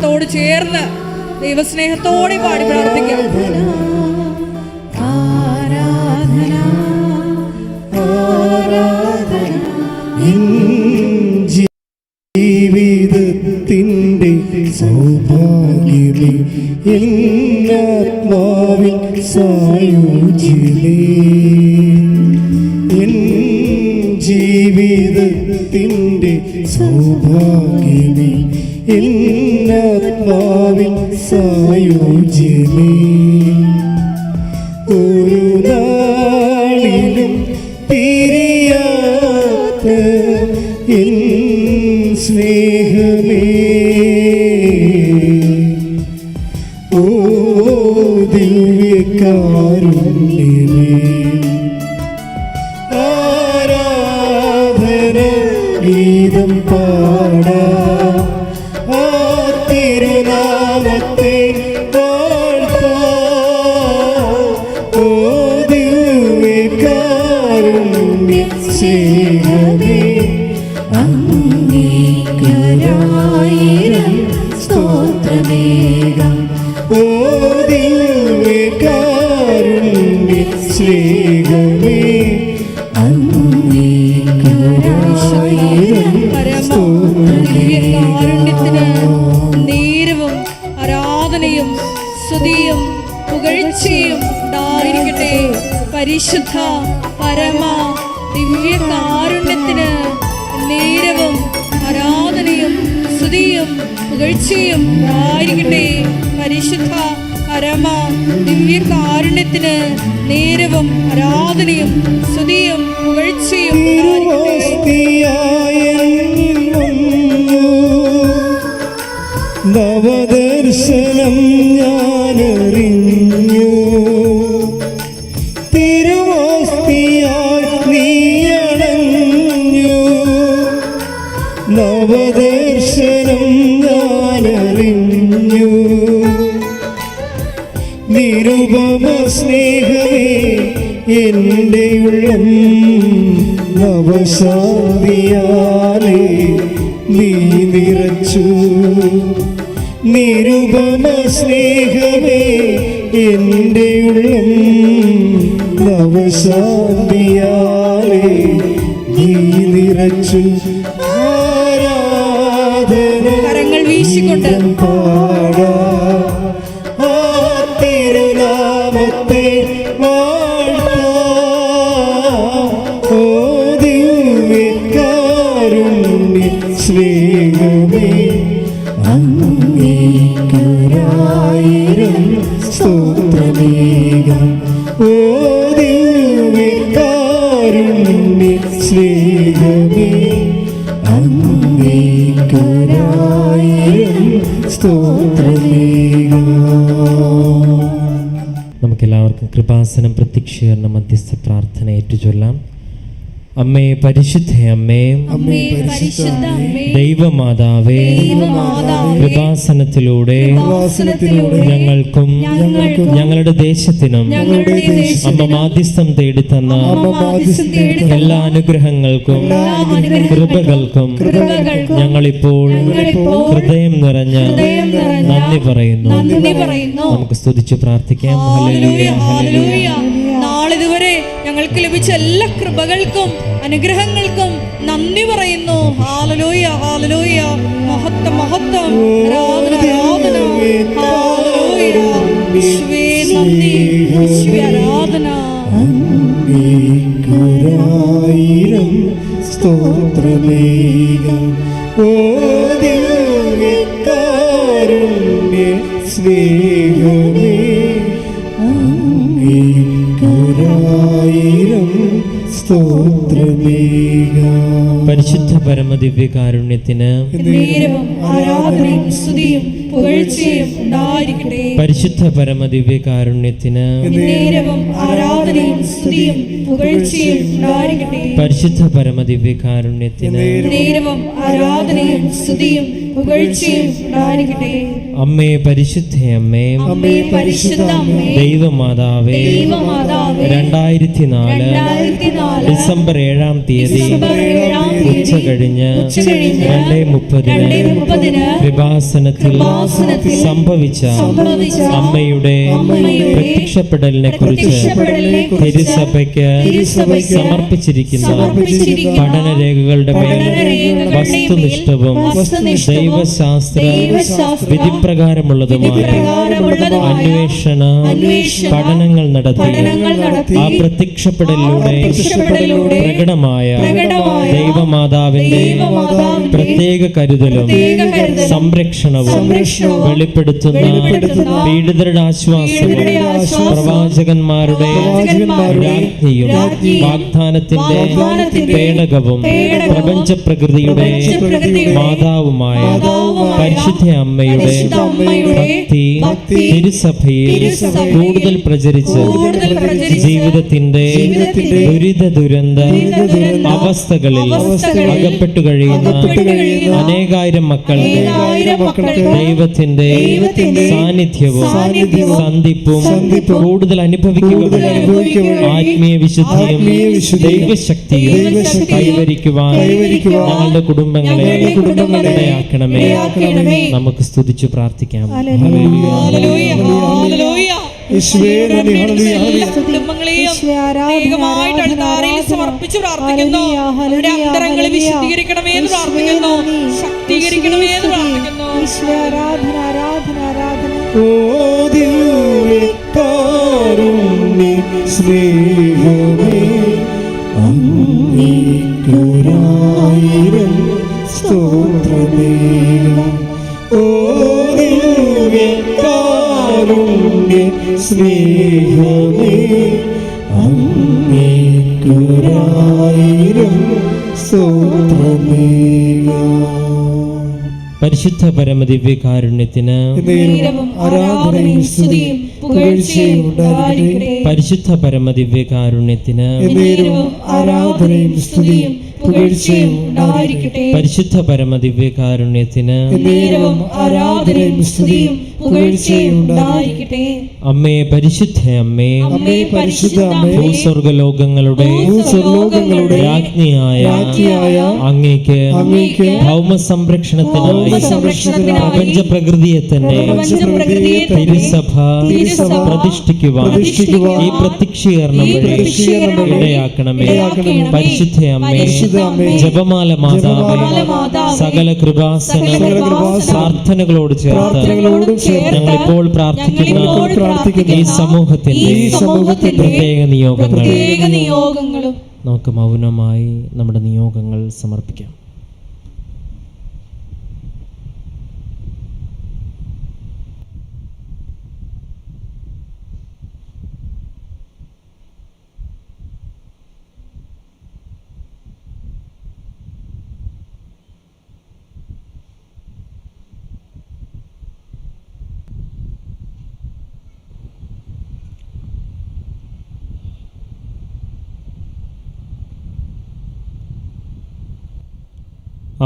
വചനത്തോട് ചേർന്ന് ദൈവസ്നേഹത്തോടെ പാടി പ്രാർത്ഥിക്കാം. ജീവിതത്തിൻ്റെ സൗഭാഗ്യമേ, എന്നാത്മാവിൻ സായുജ്യമേ, എൻ ജീവിതത്തിൻ്റെ സൗഭാഗ്യമേ, എന്നാത്മാവിൻ സായുജ്യമേ, ഒരു നാളിലും പിരിയാത്ത എൻ സ്നേഹമേ, ഓ ദിവ്യകാരുണ്യമേ, ആരാധന ഗീതം പാടാം, ആ തിരുനാമത്തെ വാഴ്ത്താം, ഓ ദിവ്യകാരുണ്യ സ്നേഹമേ, അങ്ങേയ്ക്കൊരായിരം സ്തോത്രമേകാം, ഓ ദിവ്യകാരുണ്യ സ്നേഹമേ, അങ്ങേയ്ക്കൊരായിരം ദിവ്യകാരുണ്യത്തിന് നേരവും ആരാധനയും സ്തുതിയും പുകഴ്ചയും ഉണ്ടായിരിക്കട്ടെ. പരിശുദ്ധ പരമ ദിവ്യകാരുണ്യത്തിന് നേരവും ആരാധനയും സ്തുതിയും പുകഴ്ചയും ഉണ്ടായിരിക്കട്ടെ. പരിശുദ്ധ പരമ ദിവ്യകാരുണ്യത്തിന് നേരവും ആരാധനയും സ്തുതിയും പുകഴ്ചയും നവദർശനം ഞാനറിഞ്ഞു, തിരുവോസ്തിയായി നീയണഞ്ഞു, നവദർശനം ഞാനറിഞ്ഞു, നിരുപമ സ്നേഹമേ എൻ്റെ ഉള്ളം, നവശാന്തിയാലേ നീ നിറച്ചു, നിരുപമ സ്നേഹമേ എൻ്റെ ഉള്ളം, നവശാന്തിയാലേ നീ നിറച്ചു, ആരാധന കരങ്ങൾ വീശിക്കൊണ്ട് പാടാം, ആ തിരുനാമത്തെ വാഴ്ത്താം, ഓ ദിവ്യകാരുണ്യ സ്നേഹമേ, അങ്ങേയ്ക്കൊരായിരം സ്തോത്രമേകാം, ഓ ദിവ്യകാരുണ്യ സ്നേഹമേ, അങ്ങേയ്ക്കൊരായിരം സ്തോത്രമേകാം. നമുക്കെല്ലാവർക്കും കൃപാസനം പ്രത്യക്ഷീകരണ മധ്യസ്ഥ പ്രാർത്ഥന ഏറ്റുചൊല്ലാം. അമ്മേ പരിശുദ്ധ അമ്മേ, ദൈവമാതാവേ, കൃപാസനത്തിലൂടെ ഞങ്ങൾക്കും ഞങ്ങളുടെ ദേശത്തിനും അമ്മ മാധ്യസ്ഥം തേടിത്തന്ന എല്ലാ അനുഗ്രഹങ്ങൾക്കും കൃപകൾക്കും ഞങ്ങളിപ്പോൾ ഹൃദയം നിറഞ്ഞ നന്ദി പറയുന്നു. നമുക്ക് സ്തുതിച്ച് പ്രാർത്ഥിക്കാം. Hallelujah, hallelujah. നാളിതുവരെ ഞങ്ങൾക്ക് ലഭിച്ച എല്ലാ കൃപകൾക്കും അനുഗ്രഹങ്ങൾക്കും നന്ദി പറയുന്നു. ഹല്ലേലൂയ, ഹല്ലേലൂയ. മഹത്വം, മഹത്വം, ആരാധന, ആരാധന. ഹല്ലേലൂയ. യേശുവേ നന്ദി, യേശുവേ ആരാധന. അങ്ങേയ്ക്കൊരായിരം സ്തോത്രമേകാം, ഓ ദിവ്യകാരുണ്യ സ്നേഹമേ, അങ്ങേയ്ക്കൊരായിരം സ്തോത്രമേകാം. പരിശുദ്ധ പരമദിവ്യകാരുണ്യത്തിന് നേരവും ആരാധനയും സ്തുതിയും പുകഴ്ചയും ഉണ്ടായിരിക്കട്ടെ. പരിശുദ്ധ പരമദിവ്യകാരുണ്യത്തിന് നേരവും ആരാധനയും സ്തുതിയും പുകഴ്ചയും ഉണ്ടായിരിക്കട്ടെ. പരിശുദ്ധ പരമദിവ്യകാരുണ്യത്തിന് നേരവും ആരാധനയും സ്തുതിയും പുകഴ്ചയും ഉണ്ടായിരിക്കട്ടെ. അമ്മേ പരിശുദ്ധ അമ്മേ, അമ്മേ പരിശുദ്ധ അമ്മേ, ദൈവമാതാവേ, ദൈവമാതാവേ, 2004 ഡിസംബർ 7-ാം തീയതി ഉച്ച കഴിഞ്ഞ് 2:30 കൃപാസനത്തിൽ സംഭവിച്ച അമ്മയുടെ പ്രത്യക്ഷപ്പെടലിനെ കുറിച്ച് തിരുസഭയ്ക്ക് സമർപ്പിച്ചിരിക്കുന്ന പഠനരേഖകളുടെ മേൽ വസ്തുനിഷ്ഠവും ദൈവശാസ്ത്ര വിധിപ്രകാരമുള്ളതുമായ അന്വേഷണ പഠനങ്ങൾ നടത്തി ആ പ്രത്യക്ഷപ്പെടലിലൂടെ പ്രകടമായ ദൈവമാതാവിന്റെ പ്രത്യേക കരുതലും സംരക്ഷണവും വെളിപ്പെടുത്തുന്ന പീഡിതരുടെ ആശ്വാസവും പ്രവാചകന്മാരുടെ രാജ്ഞിയും വാഗ്ദാനത്തിന്റെ പേടകവും പ്രപഞ്ച പ്രകൃതിയുടെ മാതാവുമായ പരിശുദ്ധ അമ്മയുടെ ഭക്തി തിരുസഭയിൽ കൂടുതൽ പ്രചരിച്ച് ജീവിതത്തിന്റെ ദുരിത അവസ്ഥകളിൽ അകപ്പെട്ടു കഴിയുന്ന അനേകായിരം മക്കൾക്ക് ദൈവത്തിന്റെ സാന്നിധ്യവും സന്ധിപ്പും കൂടുതൽ അനുഭവിക്കുക ആത്മീയ വിശുദ്ധിയും ദൈവശക്തിയും കൈവരിക്കുവാൻ ഞങ്ങളുടെ കുടുംബങ്ങളെ ഇടയാക്കണമേ. നമുക്ക് സ്തുതിച്ചു പ്രാർത്ഥിക്കാം. സമർപ്പിച്ചു പ്രാർത്ഥിക്കുന്നു. അവരുടെ അന്തരങ്ങളെ വിശുദ്ധീകരിക്കണമേ എന്ന് പ്രാർത്ഥിക്കുന്നു, ശക്തീകരിക്കണമേ എന്ന് പ്രാർത്ഥിക്കുന്നു. ഓ ദിവ്യകാരുണ്യ സ്നേഹമേ, അങ്ങേക്കൊരായിരം സ്തോത്രമേകാം. ഓ ദിവ്യകാരുണ്യ സ്നേഹമേ, അങ്ങേക്കൊരായിരം സ്തോത്രമേകാം. പരിശുദ്ധ പരമദിവ്യകാരുണ്യത്തിന് ആരാധനയും സ്തുതിയും പുകഴ്ചയും ഉണ്ടായിരിക്കട്ടെ. പരിശുദ്ധ പരമദിവ്യകാരുണ്യത്തിന് ആരാധനയും സ്തുതിയും പുകഴ്ചയും ഉണ്ടായിരിക്കട്ടെ. പരിശുദ്ധ പരമദിവ്യകാരുണ്യത്തിന് ആരാധനയും സ്തുതിയും പുകഴ്ചയും ഉണ്ടായിരിക്കട്ടെ. അമ്മേ പരിശുദ്ധ അമ്മേ, അമ്മേ പരിശുദ്ധ അമ്മേ, ഭൂസ്വർഗലോകങ്ങളുടെ രാജ്ഞിയായ അങ്ങേക്ക് ഭൗമ സംരക്ഷണത്തിനായി പ്രപഞ്ച പ്രകൃതിയെ തന്നെ തിരുസഭ പ്രതിഷ്ഠിക്കുവാൻ ഈ പ്രത്യക്ഷീകരണം വഴി ഇടയാക്കണമേ. പരിശുദ്ധ അമ്മേ, ജപമാല മാതാവേ, സകല കൃപാസന പ്രാർത്ഥനകളോട് ചേർത്ത് ഞങ്ങളിപ്പോൾ പ്രാർത്ഥിക്കുന്ന ഈ സമൂഹത്തിന്റെ പ്രത്യേക നിയോഗങ്ങളും നമുക്ക് മൗനമായി നമ്മുടെ നിയോഗങ്ങൾ സമർപ്പിക്കാം.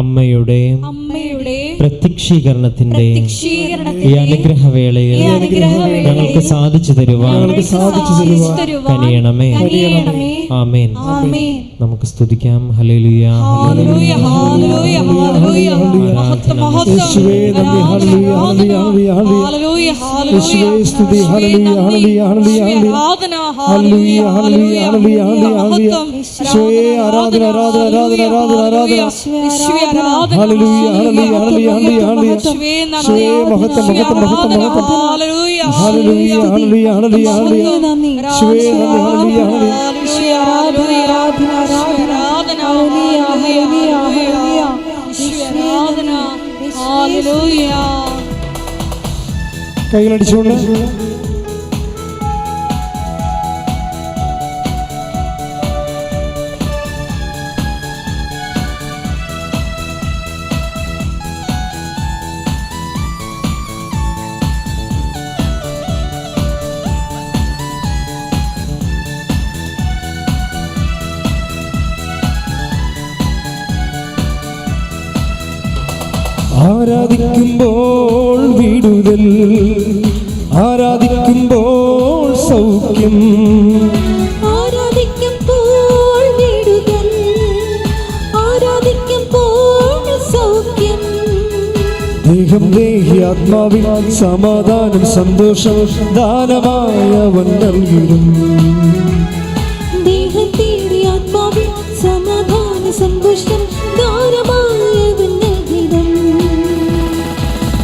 അമ്മയുടെ പ്രത്യക്ഷീകരണത്തിന്റെ ഈ അനുഗ്രഹവേളയിൽ ഞങ്ങൾക്ക് സാധിച്ചു തരുവാൻ കനിയണമേ. ആമേൻ. നമുക്ക് സ്തുതിക്കാം. ഹല്ലേലൂയ, ഹല്ലേലൂയ, ഹല്ലേലൂയ, ഹല്ലേലൂയ. യേശുവേ നന്ദി, ഹല്ലേലൂയ, ഹല്ലേലൂയ, ഹല്ലേലൂയ. യേശുവേ സ്തുതി, ഹല്ലേലൂയ, ഹല്ലേലൂയ, ഹല്ലേലൂയ, ഹല്ലേലൂയ, ഹല്ലേലൂയ, ഹല്ലേലൂയ, ഹല്ലേലൂയ. യേശുവേ ആരാധന, ആരാധന, ആരാധന, ആരാധന, ആരാധന. ഹല്ലേലൂയ, ഹല്ലേലൂയ, ഹല്ലേലൂയ, ഹല്ലേലൂയ, ഹല്ലേലൂയ. യേശുവേ മഹത്വം, മഹത്വം, മഹത്വം, മഹത്വം. ഹല്ലേലൂയ, ഹല്ലേലൂയ, ഹല്ലേലൂയ, ഹല്ലേലൂയ. യേശുവേ നന്ദി, ഹല്ലേലൂയ, ഹല്ലേലൂയ. കൈകളടിച്ചുകൊണ്ട് ആരാധിക്കുമ്പോൾ വിടുതൽ, ആരാധിക്കുമ്പോൾ സൗഖ്യം, ആരാധിക്കുമ്പോൾ വിടുതൽ, ആരാധിക്കുമ്പോൾ സൗഖ്യം. ദേഹം ദേഹി ആത്മാവിൽ സമാധാനം സന്തോഷം ദാനമായവൻ നൽകിടും. ദേഹം തേടി ആത്മാവിൽ സമാധാന സന്തോഷം ദാനമായവൻ നൽകിടും.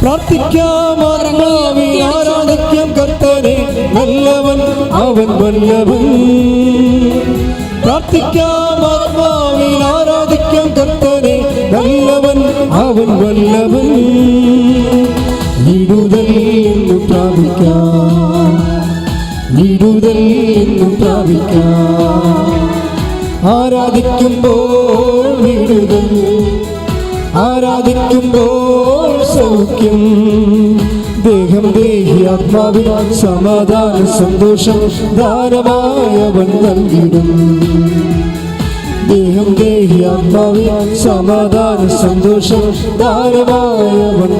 പ്രാർത്ഥിക്കാം ആത്മാവിൽ ആരാധിക്കാം കർത്താനെ, നല്ലവൻ അവൻ വല്ലവൻ. പ്രാർത്ഥിക്കാം ആത്മാവിൽ ആരാധിക്കാം കർത്താനെ, നല്ലവൻ അവൻ വല്ലവൻ. വിടുതൽ എന്ന് പ്രാപിക്കാം, വിടുതൽ എന്ന് പ്രാപിക്കാം. ആരാധിക്കുമ്പോൾ വിടുതൽ, ആരാധിക്കുമ്പോൾ സൗഖ്യം. ദേഹം ദേഹി ആത്മാവിൽ സമാധാന സന്തോഷം ദാനമായവൻ നൽകിടും. ദേഹം ദേഹി ആത്മാവിൽ സമാധാന സന്തോഷം ദാനമായവൻ.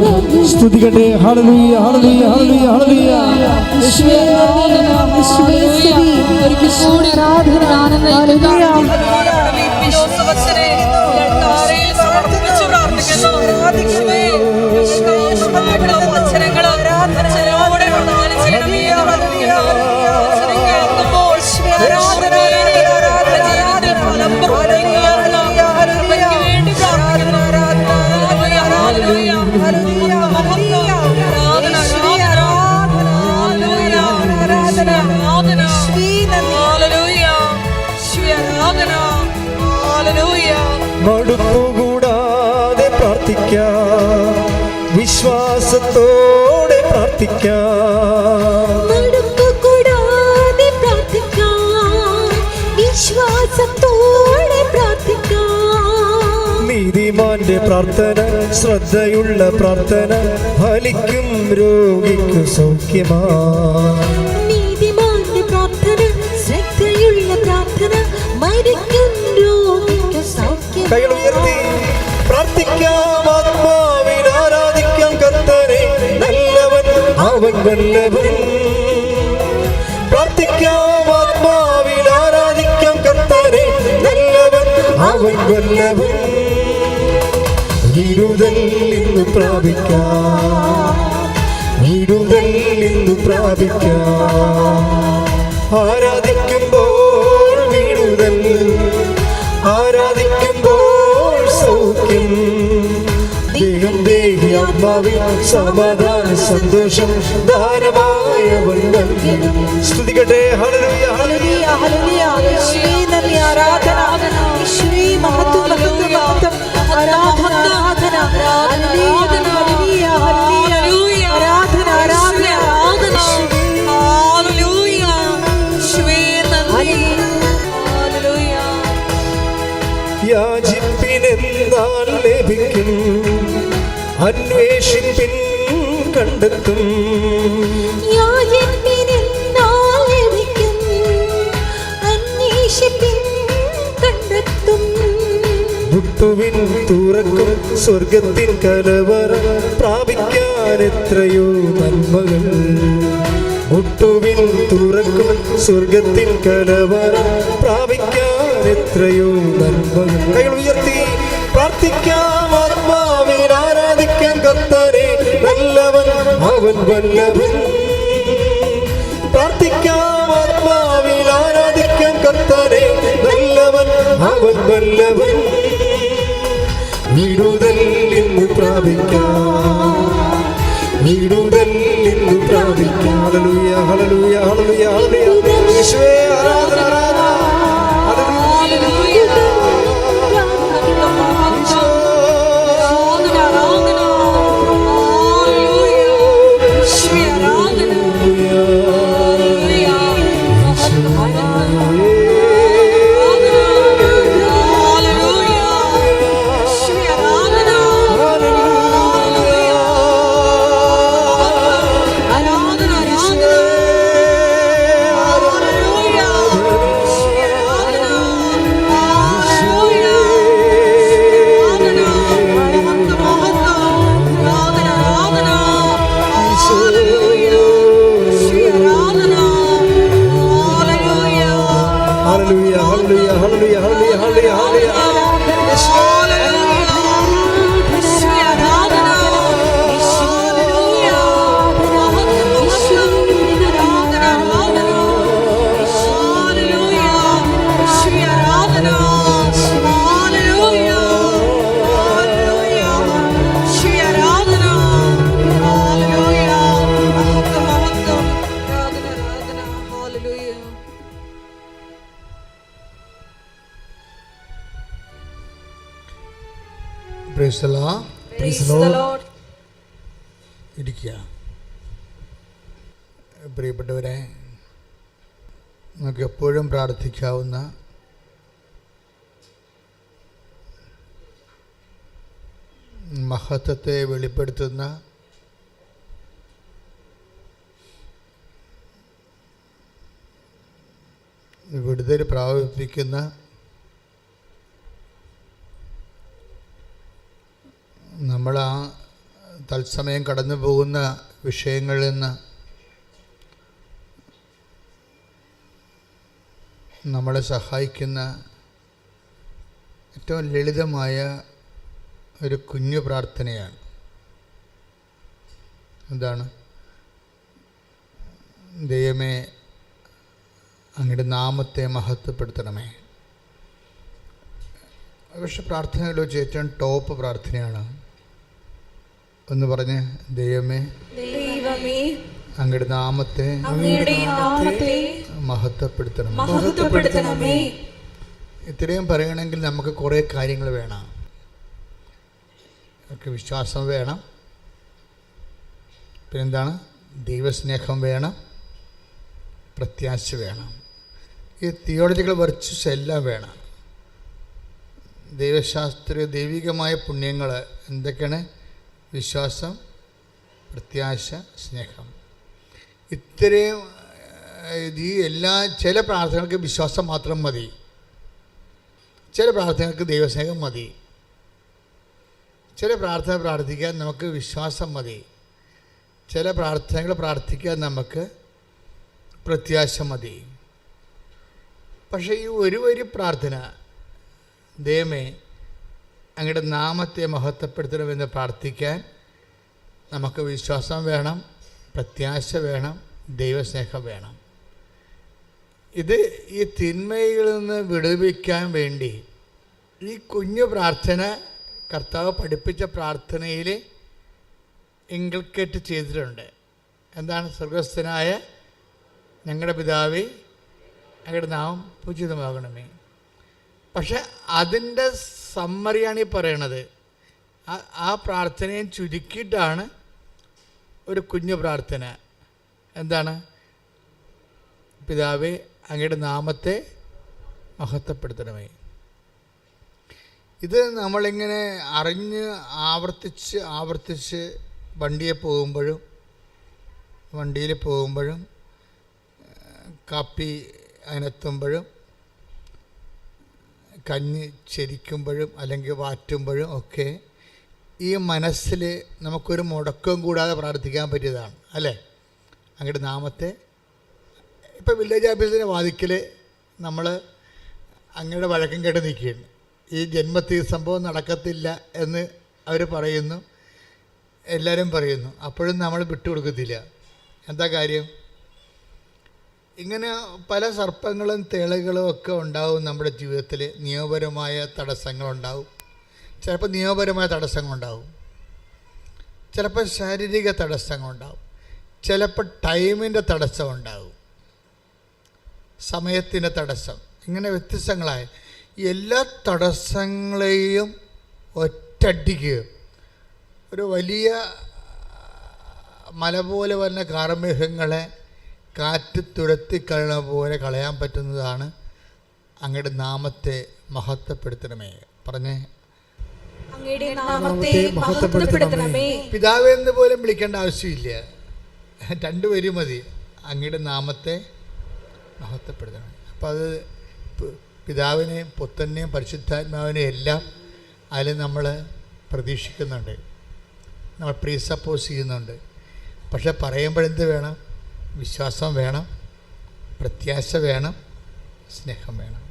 സ്തുതിക്കട്ടെ. ഹല്ലേലൂയ, ഹല്ലേലൂയ, ഹല്ലേലൂയ, ഹല്ലേലൂയ. യേശുവേ ആരാധന, യേശുവേ സ്തുതി, ഒരിക്കൽ കൂടി ആരാധന, ഹല്ലേലൂയ. മടുപ്പുകൂടാതെ പ്രാർത്ഥിക്കാം, വിശ്വാസത്തോടെ പ്രാർത്ഥിക്കാം. മടുപ്പുകൂടാതെ പ്രാർത്ഥിക്കാം, വിശ്വാസത്തോടെ പ്രാർത്ഥിക്കാം. നീതിമാന്റെ പ്രാർത്ഥന, ശ്രദ്ധയുള്ള പ്രാർത്ഥന, ഫലിക്കും രോഗിക്കു സൗഖ്യമാ. നീതിമാന്റെ പ്രാർത്ഥന, ശ്രദ്ധയുള്ള പ്രാർത്ഥന, മരിക്കും രോഗിക്ക് സൗഖ്യം. കൈകൾ ഉയർത്തി പ്രാർത്ഥിക്കാം. ആത്മാവിൽ ആരാധിക്കാം കർത്താനെ, നല്ലവൻ അവൻ വല്ലവൻ. പ്രാർത്ഥിക്കാം. ആത്മാവിൽ ആരാധിക്കാം കർത്താനെ, നല്ലവൻ അവൻ വല്ലവൻ. വിടുതൽ ഇന്ന് പ്രാപിക്കാം, വിടുതൽ ഇന്ന് പ്രാപിക്കാം. ആരാധിക്കുമ്പോൾ വിടുതൽ, ആരാധിക്കുമ്പോൾ സൗഖ്യം. ദേഹം ദേഹി ആത്മാവിൽ സമാധാന സന്തോഷം ദാനമായവൻ നൽകിടും. സ്തുതിക്കട്ടെ. ഹല്ലേലൂയ, ഹല്ലേലൂയ, ഹല്ലേലൂയ. യേശുവേ നന്ദി, ആരാധന, യേശുവേ മഹത്വം, മഹത്വം, മഹത്വം. ആരാധന, ആരാധന, ഹല്ലേലൂയ, ഹല്ലേലൂയ, ഹല്ലേലൂയ. ആരാധന, ആരാധന, ഹല്ലേലൂയ. യേശുവേ നന്ദി, ഹല്ലേലൂയ. യാചിപ്പിനെന്നാൽ ലഭിക്കും, അന്വേഷിപ്പിൻ കണ്ടെത്തും. യാചിപ്പിനെന്നാൽ ലഭിക്കും, അന്വേഷിപ്പിൻ കണ്ടെത്തും. മുട്ടുവിൻ തുറക്കും സ്വർഗത്തിൻ കലവറ പ്രാപിക്കാൻ എത്രയോ നന്മകൾ. മുട്ടുവിൻ തുറക്കും സ്വർഗത്തിൻ കലവറ പ്രാപിക്കാൻ എത്രയോ നന്മകൾ. കൈകൾ ഉയർത്തി പ്രാർത്ഥിക്കാം. ആത്മാവിൽ ആരാധിക്കാൻ കർത്താനെ, നല്ലവൻ അവൻ വല്ലവൻ. പ്രാർത്ഥിക്കാം. ആത്മാവിൽ ആരാധിക്കാൻ കർത്താനെ, നല്ലവൻ അവൻ വല്ലവൻ. വിടുതൽ ഇന്ന് പ്രാപിക്കാം, വിടുതൽ ഇന്ന് പ്രാപിക്കാം. ഹല്ലേലൂയ, ഹല്ലേലൂയ, ഹല്ലേലൂയ, ഹല്ലേലൂയ. യേശുവേ ആരാധന, ആരാധന. ഹല്ലേലൂയ. Praise the Lord. ഇരിക്കുക. പ്രിയപ്പെട്ടവരെ, നമുക്ക് എപ്പോഴും പ്രാർത്ഥിക്കാവുന്ന മഹത്വത്തെ വെളിപ്പെടുത്തുന്ന വിടുതൽ പ്രാപിപ്പിക്കുന്ന നമ്മൾ ആ തത്സമയം കടന്നു പോകുന്ന വിഷയങ്ങളിൽ നിന്ന് നമ്മളെ സഹായിക്കുന്ന ഏറ്റവും ലളിതമായ ഒരു കുഞ്ഞു പ്രാർത്ഥനയാണ്. എന്താണ്? ദൈവമേ, അങ്ങയുടെ നാമത്തെ മഹത്വപ്പെടുത്തണമേ. പക്ഷെ പ്രാർത്ഥനയിൽ വെച്ച് ഏറ്റവും ടോപ്പ് പ്രാർത്ഥനയാണ്. ഒന്ന് പറഞ്ഞ്, ദൈവമേ, അങ്ങയുടെ നാമത്തെ മഹത്വപ്പെടുത്തണമേ. ഇത്രയും പറയണമെങ്കിൽ നമുക്ക് കുറേ കാര്യങ്ങൾ വേണം. നമുക്ക് വിശ്വാസം വേണം, പിന്നെന്താണ്, ദൈവസ്നേഹം വേണം, പ്രത്യാശ വേണം. ഈ തിയോളജിക്കൽ വെർച്വസ് എല്ലാം വേണം. ദൈവികമായ പുണ്യങ്ങൾ എന്തൊക്കെയാണ്? വിശ്വാസം, പ്രത്യാശ, സ്നേഹം. ഇത്രയും ഈ ചില പ്രാർത്ഥനകൾക്ക് വിശ്വാസം മാത്രം മതി, ചില പ്രാർത്ഥനകൾക്ക് ദൈവസ്നേഹം മതി, ചില പ്രാർത്ഥന പ്രാർത്ഥിക്കാൻ നമുക്ക് വിശ്വാസം മതി, ചില പ്രാർത്ഥനകൾ പ്രാർത്ഥിക്കാൻ നമുക്ക് പ്രത്യാശ മതി. പക്ഷേ ഈ ഒരു വരി പ്രാർത്ഥന, ദൈവമേ അങ്ങയുടെ നാമത്തെ മഹത്വപ്പെടുത്തണമെന്ന് പ്രാർത്ഥിക്കാൻ നമുക്ക് വിശ്വാസം വേണം, പ്രത്യാശ വേണം, ദൈവസ്നേഹം വേണം. ഇത് ഈ തിന്മയിൽ നിന്ന് വിടുവിക്കാൻ വേണ്ടി ഈ കുഞ്ഞു പ്രാർത്ഥന കർത്താവ് പഠിപ്പിച്ച പ്രാർത്ഥനയിൽ ഇൻകൾക്കേറ്റ് ചെയ്തിട്ടുണ്ട്. എന്താണ്? സ്വർഗസ്ഥനായ ഞങ്ങളുടെ പിതാവേ, അങ്ങയുടെ നാമം പൂജിതമാകണമേ. പക്ഷെ അതിൻ്റെ സമ്മറിയാണ് ഈ പറയണത്. ആ പ്രാർത്ഥനയെ ചുരുക്കിയിട്ടാണ് ഒരു കുഞ്ഞു പ്രാർത്ഥന. എന്താണ്? പിതാവേ, അങ്ങയുടെ നാമത്തെ മഹത്വപ്പെടുത്തണമേ. ഇത് നമ്മളിങ്ങനെ അറിഞ്ഞ് ആവർത്തിച്ച് വണ്ടിയിൽ പോകുമ്പോഴും കാപ്പി അതിനെത്തുമ്പോഴും കഞ്ഞി ചെരിക്കുമ്പോഴും അല്ലെങ്കിൽ വാറ്റുമ്പോഴും ഒക്കെ ഈ മനസ്സിൽ നമുക്കൊരു മുടക്കവും കൂടാതെ പ്രാർത്ഥിക്കാൻ പറ്റിയതാണ്, അല്ലേ? അങ്ങയുടെ നാമത്തെ. ഇപ്പോൾ വില്ലേജ് ഓഫീസിൻ്റെ വാതിക്കൽ നമ്മൾ അങ്ങയുടെ വഴക്കം കേട്ട് നിൽക്കുകയാണ്. ഈ ജന്മത്തിൽ സംഭവം നടക്കത്തില്ല എന്ന് അവർ പറയുന്നു, എല്ലാവരും പറയുന്നു. അപ്പോഴും നമ്മൾ വിട്ടുകൊടുക്കത്തില്ല. എന്താ കാര്യം? ഇങ്ങനെ പല സർപ്പങ്ങളും തേളുകളും ഒക്കെ ഉണ്ടാവും നമ്മുടെ ജീവിതത്തിൽ. നിയമപരമായ തടസ്സങ്ങളുണ്ടാവും, ചിലപ്പോൾ നിയമപരമായ തടസ്സങ്ങളുണ്ടാവും, ചിലപ്പോൾ ശാരീരിക തടസ്സങ്ങളുണ്ടാവും, ചിലപ്പോൾ ടൈമിൻ്റെ തടസ്സമുണ്ടാവും, സമയത്തിൻ്റെ തടസ്സം. ഇങ്ങനെ വ്യത്യസ്തങ്ങളായ എല്ലാ തടസ്സങ്ങളെയും ഒറ്റയടിക്ക് ഒരു വലിയ മല പോലെ വരുന്ന കാർമേഘങ്ങളെ കാറ്റ് തുരത്തിക്കളയുന്ന പോലെ കളയാൻ പറ്റുന്നതാണ് അങ്ങയുടെ നാമത്തെ മഹത്വപ്പെടുത്തണമേ. പറഞ്ഞേ, അങ്ങയുടെ നാമത്തെ മഹത്വപ്പെടുത്തണമേ. പിതാവേ എന്ന് പോലും വിളിക്കേണ്ട ആവശ്യമില്ല, രണ്ടുപേരും മതി. അങ്ങയുടെ നാമത്തെ മഹത്വപ്പെടുത്തണമേ. അപ്പോൾ അത് പിതാവിനെയും പുത്രനെയും പരിശുദ്ധാത്മാവിനെയും എല്ലാം അതിൽ നമ്മൾ പ്രതീക്ഷിക്കുന്നുണ്ട്, നമ്മൾ പ്രീസപ്പോസ് ചെയ്യുന്നുണ്ട്. പക്ഷെ പറയുമ്പോഴെന്ത് വേണം? വിശ്വാസം വേണം, പ്രത്യാശ വേണം, സ്നേഹം വേണം.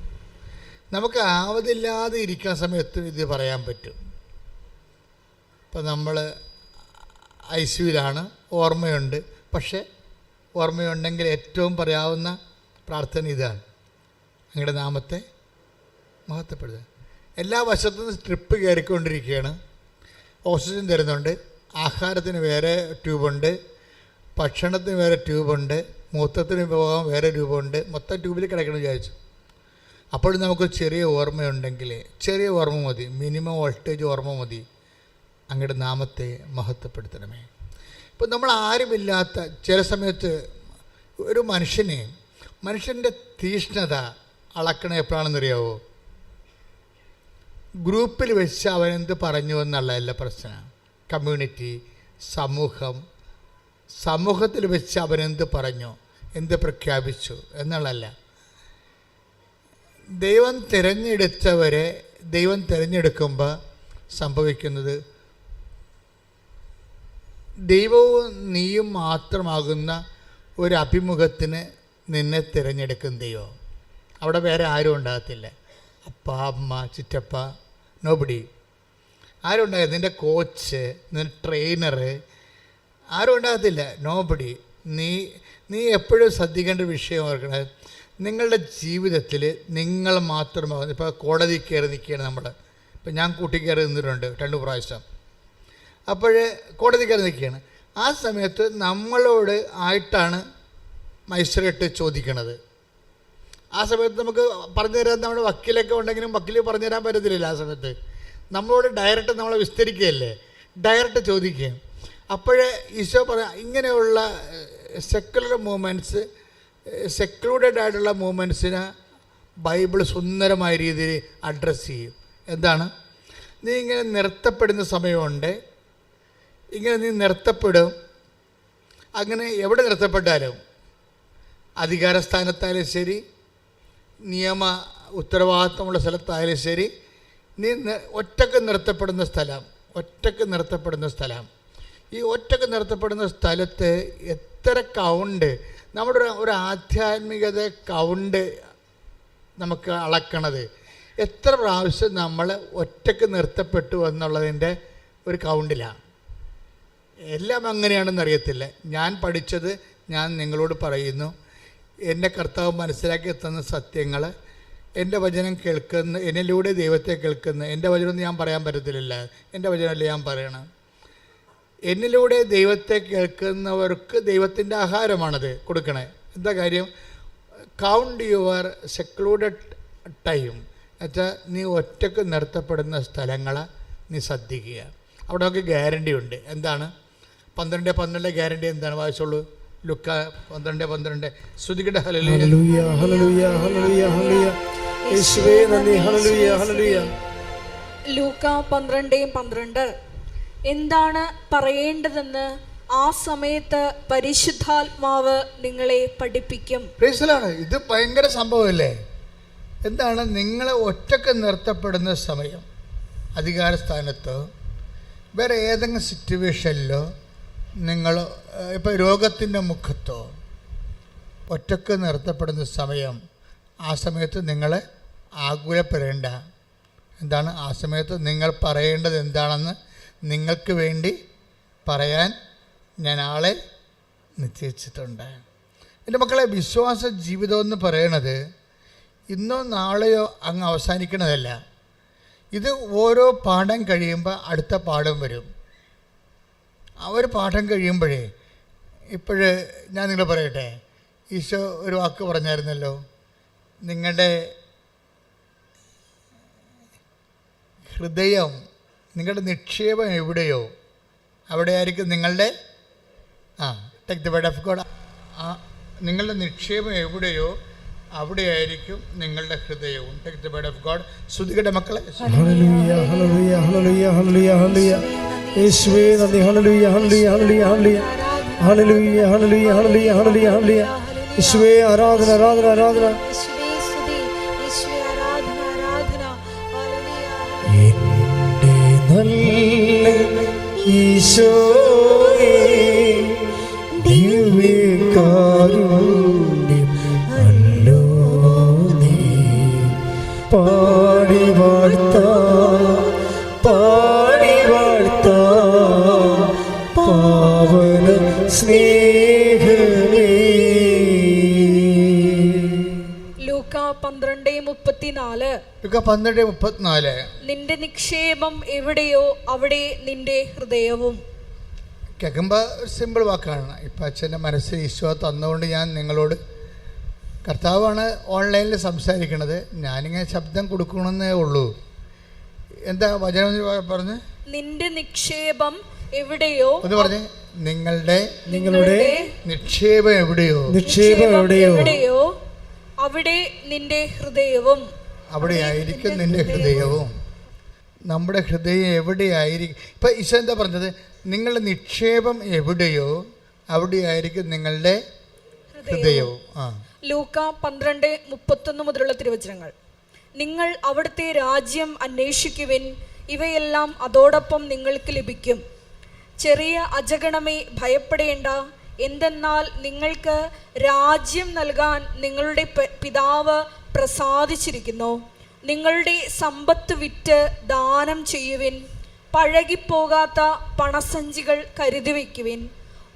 നമുക്ക് ആവതില്ലാതെ ഇരിക്കുന്ന സമയത്ത് ഇത് പറയാൻ പറ്റും. ഇപ്പോൾ നമ്മൾ ഐസിയുവിലാണ്, ഓർമ്മയുണ്ട്. പക്ഷേ ഓർമ്മയുണ്ടെങ്കിൽ ഏറ്റവും പറയാവുന്ന പ്രാർത്ഥന ഇതാണ്, അങ്ങയുടെ നാമത്തെ മഹത്വപ്പെടുത്തുക. എല്ലാ വശത്തു നിന്ന് സ്ട്രിപ്പ് കയറിക്കൊണ്ടിരിക്കുകയാണ്. ഓക്സിജൻ തരുന്നുണ്ട്, ആഹാരത്തിന് വേറെ ട്യൂബുണ്ട്, ഭക്ഷണത്തിന് വേറെ ട്യൂബുണ്ട്, മൂത്രത്തിന് പോകാൻ വേറെ ട്യൂബുണ്ട്, മൊത്തം ട്യൂബിൽ കിടക്കണം വിചാരിച്ചു. അപ്പോഴും നമുക്ക് ചെറിയ ഓർമ്മയുണ്ടെങ്കിൽ ചെറിയ ഓർമ്മ മതി, മിനിമം വോൾട്ടേജ് ഓർമ്മ മതി. അങ്ങയുടെ നാമത്തെ മഹത്വപ്പെടുത്തണമേ. ഇപ്പം നമ്മൾ ആരുമില്ലാത്ത ചില സമയത്ത് ഒരു മനുഷ്യൻ്റെ തീഷ്ണത അളക്കണ എപ്പോഴാണെന്നറിയാവോ? ഗ്രൂപ്പിൽ വെച്ച് അവനെന്ത് പറഞ്ഞു എന്നുള്ളതല്ല പ്രശ്നം. കമ്മ്യൂണിറ്റി, സമൂഹത്തിൽ വെച്ച് അവനെന്ത് പറഞ്ഞു, എന്ത് പ്രഖ്യാപിച്ചു എന്നുള്ളതല്ല. ദൈവം തിരഞ്ഞെടുത്തവരെ ദൈവം തിരഞ്ഞെടുക്കുമ്പോൾ സംഭവിക്കുന്നത് ദൈവവും നീയും മാത്രമാകുന്ന ഒരു അഭിമുഖത്തിന് നിന്നെ തിരഞ്ഞെടുക്കും ദൈവം. അവിടെ വേറെ ആരും ഉണ്ടാകത്തില്ല. അപ്പ, അമ്മ, ചിറ്റപ്പ, നോബഡി ആരും ഉണ്ടാകില്ല. നിൻ്റെ കോച്ച്, നിൻ്റെ ട്രെയിനർ ആരും ഉണ്ടാകത്തില്ല. നോബഡി. നീ എപ്പോഴും ശ്രദ്ധിക്കേണ്ട വിഷയം ഓർക്കണത്, നിങ്ങളുടെ ജീവിതത്തിൽ നിങ്ങൾ മാത്രമാകുന്നു. ഇപ്പോൾ കോടതി കയറി നിൽക്കുകയാണ് നമ്മൾ. ഇപ്പം ഞാൻ കൂട്ടിക്കയറി നിന്നിട്ടുണ്ട് 2 പ്രാവശ്യം. അപ്പോൾ കോടതി കയറി നിൽക്കുകയാണ്. ആ സമയത്ത് നമ്മളോട് ആയിട്ടാണ് മജിസ്ട്രേറ്റ് ചോദിക്കണത്. ആ സമയത്ത് നമുക്ക് പറഞ്ഞു തരാൻ നമ്മുടെ വക്കീലൊക്കെ ഉണ്ടെങ്കിലും വക്കീൽ പറഞ്ഞു തരാൻ പറ്റത്തില്ല. ആ സമയത്ത് നമ്മളോട് ഡയറക്റ്റ് നമ്മളെ വിസ്തരിക്കുകയല്ലേ, ഡയറക്റ്റ് ചോദിക്കുകയും. അപ്പോഴേ ഈശോ ഇങ്ങനെയുള്ള സെക്കുലർ മൂവ്മെൻറ്റ്സ്, സെക്ലൂഡഡ് ആയിട്ടുള്ള മൂവ്മെൻറ്റ്സിനെ ബൈബിൾ സുന്ദരമായ രീതിയിൽ അഡ്രസ്സ് ചെയ്യും. എന്താണ്? നീ ഇങ്ങനെ നിർത്തപ്പെടുന്ന സമയമുണ്ട്, ഇങ്ങനെ നീ നിർത്തപ്പെടും. അങ്ങനെ എവിടെ നിർത്തപ്പെട്ടാലും, അധികാരസ്ഥാനത്തായാലും ശരി, നിയമ ഉത്തരവാദിത്തമുള്ള സ്ഥലത്തായാലും ശരി, നീ ഒറ്റക്ക് നിർത്തപ്പെടുന്ന സ്ഥലം. ഈ ഒറ്റക്ക് നിർത്തപ്പെടുന്ന സ്ഥലത്ത് എത്ര കൗണ്ട്, നമ്മുടെ ഒരു ആധ്യാത്മികത കൗണ്ട് നമുക്ക് അളക്കണത്, എത്ര പ്രാവശ്യം നമ്മൾ ഒറ്റക്ക് നിർത്തപ്പെട്ടു എന്നുള്ളതിൻ്റെ ഒരു കൗണ്ടിലാണ്. എല്ലാം അങ്ങനെയാണെന്ന് അറിയത്തില്ല. ഞാൻ പഠിച്ചത് ഞാൻ നിങ്ങളോട് പറയുന്നു. എൻ്റെ കർത്താവ് മനസ്സിലാക്കി തന്ന സത്യങ്ങൾ, എൻ്റെ വചനം കേൾക്കുന്ന, എന്നിലൂടെ ദൈവത്തെ കേൾക്കുന്ന, എൻ്റെ വചനമൊന്നും ഞാൻ പറയാൻ പറ്റത്തില്ല, എൻ്റെ വചനമല്ലേ ഞാൻ പറയണം. എന്നിലൂടെ ദൈവത്തെ കേൾക്കുന്നവർക്ക് ദൈവത്തിൻ്റെ ആഹാരമാണത് കൊടുക്കണേ. എന്താ കാര്യം? Count your secluded time. എന്നുവെച്ചാൽ നീ ഒറ്റക്ക് നിർത്തപ്പെടുന്ന സ്ഥലങ്ങളെ നീ ശ്രദ്ധിക്കുക. അവിടെ നമുക്ക് ഗ്യാരണ്ടി ഉണ്ട്. എന്താണ്? 12:12 ഗ്യാരണ്ടി എന്താണ്? വായിച്ചോളൂ. ലുക്ക 12:12. ശ്രുതികട ഹല്ലേലൂയ ഹല്ലേലൂയ ഹല്ലേലൂയ ഹല്ലേലൂയ. യേശുവേ നന്ദി. ഹല്ലേലൂയ ഹല്ലേലൂയ. ലൂക്ക 12:12. എന്താണ് പറയേണ്ടതെന്ന് ആ സമയത്ത് പരിശുദ്ധാത്മാവ് നിങ്ങളെ പഠിപ്പിക്കും. പ്രൈസലാണ്. ഇത് ഭയങ്കര സംഭവമല്ലേ? എന്താണ്? നിങ്ങളെ ഒറ്റക്ക് നിർത്തപ്പെടുന്ന സമയം, അധികാരസ്ഥാനത്തോ വേറെ ഏതെങ്കിലും സിറ്റുവേഷനിലോ, നിങ്ങൾ ഇപ്പോൾ രോഗത്തിൻ്റെ മുഖത്തോ ഒറ്റക്ക് നിർത്തപ്പെടുന്ന സമയം, ആ സമയത്ത് നിങ്ങൾ ആകുലപ്പെടേണ്ട. എന്താണ്? ആ സമയത്ത് നിങ്ങൾ പറയേണ്ടത് എന്താണെന്ന് നിങ്ങൾക്ക് വേണ്ടി പറയാൻ ഞാൻ ആളെ നിശ്ചയിച്ചിട്ടുണ്ട്. എൻ്റെ മക്കളെ, വിശ്വാസ ജീവിതം എന്ന് പറയണത് ഇന്നോ നാളെയോ അങ്ങ് അവസാനിക്കണതല്ല. ഇത് ഓരോ പാഠം കഴിയുമ്പോൾ അടുത്ത പാഠം വരും. ആ ഒരു പാഠം കഴിയുമ്പോഴേ, ഇപ്പോഴ് ഞാൻ നിങ്ങൾ പറയട്ടെ, ഈശോ ഒരു വാക്ക് പറഞ്ഞായിരുന്നല്ലോ, നിങ്ങളുടെ ഹൃദയം, നിങ്ങളുടെ നിക്ഷേപം എവിടെയോ അവിടെയായിരിക്കും നിങ്ങളുടെ take the word of God. നിങ്ങളുടെ നിക്ഷേപം എവിടെയോ അവിടെയായിരിക്കും നിങ്ങളുടെ ഹൃദയവും. Take the word of God. ശ്രുതികടെ മക്കളെ, ഹല്ലേലൂയ ഹല്ലേലൂയ ഹല്ലേലൂയ ഹല്ലേലൂയ ഹല്ലേലൂയ. യേശുവേ നന്ദി. ഹല്ലേലൂയ ഹല്ലേലൂയ ഹല്ലേലൂയ ഹല്ലേലൂയ ഹല്ലേലൂയ ഹല്ലേലൂയ ഹല്ലേലൂയ ഹല്ലേലൂയ ഹല്ലേലൂയ. യേശുവേ ആരാധന ആരാധന ആരാധന. എൻ്റെ നല്ല ഈശോയേ, ദിവ്യകാരുണ്യം അല്ലോ നീ. പാടി വാഴ്ത്താം പാവന സ്നേഹമേ. ലൂക്ക 12:34. ലൂക്ക 12:34. നിന്റെ നിക്ഷേപം എവിടെയോ അവിടെ നിന്റെ ഹൃദയവും. കേൾക്കുമ്പോൾ ഒരു സിമ്പിൾ വാക്കാണ്. ഇപ്പം അച്ഛൻ്റെ മനസ്സിൽ ഈശോ തന്നുകൊണ്ട് ഞാൻ നിങ്ങളോട്, കർത്താവാണ് ഓൺലൈനിൽ സംസാരിക്കണത്, ഞാനിങ്ങനെ ശബ്ദം കൊടുക്കണമെന്നേ ഉള്ളൂ. എന്താ വചനം പറഞ്ഞ് നിന്റെ നിക്ഷേപം എവിടെയോ ഒന്ന് പറഞ്ഞേ, നിങ്ങളുടെ നിക്ഷേപം എവിടെയോ അവിടെ നിന്റെ ഹൃദയവും. അവിടെയായിരിക്കും നിന്റെ ഹൃദയവും. നമ്മുടെ ഹൃദയം എവിടെയായിരിക്കും? ഇപ്പം ഈശോ എന്താ പറഞ്ഞത്? നിങ്ങളുടെ നിക്ഷേപം എവിടെയോ അവിടെയായിരിക്കും നിങ്ങളുടെ ഹൃദയവും. ലൂക്ക 12:31 മുതലുള്ള തിരുവചനങ്ങൾ. നിങ്ങൾ അവിടുത്തെ രാജ്യം അന്വേഷിക്കുവിൻ, ഇവയെല്ലാം അതോടൊപ്പം നിങ്ങൾക്ക് ലഭിക്കും. ചെറിയ അജഗണമേ, ഭയപ്പെടേണ്ട. എന്തെന്നാൽ നിങ്ങൾക്ക് രാജ്യം നൽകാൻ നിങ്ങളുടെ പിതാവ് പ്രസാദിച്ചിരിക്കുന്നു. നിങ്ങളുടെ സമ്പത്ത് വിറ്റ് ദാനം ചെയ്യുവിൻ. പഴകിപ്പോകാത്ത പണസഞ്ചികൾ കരുതി വയ്ക്കുവിൻ.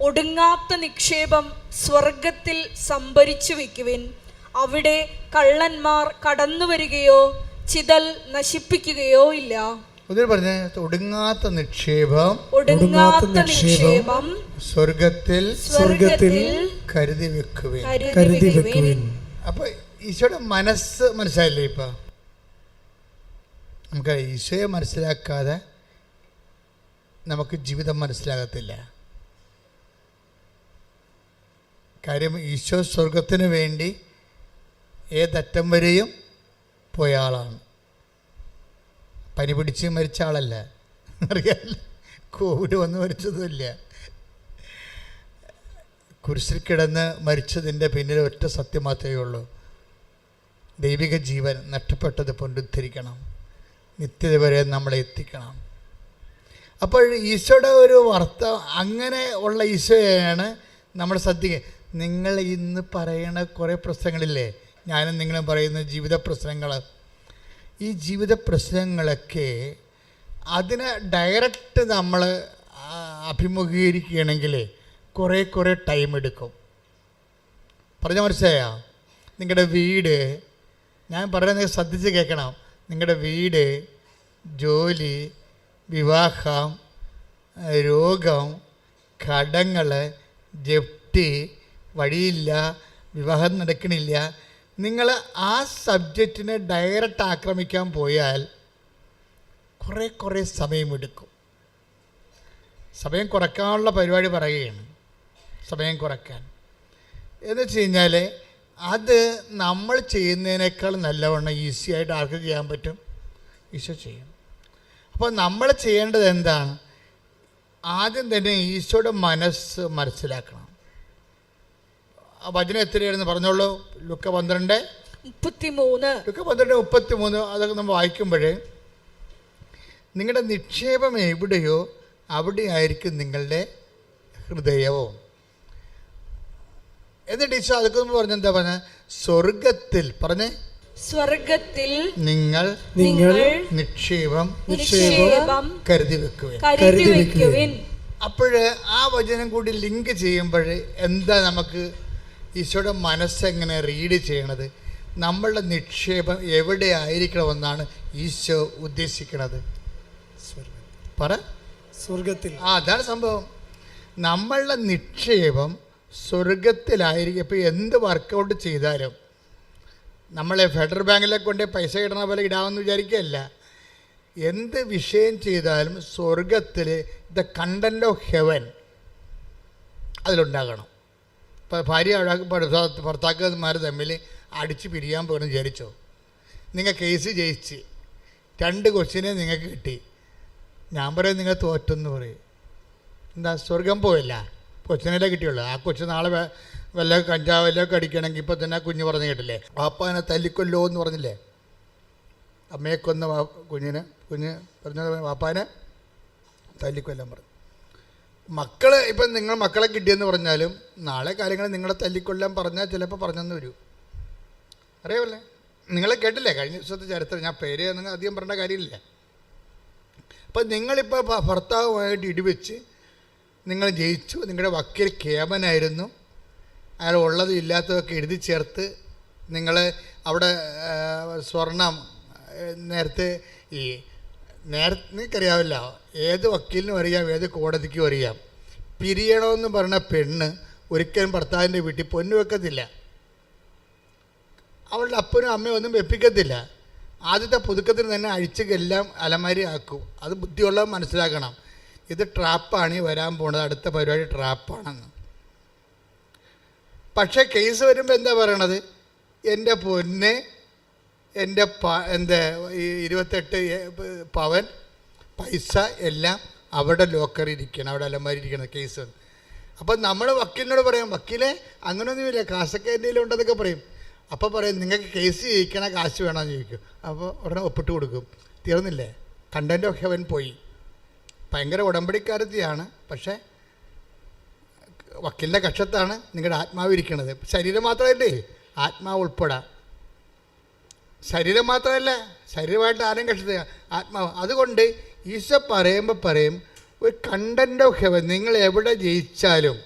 ഒടുങ്ങാത്ത നിക്ഷേപം സ്വർഗത്തിൽ സംഭരിച്ചു വയ്ക്കുവിൻ. അവിടെ കള്ളന്മാർ കടന്നു വരികയോ ചിതൽ നശിപ്പിക്കുകയോ ഇല്ല. പറഞ്ഞ ഒടുങ്ങാത്ത നിക്ഷേപം സ്വർഗത്തിൽ കരുതി വെക്കുവിൻ. അപ്പൊ ഈശോയുടെ മനസ്സ് മനസ്സിലായില്ലേ? ഇപ്പൊ നമുക്ക് ഈശോയെ മനസ്സിലാക്കാതെ നമുക്ക് ജീവിതം മനസ്സിലാകത്തില്ല. കാര്യം ഈശോ സ്വർഗത്തിന് വേണ്ടി ഏതറ്റം വരെയും പോയ ആളാണ്. പനി പിടിച്ച് മരിച്ച ആളല്ല, അറിയാമല്ല. കോവിഡ് വന്ന് മരിച്ചതുമില്ല. കുരിശിൽ കിടന്ന് മരിച്ചതിൻ്റെ പിന്നിൽ ഒറ്റ സത്യം മാത്രമേ ഉള്ളൂ: ദൈവിക ജീവൻ നഷ്ടപ്പെട്ടത് പുനരുദ്ധരിക്കണം, നിത്യത വരെ നമ്മളെ എത്തിക്കണം. അപ്പോൾ ഈശോയുടെ ഒരു അങ്ങനെ ഉള്ള ഈശോയാണ് നമ്മൾ ശ്രദ്ധിക്കുക. നിങ്ങൾ ഇന്ന് പറയണ കുറേ പ്രശ്നങ്ങളില്ലേ, ഞാനും നിങ്ങളും പറയുന്ന ജീവിത പ്രശ്നങ്ങൾ, ഈ ജീവിത പ്രശ്നങ്ങളൊക്കെ അതിനെ ഡയറക്റ്റ് നമ്മൾ അഭിമുഖീകരിക്കുകയാണെങ്കിൽ കുറേ ടൈം എടുക്കും. പറഞ്ഞ മനസ്സിലായോ? നിങ്ങളുടെ വീട്, ഞാൻ പറയുന്നത് ശ്രദ്ധിച്ച് കേൾക്കണം. നിങ്ങളുടെ വീട്, ജോലി, വിവാഹം, രോഗം, കടങ്ങൾ, ജപ്തി, വഴിയില്ല, വിവാഹം നടക്കണില്ല, നിങ്ങൾ ആ സബ്ജക്റ്റിനെ ഡയറക്റ്റ് ആക്രമിക്കാൻ പോയാൽ കുറേ സമയമെടുക്കും. സമയം കുറയ്ക്കാനുള്ള പരിപാടി പറയുകയാണ്. സമയം കുറയ്ക്കാൻ എന്ന് വെച്ച് കഴിഞ്ഞാൽ അത് നമ്മൾ ചെയ്യുന്നതിനേക്കാൾ നല്ലവണ്ണം ഈസിയായിട്ട് ആർക്ക് ചെയ്യാൻ പറ്റും? ഈശോ ചെയ്യും. അപ്പോൾ നമ്മൾ ചെയ്യേണ്ടത് എന്താണ്? ആദ്യം തന്നെ ഈശോയുടെ മനസ്സ് മനസ്സിലാക്കണം. ആ വചനം എത്രയായിരുന്നു പറഞ്ഞോളൂ? ലുക്ക 12:33. അതൊക്കെ നമ്മൾ വായിക്കുമ്പോൾ നിങ്ങളുടെ നിക്ഷേപം എവിടെയോ അവിടെയായിരിക്കും നിങ്ങളുടെ ഹൃദയവും. എന്നിട്ട് ഈശോ അതൊക്കെ പറഞ്ഞെന്താ പറഞ്ഞ? സ്വർഗത്തിൽ സ്വർഗത്തിൽ നിങ്ങൾ നിക്ഷേപം കരുതി വെക്കുവിൻ. അപ്പോഴ് ആ വചനം കൂടി ലിങ്ക് ചെയ്യുമ്പോൾ എന്താ നമുക്ക് ഈശോയുടെ മനസ്സെങ്ങനെ റീഡ് ചെയ്യണത്? നമ്മളുടെ നിക്ഷേപം എവിടെ ആയിരിക്കണമെന്നാണ് ഈശോ ഉദ്ദേശിക്കുന്നത്? സ്വർഗത്തിൽ. അതാണ് സംഭവം. നമ്മളുടെ നിക്ഷേപം സ്വർഗത്തിലായിരിക്കും. ഇപ്പോൾ എന്ത് വർക്കൗട്ട് ചെയ്താലും നമ്മളെ ഫെഡറൽ ബാങ്കിലെ കൊണ്ട് പൈസ ഇടണ പോലെ ഇടാമെന്ന് വിചാരിക്കുകയല്ല. എന്ത് വിഷയം ചെയ്താലും സ്വർഗത്തിൽ ദ കണ്ടന്റ് ഓഫ് ഹെവൻ അതിലുണ്ടാകണം. ഇപ്പോൾ ഭാര്യ ഭർത്താക്കന്മാർ തമ്മിൽ അടിച്ച് പിരിയാൻ പോകണമെന്ന് വിചാരിച്ചോ? നിങ്ങൾ കേസ് ജയിച്ച് 2 കൊച്ചിനെ നിങ്ങൾക്ക് കിട്ടി, ഞാൻ പറയും നിങ്ങൾ തോറ്റെന്ന് പറയും. എന്താ? സ്വർഗം പോയില്ല, കൊച്ചിനല്ലേ കിട്ടിയുള്ളൂ. ആ കൊച്ചു നാളെ വല്ല കഞ്ചാവിലൊക്കെ അടിക്കണമെങ്കിൽ ഇപ്പോൾ തന്നെ കുഞ്ഞ് പറഞ്ഞു കേട്ടില്ലേ, വാപ്പാനെ തല്ലിക്കൊല്ലോ എന്ന് പറഞ്ഞില്ലേ? അമ്മയെ കൊന്ന കുഞ്ഞ് പറഞ്ഞത് വാപ്പാനെ തല്ലിക്കൊല്ലാൻ പറഞ്ഞു. മക്കൾ ഇപ്പം നിങ്ങൾ മക്കളെ കിട്ടിയെന്ന് പറഞ്ഞാലും നാളെ കാര്യങ്ങൾ നിങ്ങളെ തല്ലിക്കൊല്ലാൻ പറഞ്ഞാൽ ചിലപ്പോൾ പറഞ്ഞെന്ന് വരൂ. അറിയാമല്ലേ? നിങ്ങളെ കേട്ടില്ലേ കഴിഞ്ഞ ദിവസത്തെ ചരിത്രം? ഞാൻ പേര് നിങ്ങൾ അധികം പറയേണ്ട കാര്യമില്ല. അപ്പം നിങ്ങളിപ്പോൾ ഭർത്താവുമായിട്ട് ഇടിവെച്ച് നിങ്ങൾ ജയിച്ചു. നിങ്ങളുടെ വക്കീൽ കേമനായിരുന്നു. അയാൾ ഉള്ളത് ഇല്ലാത്തതൊക്കെ എഴുതി ചേർത്ത് നിങ്ങൾ അവിടെ സ്വർണം നേരത്തെ നിങ്ങൾക്കറിയാവില്ല, ഏത് വക്കീലിനും അറിയാം, ഏത് കോടതിക്കും അറിയാം, പിരിയണമെന്ന് പറഞ്ഞ പെണ്ണ് ഒരിക്കലും ഭർത്താവിൻ്റെ വീട്ടിൽ പൊന്നു വെക്കത്തില്ല. അവളുടെ അപ്പനും അമ്മയും ഒന്നും വെപ്പിക്കത്തില്ല. ആദ്യത്തെ പുതുക്കത്തിന് തന്നെ അഴിച്ച് എല്ലാം അലമാരി ആക്കും. അത് ബുദ്ധിയുള്ളവർ മനസ്സിലാക്കണം, ഇത് ട്രാപ്പാണ് ഈ വരാൻ പോണത്, അടുത്ത പരിപാടി ട്രാപ്പാണെന്ന്. പക്ഷേ കേസ് വരുമ്പോൾ എന്താ പറയണത്? എൻ്റെ പൊന്നെ, എൻ്റെ എന്താ 28 പവൻ പൈസ എല്ലാം അവിടെ ലോക്കറിൽ ഇരിക്കണം, അവിടെ അലമാരി ഇരിക്കണം കേസ്. അപ്പം നമ്മൾ വക്കീലിനോട് പറയാം, വക്കീലെ അങ്ങനെയൊന്നുമില്ല, കാശൊക്കെ എന്തെങ്കിലും ഉണ്ടെന്നൊക്കെ പറയും. അപ്പോൾ പറയും നിങ്ങൾക്ക് കേസ് ജയിക്കണ കാശ് വേണമെന്ന് ചോദിക്കും. അപ്പോൾ ഉടനെ ഒപ്പിട്ട് കൊടുക്കും. തീർന്നില്ലേ? കണ്ടൻ്റ് ഓഫ് ഹെവൻ പോയി. ഭയങ്കര ഉടമ്പടിക്കാരത്തിയാണ്, പക്ഷേ വക്കീലിൻ്റെ കക്ഷത്താണ് നിങ്ങളുടെ ആത്മാവ് ഇരിക്കുന്നത്. ശരീരം മാത്രമല്ലേ, ആത്മാവ് ഉൾപ്പെടാം. ശരീരം മാത്രമല്ല, ശരീരമായിട്ട് ആരും കക്ഷത, ആത്മാവ്. അതുകൊണ്ട് ഈശോ പറയുമ്പോൾ പറയും, ഒരു കണ്ടൻ്റ് ഓഫ് ഹെവൻ, നിങ്ങൾ എവിടെ ജയിച്ചാലും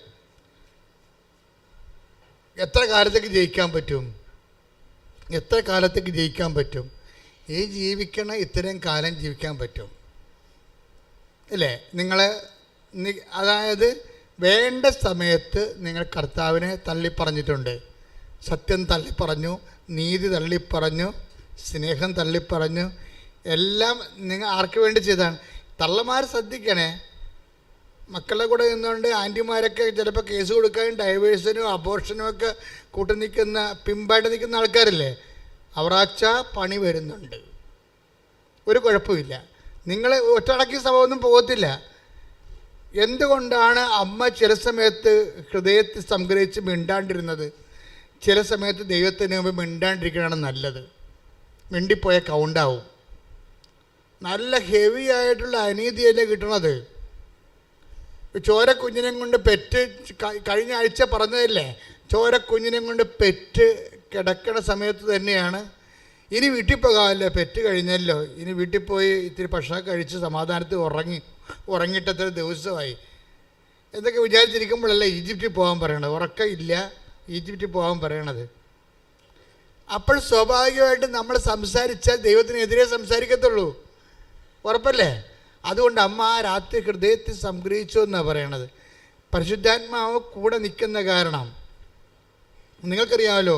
എത്ര കാലത്തേക്ക് ജയിക്കാൻ പറ്റും? എത്ര കാലത്തേക്ക് ജയിക്കാൻ പറ്റും? ഈ ജീവിക്കണ ഇത്രയും കാലം ജീവിക്കാൻ പറ്റും അല്ലേ? അതായത് വേണ്ട സമയത്ത് നിങ്ങൾ കർത്താവിനെ തള്ളിപ്പറഞ്ഞിട്ടുണ്ട്. സത്യം തള്ളിപ്പറഞ്ഞു, നീതി തള്ളിപ്പറഞ്ഞു, സ്നേഹം തള്ളിപ്പറഞ്ഞു. എല്ലാം നിങ്ങൾ ആർക്ക് വേണ്ടി ചെയ്താണ്? തള്ളമാർ ശ്രദ്ധിക്കണേ, മക്കളുടെ കൂടെ നിന്നുകൊണ്ട് ആൻറ്റിമാരൊക്കെ ചിലപ്പോൾ കേസ് കൊടുക്കാനും ഡൈവേഴ്സിനും അബോർഷനും ഒക്കെ കൂട്ടി നിൽക്കുന്ന, പിമ്പായിട്ട് നിൽക്കുന്ന ആൾക്കാരില്ലേ, അവറാച്ച പണി വരുന്നുണ്ട്. ഒരു കുഴപ്പമില്ല, നിങ്ങൾ ഒറ്റടക്കി സഭയൊന്നും പോകത്തില്ല. എന്തുകൊണ്ടാണ് അമ്മ ചില സമയത്ത് ഹൃദയത്തിൽ സംഗ്രഹിച്ച് മിണ്ടാണ്ടിരുന്നത്? ചില സമയത്ത് ദൈവത്തിന് മുമ്പ് മിണ്ടാണ്ടിരിക്കണതാണ് നല്ലത്. മിണ്ടിപ്പോയ കൗണ്ടാവും. നല്ല ഹെവി ആയിട്ടുള്ള അനീതിയല്ലേ കിട്ടണത്. ചോരക്കുഞ്ഞിനെ കൊണ്ട് പെറ്റ്, കഴിഞ്ഞ ആഴ്ച പറഞ്ഞതല്ലേ, ചോരക്കുഞ്ഞിനെ കൊണ്ട് പെറ്റ് കിടക്കണ സമയത്ത് തന്നെയാണ് ഇനി വീട്ടിൽ പോകാമല്ലോ, പെറ്റ് കഴിഞ്ഞല്ലോ, ഇനി വീട്ടിൽ പോയി ഇത്തിരി ഭക്ഷണം കഴിച്ച് സമാധാനത്തിൽ ഉറങ്ങിയിട്ടത്ര ദിവസമായി എന്തൊക്കെ വിചാരിച്ചിരിക്കുമ്പോഴല്ലേ ഈജിപ്തിൽ പോകാൻ പറയണത്. ഉറക്കമില്ല, ഈജിപ്തിൽ പോകാൻ പറയണത്. അപ്പോൾ സ്വാഭാവികമായിട്ട് നമ്മൾ സംസാരിച്ചാൽ ദൈവത്തിനെതിരെ സംസാരിക്കത്തുള്ളൂ, ഉറപ്പല്ലേ? അതുകൊണ്ട് അമ്മ ആ രാത്രി ഹൃദയത്തിൽ സംഗ്രഹിച്ചു എന്നാണ് പറയണത്. പരിശുദ്ധാത്മാവ് കൂടെ നിൽക്കുന്ന കാരണം നിങ്ങൾക്കറിയാമല്ലോ.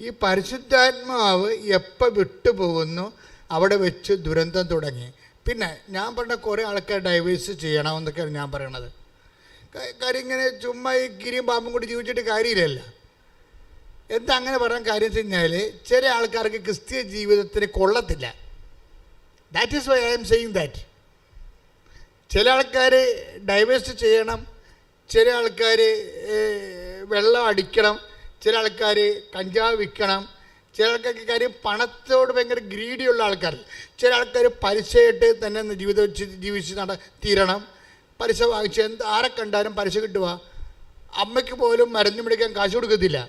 ഈ പരിശുദ്ധാത്മാവ് എപ്പോൾ വിട്ടുപോകുന്നു അവിടെ വെച്ച് ദുരന്തം തുടങ്ങി. പിന്നെ ഞാൻ പറഞ്ഞ കുറേ ആൾക്കാർ ഡൈവേഴ്സ് ചെയ്യണമെന്നൊക്കെയാണ് ഞാൻ പറയണത്. കാര്യം ഇങ്ങനെ ചുമ്മാ ഈ ഗിരിയും പാമ്പും കൂടി ജീവിച്ചിട്ട് കാര്യമില്ലല്ല. എന്താ അങ്ങനെ പറയാൻ കാര്യം വെച്ച് കഴിഞ്ഞാൽ, ചില ആൾക്കാർക്ക് ക്രിസ്തീയ ജീവിതത്തിന് കൊള്ളത്തില്ല. That is why I am saying that. ചില ആൾക്കാർ ഡൈവേഴ്സ് ചെയ്യണം, ചില ആൾക്കാർ വെള്ളം അടിക്കണം, ചില ആൾക്കാർ കഞ്ചാവ് വിൽക്കണം, ചില ആൾക്കാർക്ക് കാര്യം പണത്തോട് ഭയങ്കര ഗ്രീഡിയുള്ള ആൾക്കാർ, ചില ആൾക്കാർ പലിശയായിട്ട് തന്നെ ജീവിതം ജീവിച്ച് തീരണം. പലിശ വാങ്ങിച്ച് ആരെ കണ്ടാലും പലിശ കിട്ടുക. അമ്മയ്ക്ക് പോലും മരുന്ന് മേടിക്കാൻ കാശ് കൊടുക്കത്തില്ല.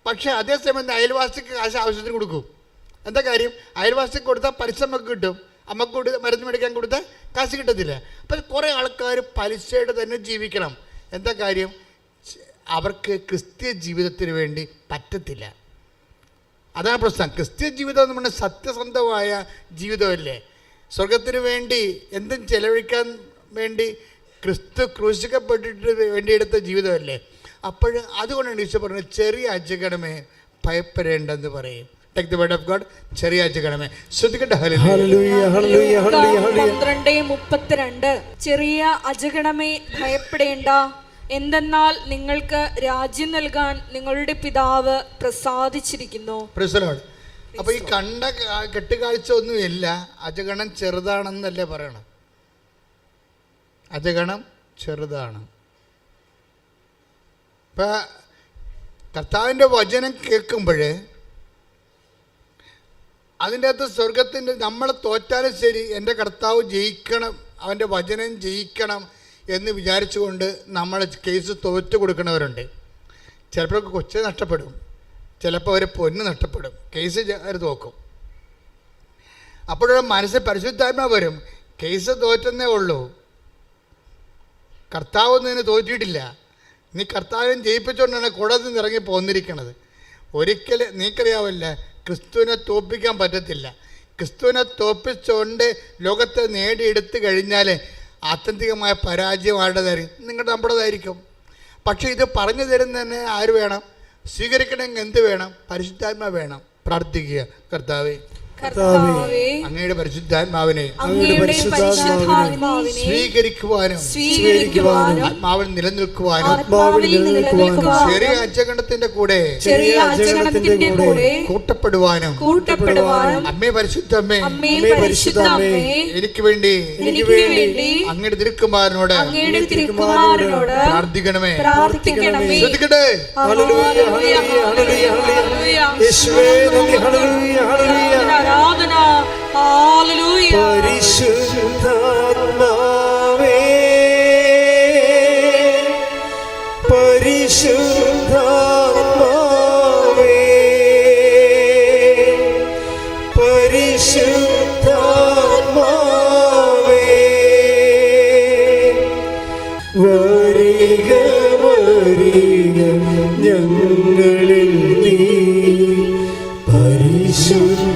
പക്ഷേ അതേസമയം അയൽവാസിക്ക് കാശ് ആവശ്യത്തിന് കൊടുക്കും. എന്താ കാര്യം? അയൽവാസിക്ക് കൊടുത്താൽ പലിശ നമുക്ക് കിട്ടും, അമ്മക്ക് മരുന്ന് മേടിക്കാൻ കൊടുത്താൽ കാശ് കിട്ടത്തില്ല. അപ്പം കുറേ ആൾക്കാർ പലിശയുടെ തന്നെ ജീവിക്കണം. എന്താ കാര്യം? അവർക്ക് ക്രിസ്തീയ ജീവിതത്തിന് വേണ്ടി പറ്റത്തില്ല. അതാണ് പ്രശ്നം. ക്രിസ്തീയ ജീവിതം എന്ന് പറഞ്ഞാൽ സത്യസന്ധമായ ജീവിതമല്ലേ. സ്വർഗത്തിന് വേണ്ടി എന്തും ചെലവഴിക്കാൻ വേണ്ടി ക്രിസ്തു ക്രൂശിക്കപ്പെട്ടിട്ട് വേണ്ടിയെടുത്ത ജീവിതമല്ലേ. അപ്പോൾ അതുകൊണ്ടാണ് ഈശോ പറഞ്ഞത്, ചെറിയ അജഗണമേ ഭയപ്പെടേണ്ടെന്ന് പറയും. Take the word of God. ചെറിയ അജഗണമേ ശ്രദ്ധിക്കട്ടെ. ഹല്ലേലൂയ ഹല്ലേലൂയ ഹല്ലേലൂയ. 12:32 ചെറിയ അജഗണമേ ഭയപ്പെടേണ്ട, എന്തെന്നാൽ നിങ്ങൾക്ക് രാജ്യം നൽകാൻ നിങ്ങളുടെ പിതാവ് പ്രസാദിച്ചിരിക്കുന്നു. അപ്പോൾ ഈ കണ്ട കെട്ടുകാഴ്ച ഒന്നുമില്ല. അജഗണം ചെറുതാണെന്നല്ലേ പറയണം. അജഗണം ചെറുതാണ്. ഇപ്പം കർത്താവിൻ്റെ വചനം കേൾക്കുമ്പോൾ അതിൻ്റെ അകത്ത് സ്വർഗത്തിൻ്റെ, നമ്മൾ തോറ്റാലും ശരി എൻ്റെ കർത്താവ് ജയിക്കണം, അവൻ്റെ വചനം ജയിക്കണം എന്ന് വിചാരിച്ചുകൊണ്ട് നമ്മൾ കേസ് തോറ്റു കൊടുക്കുന്നവരുണ്ട്. ചിലപ്പോൾ കൊച്ചു നഷ്ടപ്പെടും, ചിലപ്പോൾ അവർ പൊന്ന് നഷ്ടപ്പെടും, കേസ് അവർ തോക്കും. അപ്പോഴൊരു മനസ്സിൽ പരിശുദ്ധാത്മാവ് വരും, കേസ് തോറ്റെന്നേ ഉള്ളൂ, കർത്താവ് ഒന്നും തോറ്റിയിട്ടില്ല, നീ കർത്താവിനെ ജയിപ്പിച്ചുകൊണ്ടാണ് കുടത്തിൽ നിന്ന് ഇറങ്ങി പോന്നിരിക്കണത്. ഒരിക്കലും നീക്കറിയാവില്ല, ക്രിസ്തുവിനെ തോൽപ്പിക്കാൻ പറ്റത്തില്ല. ക്രിസ്തുവിനെ തോൽപ്പിച്ചുകൊണ്ട് ലോകത്തെ നേടിയെടുത്ത് കഴിഞ്ഞാൽ ആത്യന്തികമായ പരാജയം ആരുടേതായിരിക്കും? നമ്മുടേതായിരിക്കും. പക്ഷേ ഇത് പറഞ്ഞു തരുന്നതന്നെ ആര് വേണം? സ്വീകരിക്കണമെങ്കിൽ എന്ത് വേണം? പരിശുദ്ധാത്മ വേണം. പ്രാർത്ഥിക്കുക, കർത്താവേ കർത്താവേ, അങ്ങയുടെ പരിശുദ്ധാത്മാവിനെ അങ്ങയുടെ പരിശുദ്ധാത്മാവിനെ സ്വീകരിക്കുവാനും ആത്മാവിൽ നിലനിൽക്കുവാനും ചെറിയ അജഗണത്തിന്റെ കൂടെ കൂട്ടപ്പെടുവാനും അമ്മേ പരിശുദ്ധമ്മേ എനിക്ക് വേണ്ടി അങ്ങയുടെ തിരുക്കുമാരനോട് പ്രാർത്ഥിക്കണമേ. ശ്രദ്ധിക്കട്ടെ. ആരാധന. ഹല്ലേലൂയ. പരിശുദ്ധാത്മാവേ, പരിശുദ്ധാത്മാവേ, പരിശുദ്ധാത്മാവേ, വരിക വരിക ഞങ്ങളിൽ നീ പരിശുദ്ധാത്മാവേ.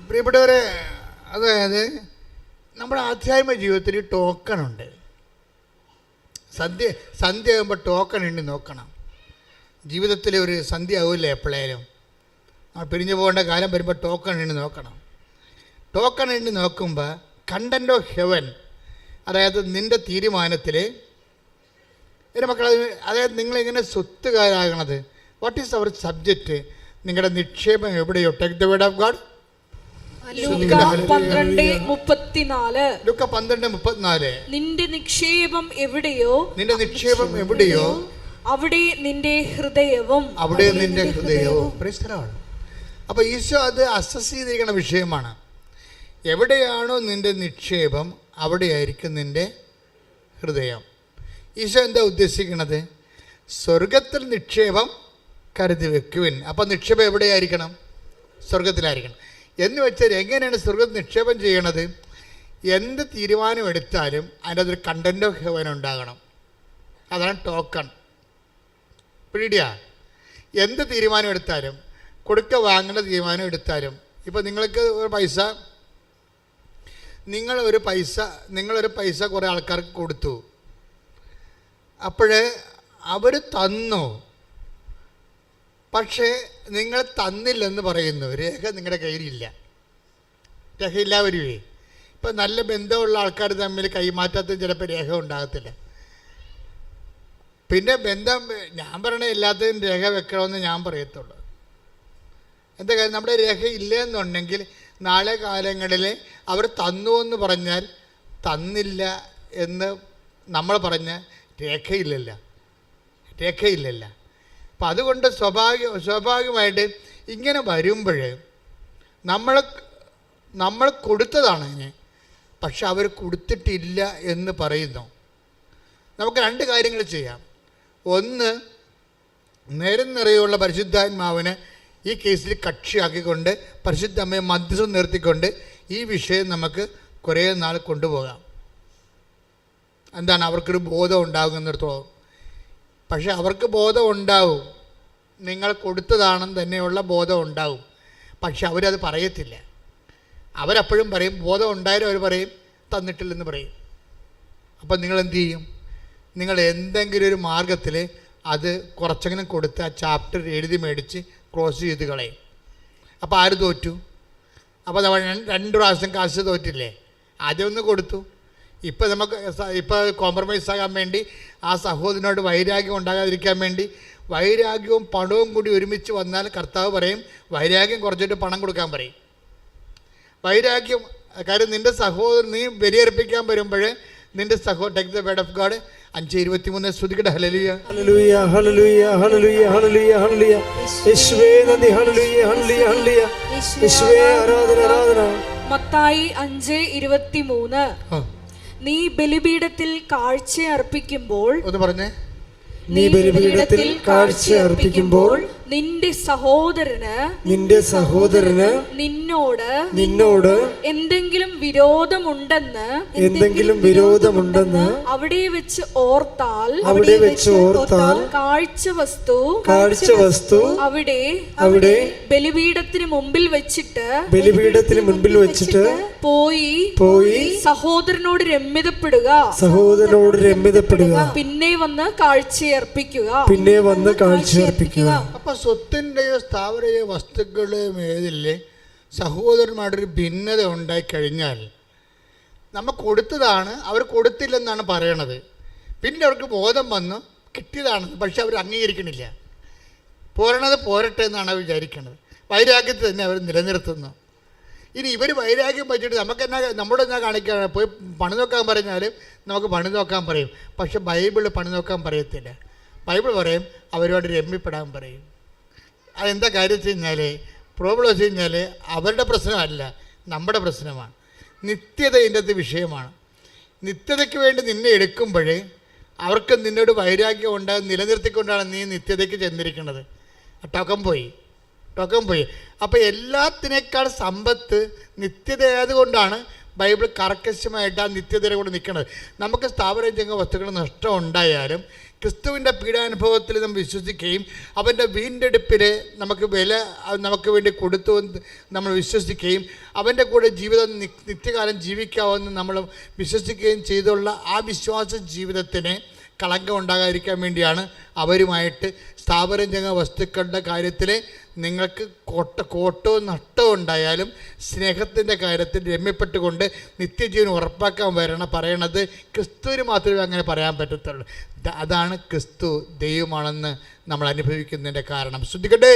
പ്രിയപ്പെട്ടവരെ, അതായത് നമ്മുടെ ആധ്യാത്മിക ജീവിതത്തിൽ ടോക്കണുണ്ട്. സന്ധ്യ ആകുമ്പോൾ ടോക്കൺ എണ്ണി നോക്കണം. ജീവിതത്തിൽ ഒരു സന്ധ്യ ആവില്ലേ എപ്പോഴേലും പിരിഞ്ഞു പോകേണ്ട കാലം വരുമ്പോൾ ടോക്കൺ എണ്ണി നോക്കണം. ടോക്കൺ എണ്ണി നോക്കുമ്പോൾ കണ്ടന്റ് ഓഫ് ഹെവൻ, അതായത് നിൻ്റെ തീരുമാനത്തിൽ എൻ്റെ മക്കൾ, അതായത് നിങ്ങളെങ്ങനെ സ്വത്തുകാരാകണത്, വാട്ട് ഈസ് അവർ സബ്ജക്റ്റ്, നിങ്ങളുടെ നിക്ഷേപം എവിടെയോ. Take the word of God. ലൂക്ക 12:34. നിന്റെ നിക്ഷേപം എവിടെയോ അവിടെ നിന്റെ ഹൃദയവും. അപ്പോൾ ഈശോ അത് അസസ് ചെയ്തിരിക്കുന്ന വിഷയമാണ്. എവിടെയാണോ നിന്റെ നിക്ഷേപം അവിടെയായിരിക്കും നിന്റെ ഹൃദയം. ഈശോ എന്താ ഉദ്ദേശിക്കുന്നത്? സ്വർഗത്തിൽ നിക്ഷേപം കരുതി വെക്കുവിൻ. അപ്പോൾ നിക്ഷേപം എവിടെയായിരിക്കണം? സ്വർഗത്തിലായിരിക്കണം. എന്ന് വെച്ചാൽ എങ്ങനെയാണ് സ്വർഗത്തിൽ നിക്ഷേപം ചെയ്യണത്? എന്ത് തീരുമാനം എടുത്താലും അതിൻ്റെ അതൊരു കണ്ടന്റ് ഓഫ് ഹെവൻ ഉണ്ടാകണം. അതാണ് ടോക്കൺ. പിടിയാ. എന്ത് തീരുമാനം എടുത്താലും, കൊടുക്ക വാങ്ങേണ്ട തീരുമാനം എടുത്താലും, ഇപ്പോൾ നിങ്ങൾക്ക് നിങ്ങളൊരു പൈസ കുറേ ആൾക്കാർക്ക് കൊടുത്തു, അപ്പോഴേ അവർ തന്നു, പക്ഷേ നിങ്ങൾ തന്നില്ലെന്ന് പറയുന്നു. രേഖ നിങ്ങളുടെ കയ്യിലില്ല. രേഖയില്ല വരുവേ. ഇപ്പം നല്ല ബന്ധമുള്ള ആൾക്കാർ തമ്മിൽ കൈമാറ്റത്തിന് ചിലപ്പോൾ രേഖ ഉണ്ടാകത്തില്ല. പിന്നെ ബന്ധം, ഞാൻ പറയണ എല്ലാത്തിനും രേഖ വെക്കണമെന്ന് ഞാൻ പറയത്തുള്ളൂ. എന്താ കാര്യം? നമ്മുടെ രേഖ ഇല്ലെന്നുണ്ടെങ്കിൽ നാളെ കാലങ്ങളിൽ അവർ തന്നു എന്ന് പറഞ്ഞാൽ തന്നില്ല എന്ന് നമ്മൾ പറഞ്ഞ രേഖയില്ലല്ല. അപ്പം അതുകൊണ്ട് സ്വാഭാവികമായിട്ട് ഇങ്ങനെ വരുമ്പോൾ നമ്മൾ കൊടുത്തതാണ് ഇങ്ങനെ, പക്ഷെ അവർ കൊടുത്തിട്ടില്ല എന്ന് പറയുന്നു. നമുക്ക് രണ്ട് കാര്യങ്ങൾ ചെയ്യാം. ഒന്ന്, നേരം നിറയുള്ള പരിശുദ്ധാത്മാവിനെ ഈ കേസിൽ കക്ഷിയാക്കിക്കൊണ്ട് പരിശുദ്ധ അമ്മയെ മധ്യസ്ഥം നിർത്തിക്കൊണ്ട് ഈ വിഷയം നമുക്ക് കുറേ നാൾ കൊണ്ടുപോകാം. എന്താണ്? അവർക്കൊരു ബോധം ഉണ്ടാകുന്നിടത്തോളം. പക്ഷെ അവർക്ക് ബോധം ഉണ്ടാവും, നിങ്ങൾ കൊടുത്തതാണെന്ന് തന്നെയുള്ള ബോധം ഉണ്ടാവും. പക്ഷെ അവരത് പറയത്തില്ല. അവരപ്പോഴും പറയും, ബോധം ഉണ്ടായാലും അവർ പറയും തന്നിട്ടില്ലെന്ന് പറയും. അപ്പം നിങ്ങളെന്ത് ചെയ്യും? നിങ്ങൾ എന്തെങ്കിലും ഒരു മാർഗത്തിൽ അത് കുറച്ചെങ്കിലും കൊടുത്ത് ആ ചാപ്റ്റർ എഴുതി മേടിച്ച് ക്ലോസ് ചെയ്ത് കളയും. അപ്പോൾ ആര് തോറ്റു? അപ്പോൾ നമ്മൾ 2 പ്രാവശ്യം കാശ് തോറ്റില്ലേ? ആദ്യം ഒന്ന് കൊടുത്തു. ഇപ്പോൾ കോംപ്രമൈസ് ആകാൻ വേണ്ടി, ആ സഹോദരനോട് വൈരാഗ്യം ഉണ്ടാകാതിരിക്കാൻ വേണ്ടി, വൈരാഗ്യവും പണവും കൂടി ഒരുമിച്ച് വന്നാൽ കർത്താവ് പറയും വൈരാഗ്യം കുറച്ചിട്ട് പണം കൊടുക്കാൻ പറയും. വൈരാഗ്യം, കാര്യം നിൻ്റെ സഹോദരൻ നീ ബലിയർപ്പിക്കാൻ വരുമ്പോൾ നിൻ്റെ take the word of God 5:23 സ്തുതിക്കട്ടെ. ഹല്ലേലൂയ ഹല്ലേലൂയ ഹല്ലേലൂയ ഹല്ലേലൂയ ഹല്ലേലൂയ ഹല്ലേലൂയ. യേശുവേ നന്ദി. ഹല്ലേലൂയ ഹല്ലേലൂയ ഹല്ലേലൂയ. യേശുവേ ആരാധന ആരാധന. മത്തായി 5:23. നീ ബലിപീഠത്തിൽ കാഴ്ച അർപ്പിക്കുമ്പോൾ, ഒന്ന് പറഞ്ഞേ, നീ ബലിപീഠത്തിൽ കാഴ്ച അർപ്പിക്കുമ്പോൾ നിന്റെ സഹോദരന് നിന്നോട് എന്തെങ്കിലും വിരോധമുണ്ടെന്ന് അവിടെ വെച്ച് ഓർത്താൽ കാഴ്ച വസ്തു അവിടെ ബലിപീഠത്തിന് മുമ്പിൽ വെച്ചിട്ട് പോയി സഹോദരനോട് രമ്യതപ്പെടുക, പിന്നെ വന്ന് കാഴ്ചയർപ്പിക്കുക. അപ്പൊ സ്വത്തിൻ്റെയോ സ്ഥാവരയോ വസ്തുക്കളുടെയോ മേലില് സഹോദരന്മാരുടെ ഭിന്നത ഉണ്ടായി കഴിഞ്ഞാൽ നമ്മൾ കൊടുത്തതാണ്, അവർ കൊടുത്തില്ലെന്നാണ് പറയണത്. പിന്നെ അവർക്ക് ബോധം വന്നു കിട്ടിയതാണ്, പക്ഷെ അവർ അംഗീകരിക്കണില്ല. പോരണത് പോരട്ടെ എന്നാണ് അവർ വിചാരിക്കുന്നത്. വൈരാഗ്യത്തെ തന്നെ അവർ നിലനിർത്തുന്നു. ഇനി ഇവർ വൈരാഗ്യം വെച്ചിട്ട് നമ്മുടെ എന്നാ കാണിക്കാൻ പോയി പണി നോക്കാൻ പറഞ്ഞാലും നമുക്ക് പണി നോക്കാൻ പറയും. പക്ഷെ ബൈബിൾ പണി നോക്കാൻ പറയത്തില്ല. ബൈബിൾ പറയും അവരോട് രമ്യപ്പെടാൻ പറയും. അതെന്താ കാര്യം വെച്ച് കഴിഞ്ഞാൽ, പ്രോബ്ലം വെച്ച് കഴിഞ്ഞാൽ അവരുടെ പ്രശ്നമല്ല, നമ്മുടെ പ്രശ്നമാണ്. നിത്യത ഇതിൻ്റെ അകത്ത് വിഷയമാണ്. നിത്യതയ്ക്ക് വേണ്ടി നിന്നെ എടുക്കുമ്പോൾ അവർക്ക് നിന്നോട് വൈരാഗ്യം ഉണ്ടാകും, നിലനിർത്തിക്കൊണ്ടാണ് നീ നിത്യതയ്ക്ക് ചെന്നിരിക്കുന്നത്. ടോക്കം പോയി. അപ്പോൾ എല്ലാത്തിനേക്കാൾ സമ്പത്ത് നിത്യതയായതുകൊണ്ടാണ് ബൈബിൾ കർക്കശമായിട്ട് ആ നിത്യതയുടെ കൂടെ നിൽക്കുന്നത്. നമുക്ക് സ്ഥാപനം ചെയ്യുന്ന വസ്തുക്കൾ നഷ്ടം ഉണ്ടായാലും ക്രിസ്തുവിൻ്റെ പീഡാനുഭവത്തിൽ നമ്മൾ വിശ്വസിക്കുകയും അവൻ്റെ വീണ്ടെടുപ്പിൽ നമുക്ക് വേണ്ടി കൊടുത്തു നമ്മൾ വിശ്വസിക്കുകയും അവൻ്റെ കൂടെ ജീവിതം നിത്യകാലം ജീവിക്കാമെന്ന് നമ്മൾ വിശ്വസിക്കുകയും ചെയ്തുള്ള ആ വിശ്വാസ ജീവിതത്തിന് കളങ്കം ഉണ്ടാകാതിരിക്കാൻ വേണ്ടിയാണ് അവരുമായിട്ട് സ്ഥാപനം ചെയ്യുന്ന വസ്തുക്കളുടെ കാര്യത്തിൽ നിങ്ങൾക്ക് കോട്ടവും നഷ്ടവും ഉണ്ടായാലും സ്നേഹത്തിൻ്റെ കാര്യത്തിൽ രമ്യപ്പെട്ടുകൊണ്ട് നിത്യജീവൻ ഉറപ്പാക്കാൻ പറയണത് ക്രിസ്തുവിന് മാത്രമേ അങ്ങനെ പറയാൻ പറ്റത്തുള്ളൂ. അതാണ് ക്രിസ്തു ദൈവമാണെന്ന് നമ്മൾ അനുഭവിക്കുന്നതിൻ്റെ കാരണം. ശ്രദ്ധിക്കട്ടെ.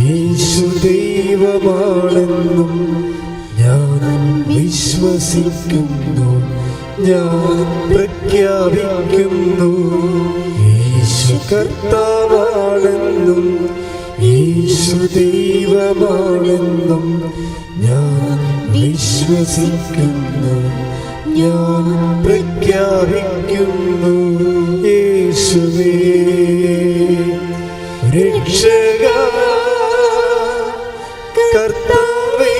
യേശു ദൈവമാണെന്നും ഞാൻ വിശ്വസിക്കുന്നു, ഞാൻ പ്രഖ്യാപിക്കുന്നു. യേശു കർത്താവാണെന്നും യേശു ദൈവമാണെന്നും ഞാൻ വിശ്വസിക്കുന്നു, ഞാൻ പ്രഖ്യാപിക്കുന്നു. യേശുവേ രക്ഷക കർത്താവേ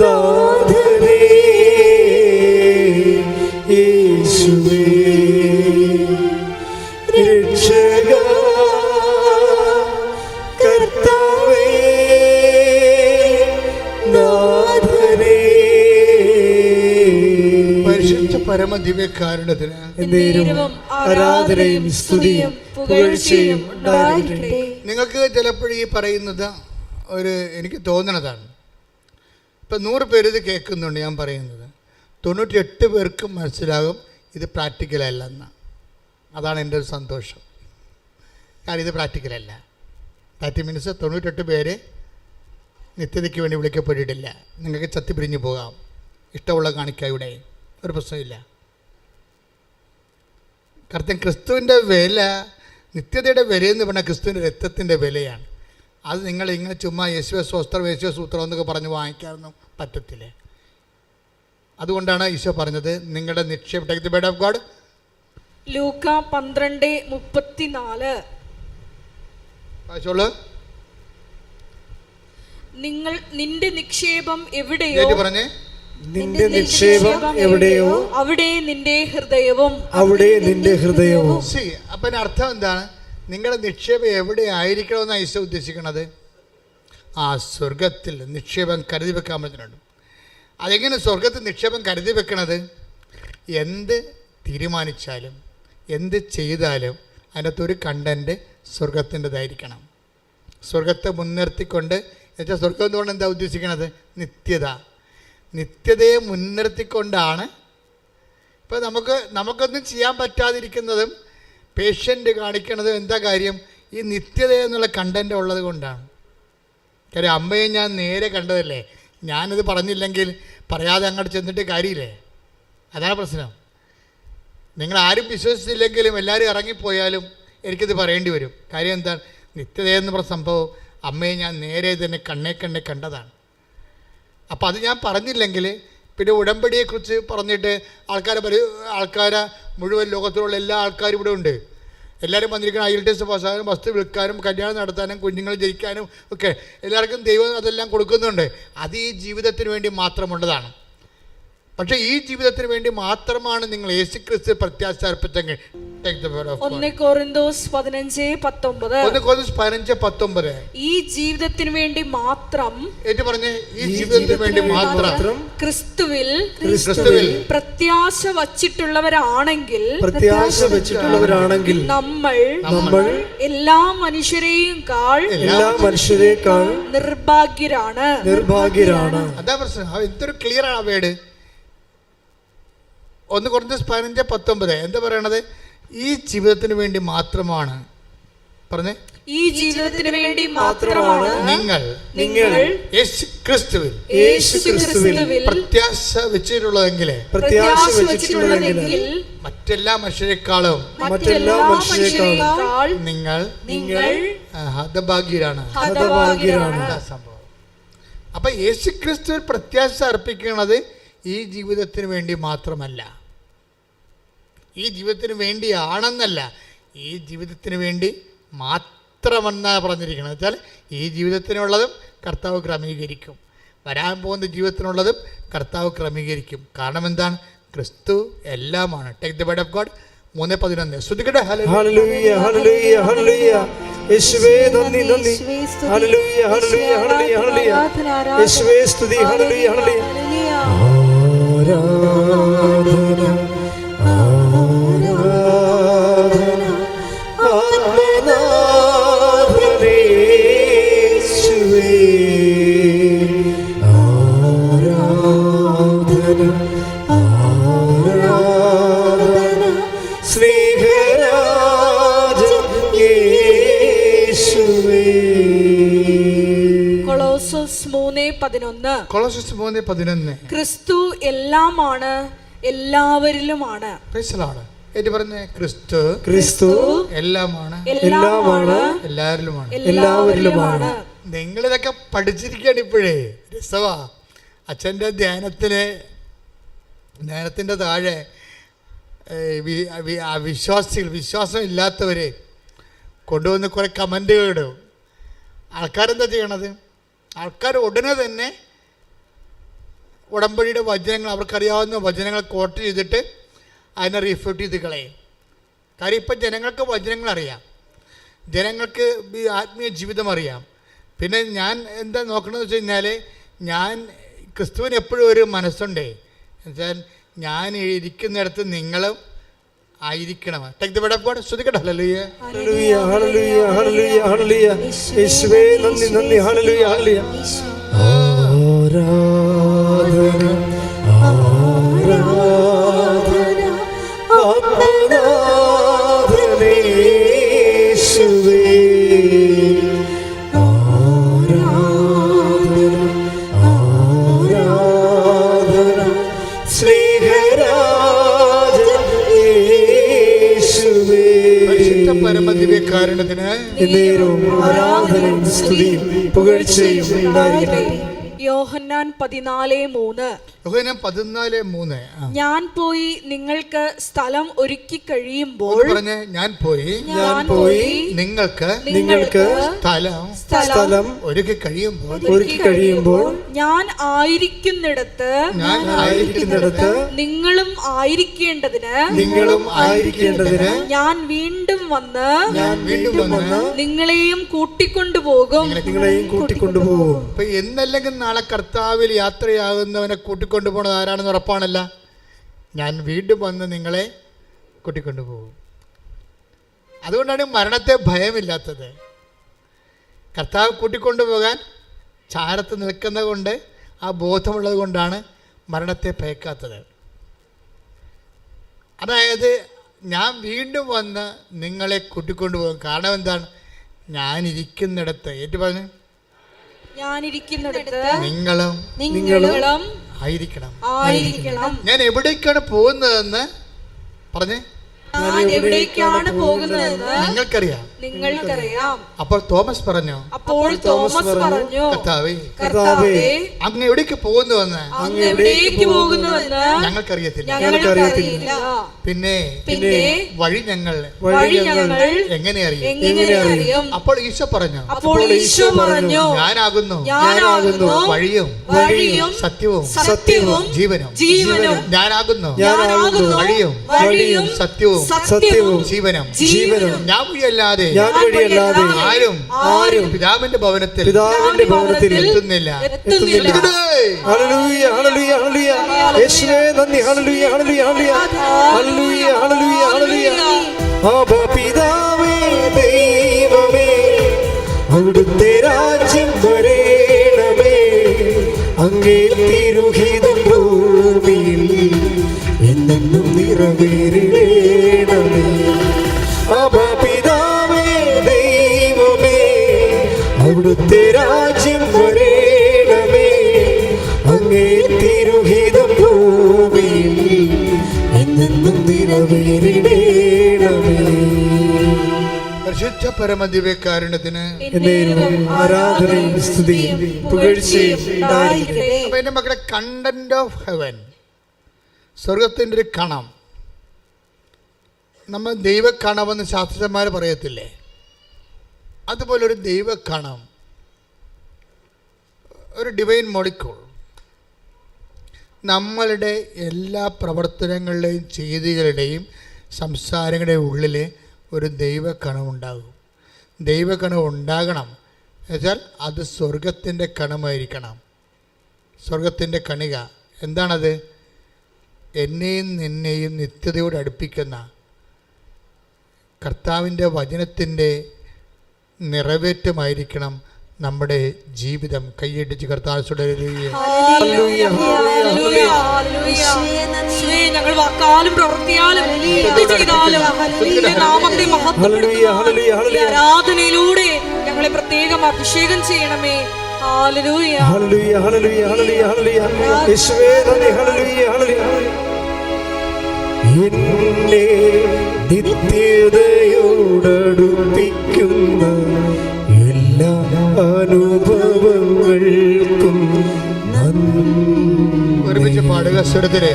നാഥനേ യേശുവേ രക്ഷക കർത്താവേ നാഥനേ. പരിശുദ്ധ പരമദിവ്യകാരുണ്യത്തിന് ആരാധനയും സ്തുതിയും പുകഴ്ചയും ഉണ്ടാകട്ടെ. നിങ്ങൾക്ക് ചിലപ്പോഴും ഈ പറയുന്നത് എനിക്ക് തോന്നണതാണ്. ഇപ്പം 100 പേര് ഇത് കേൾക്കുന്നുണ്ട് ഞാൻ പറയുന്നത്. 98 പേർക്കും മനസ്സിലാകും ഇത് പ്രാക്ടിക്കലല്ലെന്ന്. അതാണ് എൻ്റെ ഒരു സന്തോഷം. കാരണം ഇത് പ്രാക്ടിക്കലല്ല. 30 മീൻസ് 98 പേര് നിത്യതയ്ക്ക് വേണ്ടി വിളിക്കപ്പെട്ടിട്ടില്ല. നിങ്ങൾക്ക് ചത്തി പിരിഞ്ഞു പോകാം, ഇഷ്ടമുള്ള കാണിക്കാം, ഇവിടെ ഒരു പ്രശ്നമില്ല. കാരണം ക്രിസ്തുവിൻ്റെ വില, നിത്യതയുടെ വിലയെന്ന് പറഞ്ഞാൽ ക്രിസ്തുവിൻ്റെ രക്തത്തിൻ്റെ വിലയാണ്. അത് നിങ്ങൾ ഇങ്ങനെ ചുമ്മാ യേശുവേ സ്വസ്ത്രം യേശുവേ സൂത്രം എന്നൊക്കെ പറഞ്ഞ് വാങ്ങിക്കാനൊന്നും പറ്റത്തില്ല. അതുകൊണ്ടാണ് ഈശോ പറഞ്ഞത് നിങ്ങളുടെ നിക്ഷേപം. Take the word of God. ലൂക്ക 12:34. നിന്റെ നിക്ഷേപം എവിടെയോ പറഞ്ഞേ, നിന്റെ നിക്ഷേപം എവിടെയോ അവിടെ നിന്റെ ഹൃദയവും. അപ്പം അർത്ഥം എന്താണ്? നിങ്ങളുടെ നിക്ഷേപം എവിടെ ആയിരിക്കണമെന്നാണ് ഈശോ ഉദ്ദേശിക്കുന്നത്? ആ സ്വർഗത്തിൽ നിക്ഷേപം കരുതി വെക്കാൻ പറ്റുന്നുണ്ട്. അതെങ്ങനെ സ്വർഗത്തിൽ നിക്ഷേപം കരുതി വെക്കണത്? എന്ത് തീരുമാനിച്ചാലും എന്ത് ചെയ്താലും അതിനകത്തൊരു കണ്ടൻറ്റ് സ്വർഗത്തിൻ്റെതായിരിക്കണം. സ്വർഗത്തെ മുൻനിർത്തിക്കൊണ്ട്, എന്നുവെച്ചാൽ സ്വർഗം എന്തുകൊണ്ട് എന്താ ഉദ്ദേശിക്കണത്? നിത്യതയെ മുൻനിർത്തിക്കൊണ്ടാണ്. ഇപ്പോൾ നമുക്കൊന്നും ചെയ്യാൻ പറ്റാതിരിക്കുന്നതും പേഷ്യൻ്റ് കാണിക്കണതും എന്താ കാര്യം? ഈ നിത്യത എന്നുള്ള കണ്ടൻ്റ് ഉള്ളത് കൊണ്ടാണ്. കാര്യം അമ്മയെ ഞാൻ നേരെ കണ്ടതല്ലേ, ഞാനിത് പറഞ്ഞില്ലെങ്കിൽ പറയാതെ അങ്ങോട്ട് ചെന്നിട്ട് കാര്യമില്ലേ? അതാണ് പ്രശ്നം. നിങ്ങളാരും വിശ്വസിച്ചില്ലെങ്കിലും എല്ലാവരും ഇറങ്ങിപ്പോയാലും എനിക്കിത് പറയേണ്ടി വരും. കാര്യം എന്താണ്? നിത്യതയെന്ന് പറഞ്ഞ സംഭവം അമ്മയെ ഞാൻ നേരെ തന്നെ കണ്ണേ കണ്ടതാണ്. അപ്പോൾ അത് ഞാൻ പറഞ്ഞില്ലെങ്കിൽ പിന്നെ ഉടമ്പടിയെക്കുറിച്ച് പറഞ്ഞിട്ട് ആൾക്കാരെ മുഴുവൻ ലോകത്തിലുള്ള എല്ലാ ആൾക്കാരും ഇവിടെ ഉണ്ട്. എല്ലാവരും വന്നിരിക്കണം IELTS പാസ്സാകാനും വസ്തു വിൽക്കാനും കല്യാണം നടത്താനും കുഞ്ഞുങ്ങൾ ജയിക്കാനും ഒക്കെ എല്ലാവർക്കും ദൈവം അതെല്ലാം കൊടുക്കുന്നുണ്ട്. അത് ഈ ജീവിതത്തിന് വേണ്ടി മാത്രമുള്ളതാണ്. പക്ഷെ ഈ ജീവിതത്തിന് വേണ്ടി മാത്രമാണ് നിങ്ങൾ യേശുക്രിസ്തു പ്രത്യാശ അർപ്പിച്ചെങ്കിൽ. 1 കൊരിന്തോസ് 15:19 ഈ ജീവിതത്തിന് വേണ്ടി മാത്രം പറഞ്ഞേ, ഈ ജീവിതത്തിന് വേണ്ടി മാത്രം ക്രിസ്തുവിൽ പ്രത്യാശ വച്ചിട്ടുള്ളവരാണെങ്കിൽ നമ്മൾ എല്ലാ മനുഷ്യരെക്കാൾ നിർഭാഗ്യരാണ്. അതാ പ്രശ്നം. എന്തൊരു ക്ലിയർ ആണ് വേട്. 1 കൊരിന്തോസ് 15:19 എന്താ പറയണത്? ഈ ജീവിതത്തിന് വേണ്ടി മാത്രമാണ്. പറഞ്ഞേ, ഈ ജീവിതത്തിന് വേണ്ടി മാത്രമാണ് നിങ്ങൾ യേശുക്രിസ്തുവിൽ പ്രത്യാശ വെച്ചിട്ടുള്ളതെങ്കിൽ മറ്റെല്ലാ മനുഷ്യരെക്കാളും നിങ്ങൾ ഹതഭാഗ്യരാണ്. സംഭവം. അപ്പൊ യേശുക്രിസ്തുവിൽ പ്രത്യാശ അർപ്പിക്കുന്നത് ഈ ജീവിതത്തിന് വേണ്ടി മാത്രമല്ല, ഈ ജീവിതത്തിന് വേണ്ടിയാണെന്നല്ല, ഈ ജീവിതത്തിന് വേണ്ടി മാത്രമെന്നാണ് പറഞ്ഞിരിക്കുന്നത്. വെച്ചാൽ ഈ ജീവിതത്തിനുള്ളതും കർത്താവ് ക്രമീകരിക്കും, വരാൻ പോകുന്ന ജീവിതത്തിനുള്ളതും കർത്താവ് ക്രമീകരിക്കും. കാരണം എന്താണ്? ക്രിസ്തു എല്ലാമാണ്. Take the word of God. 3:11 ശ്രദ്ധിക്കട്ടെ. ഹല്ലേലൂയ ഹല്ലേലൂയ ഹല്ലേലൂയ. യേശുവേ നന്ദി നന്ദി. ഹല്ലേലൂയ ഹല്ലേലൂയ ഹല്ലേലൂയ ഹല്ലേലൂയ. യേശുവേ സ്തുതി. ഹല്ലേലൂയ ഹല്ലേലൂയ. ആരാധന കൊളോസ്യസ് 3:11 ക്രിസ്തു എല്ലാമാണ്, എല്ലാവരിലുമാണ്. പറഞ്ഞേ, ക്രിസ്തു എല്ലാമാണ്, എല്ലാവരിലുമാണ്. നിങ്ങളിതൊക്കെ പഠിച്ചിരിക്കുകയാണ് ഇപ്പോഴേ. രസവാ. അച്ഛൻ്റെ ധ്യാനത്തിൻ്റെ താഴെ വിശ്വാസം ഇല്ലാത്തവരെ കൊണ്ടുവന്ന് കുറേ കമൻറ്റുകൾ ഇടും. ആൾക്കാരെന്താ ചെയ്യണത്? ആൾക്കാർ ഉടനെ തന്നെ ഉടമ്പടിയുടെ വചനങ്ങൾ, അവർക്കറിയാവുന്ന വചനങ്ങൾ കോട്ട് ചെയ്തിട്ട് അതിനെ റിഫ്യൂട്ട് ചെയ്ത് കളയും. കാര്യം ഇപ്പം ജനങ്ങൾക്ക് വചനങ്ങൾ അറിയാം, ജനങ്ങൾക്ക് ആത്മീയ ജീവിതം അറിയാം. പിന്നെ ഞാൻ എന്താ നോക്കണമെന്ന് വെച്ച് കഴിഞ്ഞാൽ, ഞാൻ ക്രിസ്തുവിന് എപ്പോഴും ഒരു മനസ്സുണ്ടേ. എന്നുവെച്ചാൽ ഞാൻ ഇരിക്കുന്നിടത്ത് നിങ്ങളും ആയിരിക്കണം. Take the word of God. ശ്രദ്ധിക്കട്ടെ. ഹല്ലേലൂയ ഹല്ലേലൂയ ഹല്ലേലൂയ ഹല്ലേലൂയ ഹല്ലേലൂയ. യേശുവേ നന്ദി നന്ദി. ഹല്ലേലൂയ ഹല്ലേലൂയ. ആരാധന ആരാധന ആരാധന യേശുവേ. ആരാധന ആരാധന സ്നേഹരാജ യേശുവേ. പരിശുദ്ധ പരമദിവ്യകാരുണ്യത്തിന് എന്നേരവും ആരാധനയും സ്തുതിയും പുകഴ്ചയും ഉണ്ടായിരിക്കട്ടെ. യോഹന്നാൻ 14:3 ഞാൻ പോയി നിങ്ങൾക്ക് സ്ഥലം ഒരുക്കി കഴിയുമ്പോൾ ഞാൻ പോയി നിങ്ങൾക്ക് സ്ഥലം ഒരുക്കി കഴിയുമ്പോൾ ഞാൻ ആയിരിക്കുന്നിടത്ത് നിങ്ങളും ആയിരിക്കേണ്ടതിന് ഞാൻ വീണ്ടും വന്ന് നിങ്ങളെയും കൂട്ടിക്കൊണ്ടുപോകും. എന്നല്ലെങ്കിൽ നാളെ കർത്താവിൽ യാത്രയാകുന്നവനെ കൂട്ടിക്കൊണ്ടു പോണത് ആരാണെന്ന് ഉറപ്പാണല്ല. ഞാൻ വീണ്ടും വന്ന് നിങ്ങളെ കൂട്ടിക്കൊണ്ടുപോകും. അതുകൊണ്ടാണ് മരണത്തെ ഭയമില്ലാത്തത്. കർത്താവ് കൂട്ടിക്കൊണ്ടുപോകാൻ ചാരത്ത് നിൽക്കുന്നത് കൊണ്ട്, ആ ബോധമുള്ളത് കൊണ്ടാണ് മരണത്തെ ഭയക്കാത്തത്. അതായത് ഞാൻ വീണ്ടും വന്ന് നിങ്ങളെ കൂട്ടിക്കൊണ്ടുപോകും. കാരണം എന്താണ്? ഞാനിരിക്കുന്നിടത്ത് പറഞ്ഞു നിങ്ങളും ആയിരിക്കണം. ഞാൻ എവിടേക്കാണ് പോകുന്നതെന്ന് പറഞ്ഞേ നിങ്ങൾക്കറിയാം. നിങ്ങൾക്കറിയാം. അപ്പോൾ തോമസ് പറഞ്ഞു, കർത്താവേ, അങ്ങ് എവിടേക്ക് പോകുന്നുവെന്ന് ഞങ്ങൾക്കറിയത്തില്ല. പിന്നെ വഴി ഞങ്ങൾ എങ്ങനെ അറിയും? അപ്പോൾ ഈശോ പറഞ്ഞു, ഞാനാകുന്നു വഴിയും സത്യവും ജീവനും. ഞാനാകുന്നു വഴിയും സത്യവും ജീവനും. ഞാൻ വഴിയല്ലാതെ ആരും പിതാവിന്റെ ഭവനത്തിൽ എത്തുന്നില്ല. ഹല്ലേലൂയ, ഹല്ലേലൂയ, ഹല്ലേലൂയ. യേശുവേ നന്ദി. ഹല്ലേലൂയ, ഹല്ലേലൂയ, ഹല്ലേലൂയ. ഹല്ലേലൂയ, ഹല്ലേലൂയ, ഹല്ലേലൂയ. ആബാ പിതാവേ, ദൈവമേ, അവിടുത്തെ രാജ്യം വരേണമേ. അങ്ങേ തിരുഹിതം ഭൂമിയിൽ എന്നെന്നും നിറവേറേണമേ. ആബാ പിതാവേ, ദൈവമേ, അവിടുത്തെ രാജ്യം വരേണമേ. അങ്ങേ തിരുഹിതം ഭൂമിയിൽ എന്നെന്നും നിറവേറേണമേ. പരിശുദ്ധ പരമദിവ്യകാരുണ്യത്തിന് ആരാധനയും സ്തുതിയും പുകഴ്ചയും ഉണ്ടായിരിക്കട്ടെ. അപ്പൊ എന്റെ മക്കളെ, കണ്ടന്റ് ഓഫ് ഹെവൻ, സ്വർഗത്തിൻ്റെ ഒരു കണം. നമ്മൾ ദൈവക്കണമെന്ന് ശാസ്ത്രജ്ഞന്മാർ പറയത്തില്ലേ, അതുപോലൊരു ദൈവക്കണം, ഒരു ഡിവൈൻ മോളിക്യൂൾ നമ്മളുടെ എല്ലാ പ്രവർത്തനങ്ങളുടെയും ചെയ്തികളുടെയും സംസാരങ്ങളുടെയും ഉള്ളിൽ ഒരു ദൈവക്കണമുണ്ടാകും. ദൈവക്കണം ഉണ്ടാകണം എന്നുവെച്ചാൽ അത് സ്വർഗത്തിൻ്റെ കണമായിരിക്കണം. സ്വർഗത്തിൻ്റെ കണിക എന്താണത്? എന്നെയും നിന്നെയും നിത്യതയോട് അടുപ്പിക്കുന്ന കർത്താവിൻ്റെ വചനത്തിൻ്റെ നിറവേറ്റമായിരിക്കണം നമ്മുടെ ജീവിതം. കൈയടിച്ച് കർത്താവിനോട് ഞങ്ങൾ വാക്കാലും പ്രവൃത്തിയാലും ചെയ്താലും നാമത്തെ ആരാധനയിലൂടെ ഞങ്ങളെ പ്രത്യേകം അഭിഷേകം ചെയ്യണമേ. ഹല്ലേലൂയ, ഹല്ലേലൂയ, ഹല്ലേലൂയ, ഹല്ലേലൂയ, ഹല്ലേലൂയ. യേശുവേ നന്ദി. ഹല്ലേലൂയ, ഹല്ലേലൂയ. എന്നെ നിത്യതയോടടുപ്പിക്കുന്ന എല്ലാ അനുഭവങ്ങൾക്കും ഒരുമിച്ച് പാടുക സ്വരത്തില്.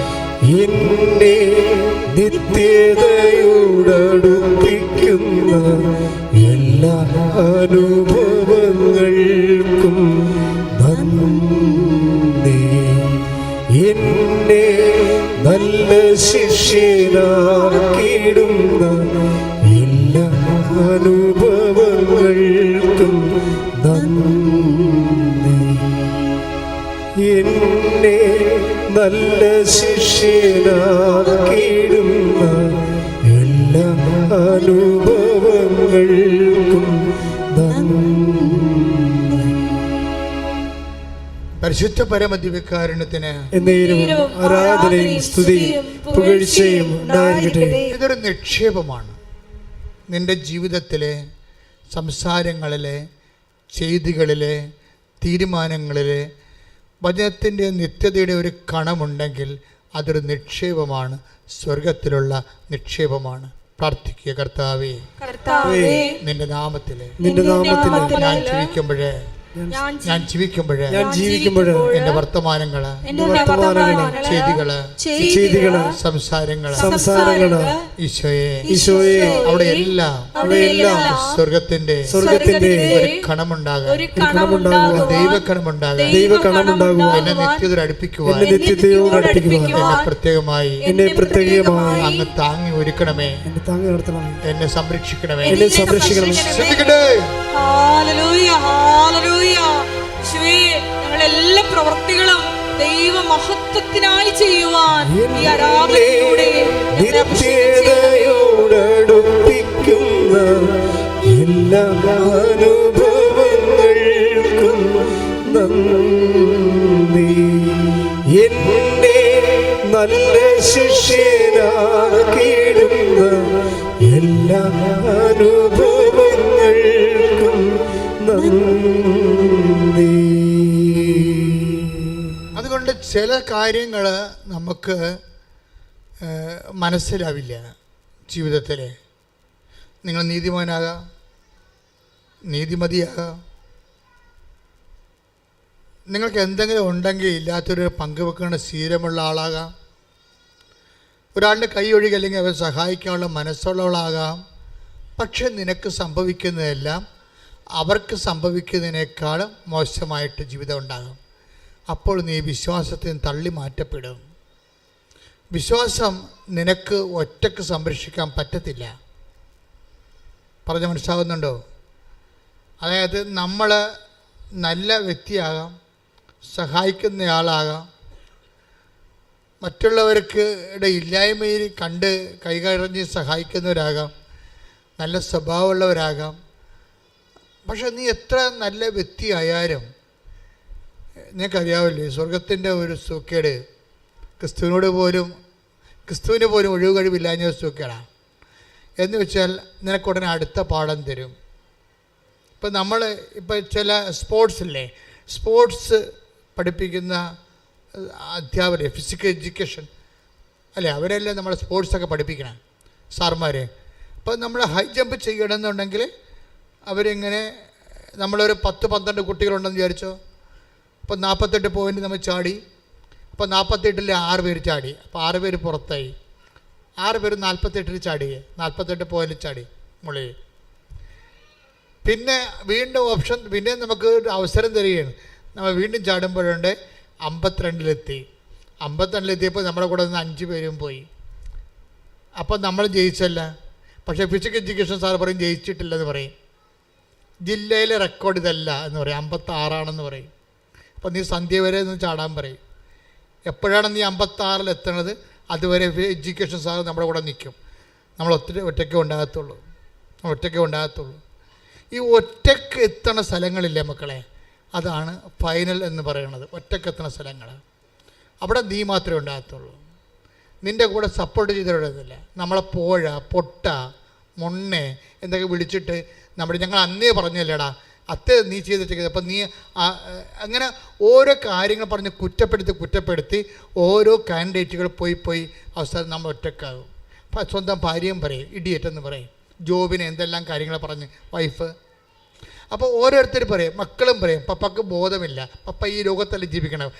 എന്നെ നിത്യതയോടടുപ്പിക്കുന്ന എല്ലാ അനുഭവങ്ങൾക്കും നന്ദി. എന്നെ നല്ല ശിഷ്യനാക്കിയിടുന്ന എല്ലാ അനുഭവങ്ങൾക്കും നന്ദി. എന്നെ നല്ല ശിഷ്യനാക്കിയിടുന്ന എല്ലാ അനുഭവങ്ങൾക്കും നന്ദി. പരിശുദ്ധ പരമദിവ്യകാരുണ്യത്തിന് ആരാധനയും സ്തുതിയും പുകഴ്ചയും ഉണ്ടായിരിക്കട്ടെ. ഇതൊരു നിക്ഷേപമാണ്. നിന്റെ ജീവിതത്തിലെ സംസാരങ്ങളിലെ ചെയ്തികളിലെ തീരുമാനങ്ങളിലെ വചനത്തിൻ്റെ നിത്യതയുടെ ഒരു കണമുണ്ടെങ്കിൽ അതൊരു നിക്ഷേപമാണ്, സ്വർഗത്തിലുള്ള നിക്ഷേപമാണ്. പ്രാർത്ഥിക്കുക. കർത്താവേ, നിന്റെ നാമത്തില് ഞാൻ ജീവിക്കുമ്പോഴേ എന്റെ വർത്തമാനങ്ങള് ചെയ്തികള് സംസാരങ്ങള് ഈശോയെ അവിടെ എല്ലാം സ്വർഗത്തിന്റെ ഒരു കണമുണ്ടാകുക, ദൈവക്കണമുണ്ടാകുക. എന്നെ നിത്യതയോട് അടുപ്പിക്കുവാൻ എന്നെ പ്രത്യേകമായി അങ്ങ് താങ്ങി ഒരുക്കണമേ, എന്നെ സംരക്ഷിക്കണമേ. ഞങ്ങളെല്ലാ പ്രവൃത്തികളും ദൈവ മഹത്വത്തിനായി ചെയ്യുവാൻ ഈ ആരാധനയിലൂടെ നിത്യതയോടടുപ്പിക്കുന്ന എല്ലാ അനുഭവങ്ങൾക്കും നന്ദി. എന്നെ നല്ല ശിഷ്യനാക്കിയിടുന്ന എല്ലാ അനുഭവങ്ങൾക്കും നന്ദി. അതുകൊണ്ട് ചില കാര്യങ്ങൾ നമുക്ക് മനസ്സിലാവില്ല ജീവിതത്തിൽ. നിങ്ങൾ നീതിമാനാകാം, നീതിമതിയാകാം. നിങ്ങൾക്ക് എന്തെങ്കിലും ഉണ്ടെങ്കിൽ ഇല്ലാത്തൊരു പങ്കുവെക്കുന്ന ശീലമുള്ള ആളാകാം. ഒരാളുടെ കൈ ഒഴുകി അല്ലെങ്കിൽ അവരെ സഹായിക്കാനുള്ള മനസ്സുള്ളവളാകാം. പക്ഷെ നിനക്ക് സംഭവിക്കുന്നതെല്ലാം അവർക്ക് സംഭവിക്കുന്നതിനേക്കാളും മോശമായിട്ട് ജീവിതം ഉണ്ടാകും. അപ്പോൾ നീ വിശ്വാസത്തിൽ നിന്ന് തള്ളി മാറ്റപ്പെടും. വിശ്വാസം നിനക്ക് ഒറ്റക്ക് സംരക്ഷിക്കാൻ പറ്റത്തില്ല. പറഞ്ഞ് മനസ്സിലാകുന്നുണ്ടോ? അതായത് നമ്മൾ നല്ല വ്യക്തിയാകാം, സഹായിക്കുന്നയാളാകാം, മറ്റുള്ളവർക്ക് ഇല്ലായ്മയിൽ കണ്ട് കൈകറിഞ്ഞ് സഹായിക്കുന്നവരാകാം, നല്ല സ്വഭാവമുള്ളവരാകാം. പക്ഷെ നീ എത്ര നല്ല വ്യക്തിയായാലും നിനക്കറിയാവില്ലേ, സ്വർഗത്തിൻ്റെ ഒരു സൂക്കേട് ക്രിസ്തുവിന് പോലും ഒഴിവ് കഴിവില്ലാഞ്ഞ ഒരു സൂക്കേടാണ്. എന്ന് വെച്ചാൽ നിനക്കുടനെ അടുത്ത പാഠം തരും. ഇപ്പം ചില സ്പോർട്സില്ലേ, സ്പോർട്സ് പഠിപ്പിക്കുന്ന അധ്യാപകർ, ഫിസിക്കൽ എഡ്യൂക്കേഷൻ അല്ലേ, അവരെല്ലാം നമ്മളെ സ്പോർട്സൊക്കെ പഠിപ്പിക്കണം സാർമാർ. അപ്പോൾ നമ്മൾ ഹൈ ജമ്പ് ചെയ്യണമെന്നുണ്ടെങ്കിൽ അവരിങ്ങനെ നമ്മളൊരു 10-12 കുട്ടികളുണ്ടെന്ന് വിചാരിച്ചോ. അപ്പോൾ 48 പോയിൻ്റ് നമ്മൾ ചാടി. അപ്പോൾ 48-ൽ 6 പേര് ചാടി. അപ്പോൾ 6 പേര് പുറത്തായി. 6 പേര് 48-ൽ ചാടി, 48 പോയിൻ്റ് ചാടി മുകളിൽ. പിന്നെ വീണ്ടും ഓപ്ഷൻ, പിന്നെ നമുക്ക് ഒരു അവസരം തരികയാണ്. നമ്മൾ വീണ്ടും ചാടുമ്പോഴുണ്ട് 52-ലെത്തി. 52-ലെത്തിയപ്പോൾ നമ്മുടെ കൂടെ നിന്ന് 5 പേരും പോയി. അപ്പോൾ നമ്മൾ ജയിച്ചല്ല. പക്ഷേ ഫിസിക്കൽ എഡ്യൂക്കേഷൻ സാർ പറയും ജയിച്ചിട്ടില്ലെന്ന് പറയും. ജില്ലയിലെ റെക്കോർഡ് ഇതല്ല എന്ന് പറയും, 56 പറയും. അപ്പോൾ നീ സന്ധ്യ വരെ ഒന്ന് ചാടാൻ പറയും. എപ്പോഴാണ് നീ 56-ൽ എത്തണത് അതുവരെ എഡ്യൂക്കേഷൻ സാർ നമ്മുടെ കൂടെ നിൽക്കും. നമ്മൾ ഒറ്റയ്ക്ക് ഉണ്ടാകത്തുള്ളൂ. ഈ ഒറ്റയ്ക്ക് എത്തണ സ്ഥലങ്ങളില്ലേ മക്കളെ, അതാണ് ഫൈനൽ എന്ന് പറയുന്നത്. ഒറ്റയ്ക്ക് എത്തണ സ്ഥലങ്ങൾ, അവിടെ നീ മാത്രമേ ഉണ്ടാകത്തുള്ളൂ. നിൻ്റെ കൂടെ സപ്പോർട്ട് ചെയ്തിട്ടില്ല. നമ്മളെ പൊട്ട മൊണ്ണെ എന്തൊക്കെ വിളിച്ചിട്ട് ഞങ്ങൾ അന്നേ പറഞ്ഞല്ലേടാ അത്തേ നീ ചെയ്തിട്ട്. അപ്പം നീ അങ്ങനെ ഓരോ കാര്യങ്ങൾ പറഞ്ഞ് കുറ്റപ്പെടുത്തി ഓരോ കാൻഡിഡേറ്റുകൾ പോയി അവസാനം നമ്മൾ ഒറ്റക്കാകും. സ്വന്തം ഭാര്യയും പറയും ഇഡിയറ്റ് എന്ന് പറയും, ജോബിനെ എന്തെല്ലാം കാര്യങ്ങൾ പറഞ്ഞ് വൈഫ്. അപ്പോൾ ഓരോരുത്തർ പറയും, മക്കളും പറയും പപ്പക്ക് ബോധമില്ല, പപ്പ ഈ ലോകത്തല്ല ജീവിക്കണത്,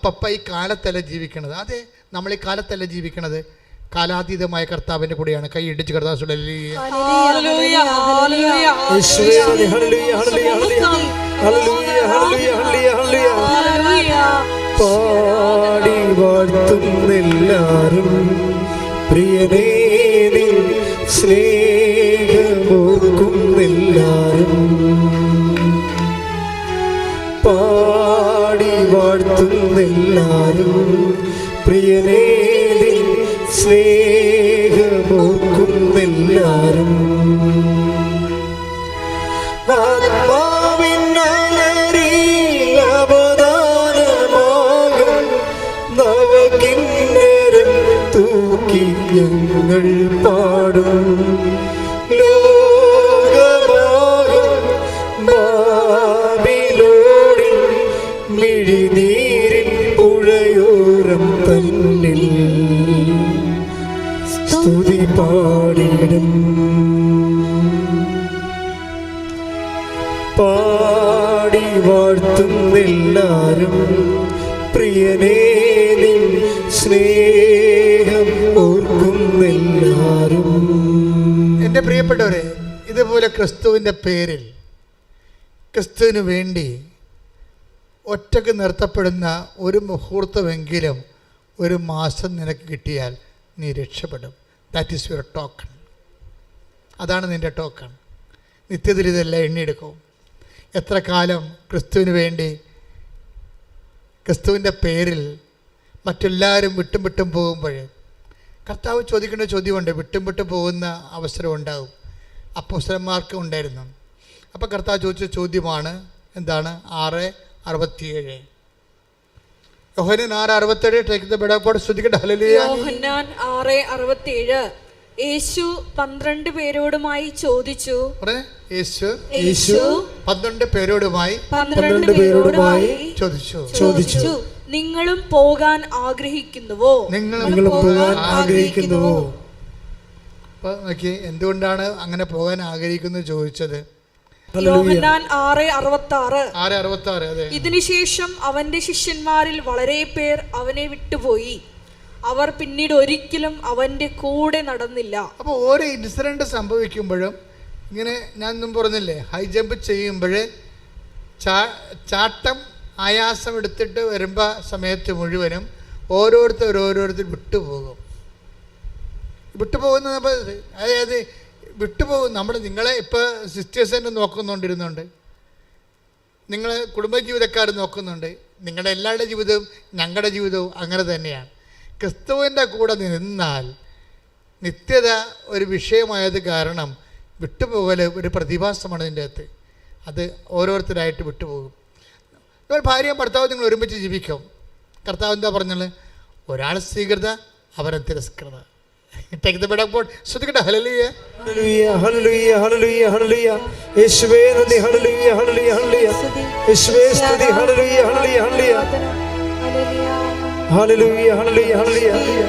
പപ്പ ഈ കാലത്തല്ല ജീവിക്കണത്. അതെ, നമ്മൾ ഈ കാലത്തല്ല ജീവിക്കണത്, കാലാതീതമായ കർത്താവിൻ്റെ കൂടെയാണ്. കൈ ഇടിച്ച് കർത്താവ് പാടി വാഴ്ത്തുന്നെല്ലാരും പ്രിയനേ നിൻ സ്നേഹമോർക്കുന്നെല്ലാരും. പാടി വാഴ്ത്തുന്നെല്ലാരും പ്രിയനേ നിൻ സ്നേഹമോർക്കുന്നെല്ലാരും. ആത്മാവിന്നലരിൽ അവദാനമാകും നവകിന്നരം തൂക്കി ഞങ്ങൾ പാടും. ലോകമാകും ബാബിലോണിൽ മിഴിനീരിൻ പുഴയോരം തന്നിൽ സ്തുതി പാടിടും. പാടി വാഴ്ത്തുന്നെല്ലാരും പ്രിയനേ നിൻ സ്നേഹം ഓർക്കുന്നെല്ലാരും. എൻ്റെ പ്രിയപ്പെട്ടവരെ, ഇതുപോലെ ക്രിസ്തുവിൻ്റെ പേരിൽ ക്രിസ്തുവിന് വേണ്ടി ഒറ്റക്ക് നിർത്തപ്പെടുന്ന ഒരു മുഹൂർത്തമെങ്കിലും ഒരു മാസം നിനക്ക് കിട്ടിയാൽ നീ രക്ഷപ്പെടും. That is your token. അതാണ് നിൻ്റെ ടോക്കൺ. നിത്യത്തിൽ ഇതെല്ലാം എണ്ണിയെടുക്കും. എത്ര കാലം ക്രിസ്തുവിന് വേണ്ടി ക്രിസ്തുവിൻ്റെ പേരിൽ മറ്റെല്ലാവരും വിട്ടും പോകുമ്പോൾ കർത്താവ് ചോദിക്കേണ്ട ചോദ്യമുണ്ട്. വിട്ടും പോകുന്ന അവസരം ഉണ്ടാകും. അപ്പോസ്തലന്മാർക്ക് ഉണ്ടായിരുന്നു. അപ്പോൾ കർത്താവ് ചോദിച്ച ചോദ്യമാണ് എന്താണ്? 6:67. യോഹന്നാൻ 6:67. ടേക്ക് ദ ബെഡ് ശ്രദ്ധിക്കട്ടെ. ഹല്ലേലൂയ. യോഹന്നാൻ 6:67. യേശു 12 പേരോടുമായി ചോദിച്ചു. യേശു 12 പേരോടുമായി ചോദിച്ചു, നിങ്ങളും പോകാൻ ആഗ്രഹിക്കുന്നുവോ? അപ്പോൾ നോക്കി, എന്തുകൊണ്ടാണ് അങ്ങനെ പോകാൻ ആഗ്രഹിക്കുന്നത് ചോദിച്ചത്? യോഹന്നാൻ 6:66. 6:66. അതെ. ഇതിനുശേഷം അവന്റെ ശിഷ്യന്മാരിൽ വളരെ പേർ അവനെ വിട്ടുപോയി. അവർ പിന്നീട് ഒരിക്കലും അവന്റെ കൂടെ നടന്നില്ല. അപ്പോൾ ഓരോ ഇൻസിഡന്റ് സംഭവിക്കുമ്പോഴും ഇങ്ങനെ ഞാൻ മുമ്പ് പറഞ്ഞില്ലേ, ഹൈ ജമ്പ് ചെയ്യുമ്പോൾ ചാട്ടം ആയാസം എടുത്തിട്ട് വരുമ്പോൾ സമയത്ത് മുഴുവനും ഓരോരുത്തർ വിട്ടുപോകും. വിട്ടുപോകുന്ന അതായത് വിട്ടുപോകും. നിങ്ങളെ ഇപ്പോൾ സിസ്റ്റേഴ്സിനെ നോക്കുന്നുണ്ടിരുന്നുണ്ട്, നിങ്ങളെ കുടുംബജീവിതക്കാർ നോക്കുന്നുണ്ട്, നിങ്ങളുടെ എല്ലാവരുടെ ജീവിതവും ഞങ്ങളുടെ ജീവിതവും അങ്ങനെ തന്നെയാണ്. ക്രിസ്തുവിൻ്റെ കൂടെ നിന്നാൽ നിത്യത ഒരു വിഷയമായത് കാരണം വിട്ടുപോകൽ ഒരു പ്രതിഭാസമാണ് ഇതിൻ്റെ അകത്ത്. അത് ഓരോരുത്തരായിട്ട് വിട്ടുപോകും. നിങ്ങൾ ഭാര്യയും ഭർത്താവും നിങ്ങൾ ഒരുമിച്ച് ജീവിക്കും. കർത്താവ് എന്താ പറഞ്ഞത്? ഒരാൾ സ്വീകൃത, അവരെ തിരസ്കൃത. Take the bed of God. ശ്രദ്ധിക്കട്ടെ. ഹല്ലേലൂയ, ഹല്ലേലൂയ, ഹല്ലേലൂയ, ഹല്ലേലൂയ, ഹല്ലേലൂയ. യേശുവേ നന്ദി. ഹല്ലേലൂയ, ഹല്ലേലൂയ, ഹല്ലേലൂയ. യേശുവേ സ്തുതി. ഹല്ലേലൂയ, ഹല്ലേലൂയ, ഹല്ലേലൂയ. ഹല്ലേലൂയ, ഹല്ലേലൂയ, ഹല്ലേലൂയ.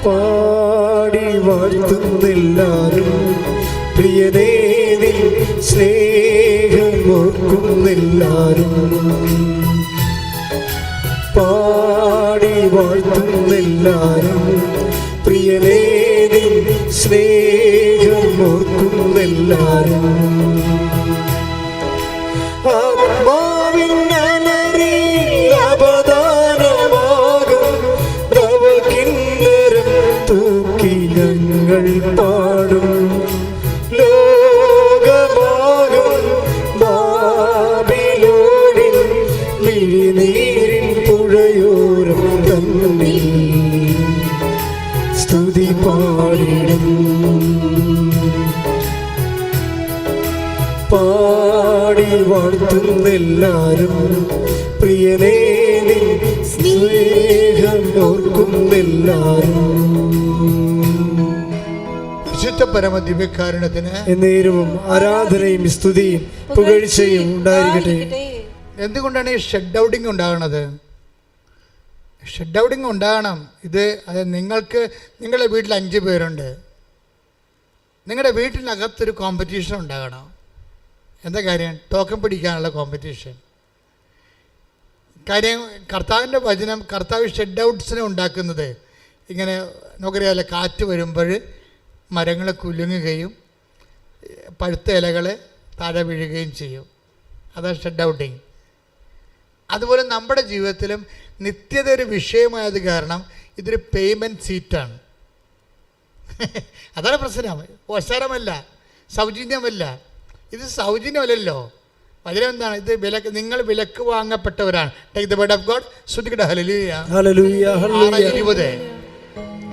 പാടി വാഴ്ത്തുന്നെല്ലാരും പ്രിയനേ നിൻ സ്നേഹം ഓർക്കുന്നെല്ലാരും. പാടി വാഴ്ത്തുന്നെല്ലാരും പ്രിയനേ നിൻ സ്നേഹം ഓർക്കുന്നെല്ലാരും. ആത്മാവിൻ അലറിൽ അവദാനമാകും നവകിന്നരം തൂക്കി ഞങ്ങൾ പാടും. ലോകമാകും ബാബിലോണിൽ മിഴിനീരിൻ പുഴയോരം തന്നിൽ സ്തുതി പാടിടും. പാടി വാഴ്ത്തുന്നെല്ലാരും പ്രിയനേ നിൻ സ്നേഹം ഓർക്കുന്നെല്ലാരും. വിശുദ്ധ പരമ ദിവ്യകാരുണ്യത്തിന് എന്നേരവും ആരാധനയും സ്തുതിയും പുകഴ്ചയും ഉണ്ടായിരിക്കട്ടെ. എന്തുകൊണ്ടാണ് ഈ ഷട്ട് ഔട്ടിങ് ഉണ്ടാകണത്? ഷട്ട് ഔട്ടിങ് ഉണ്ടാകണം. അത് നിങ്ങളുടെ വീട്ടിൽ 5 പേരുണ്ട്, നിങ്ങളുടെ വീട്ടിനകത്തൊരു കോമ്പറ്റീഷൻ ഉണ്ടാകണം. എന്താ കാര്യം? ടോക്കൺ പിടിക്കാനുള്ള കോമ്പറ്റീഷൻ. കാര്യം കർത്താവിൻ്റെ വചനം, കർത്താവ് ഷെഡ് ഔട്ട്സിനെ ഉണ്ടാക്കുന്നത് ഇങ്ങനെ നമുക്കറിയാമല്ലോ, കാറ്റ് വരുമ്പോൾ മരങ്ങൾ കുലുങ്ങുകയും പഴുത്ത ഇലകൾ താഴെ വീഴുകയും ചെയ്യും. അതാണ് ഷെഡ് ഔട്ടിങ്. അതുപോലെ നമ്മുടെ ജീവിതത്തിലും നിത്യത ഒരു വിഷയമായത് കാരണം ഇതൊരു പേയ്മെൻറ്റ് സീറ്റാണ്. അതാണ് പ്രശ്നം. അവസരമല്ല, സൗജന്യമല്ല. ഇത് സൗജന്യമല്ലല്ലോ. വചനം എന്താണ്? ഇത് നിങ്ങൾ വിലക്ക് വാങ്ങപ്പെട്ടവരാണ്. Take the word of God. ശ്രദ്ധിക്കട്ടെ. ഹല്ലേലൂയ, ഹല്ലേലൂയ, ഹല്ലേലൂയ. 20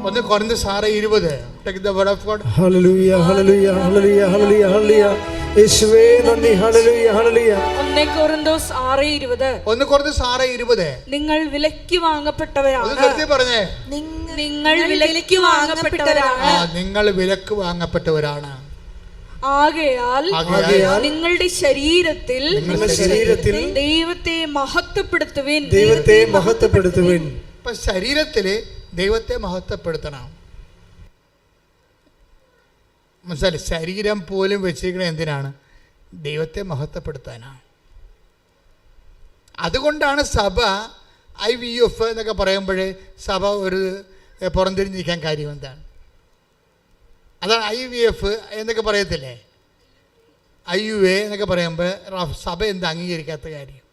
1 Corinthians 6:20. Take the word of God. ഹല്ലേലൂയ, ഹല്ലേലൂയ, ഹല്ലേലൂയ, ഹല്ലേലൂയ, ഹല്ലേലൂയ. യേശുവേ നന്ദി. ഹല്ലേലൂയ, ഹല്ലേലൂയ. 1 Corinthians 6:20. 1 Corinthians 6:20. നിങ്ങൾ വിലയ്ക്ക് വാങ്ങപ്പെട്ടവരാണ്. പറഞ്ഞേ, നിങ്ങൾ വിലയ്ക്ക് വാങ്ങപ്പെട്ടവരാണ്. നിങ്ങൾ വിലക്ക് വാങ്ങപ്പെട്ടവരാണ്. ആകയാൽ നിങ്ങളുടെ ശരീരത്തിൽ ദൈവത്തെ മഹത്വപ്പെടുത്തുവിൻ. ദൈവത്തെ മഹത്വപ്പെടുത്തുവിൻ. ഇപ്പൊ ശരീരത്തില് ദൈവത്തെ മഹത്വപ്പെടുത്തണം. മനസ്സിലായി? ശരീരം പോലും വെച്ചിരിക്കുന്നത് എന്തിനാണ്? ദൈവത്തെ മഹത്വപ്പെടുത്താനാണ്. അതുകൊണ്ടാണ് സഭ IVF എന്നൊക്കെ പറയുമ്പോഴേ സഭ ഒരു പുറംതിരിഞ്ഞിരിക്കാൻ കാര്യം എന്താണ്? അതാണ് IVF എന്നൊക്കെ പറയത്തില്ലേ, IUA എന്നൊക്കെ പറയുമ്പോൾ സഭ എന്താ അംഗീകരിക്കാത്ത കാര്യം?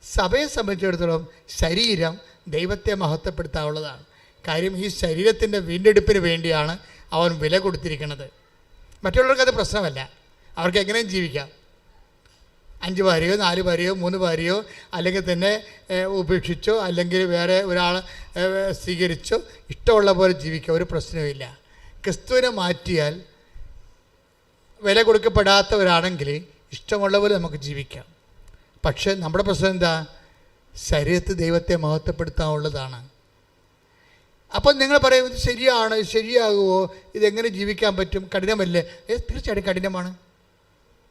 സഭയെ സംബന്ധിച്ചിടത്തോളം ശരീരം ദൈവത്തെ മഹത്വപ്പെടുത്താനുള്ളതാണ്. കാര്യം ഈ ശരീരത്തിൻ്റെ വീണ്ടെടുപ്പിന് വേണ്ടിയാണ് അവൻ വില കൊടുത്തിരിക്കുന്നത്. മറ്റുള്ളവർക്ക് അത് പ്രശ്നമല്ല, അവർക്ക് എങ്ങനെയും ജീവിക്കാം. 5 ഭാര്യയോ 4 ഭാര്യയോ 3 ഭാര്യയോ അല്ലെങ്കിൽ തന്നെ ഉപേക്ഷിച്ചോ അല്ലെങ്കിൽ വേറെ ഒരാളെ സ്വീകരിച്ചോ ഇഷ്ടമുള്ള പോലെ ജീവിക്കാം, ഒരു പ്രശ്നവുമില്ല. ക്രിസ്തുവിനെ മാറ്റിയാൽ വില കൊടുക്കപ്പെടാത്തവരാണെങ്കിൽ ഇഷ്ടമുള്ള പോലെ നമുക്ക് ജീവിക്കാം. പക്ഷേ നമ്മുടെ പ്രശ്നം എന്താ? ശരീരത്തിൽ ദൈവത്തെ മഹത്വപ്പെടുത്താനുള്ളതാണ്. അപ്പം നിങ്ങൾ പറയും ഇത് ശരിയാണ്, ശരിയാകുമോ, ഇതെങ്ങനെ ജീവിക്കാൻ പറ്റും, കഠിനമല്ലേ? തീർച്ചയായിട്ടും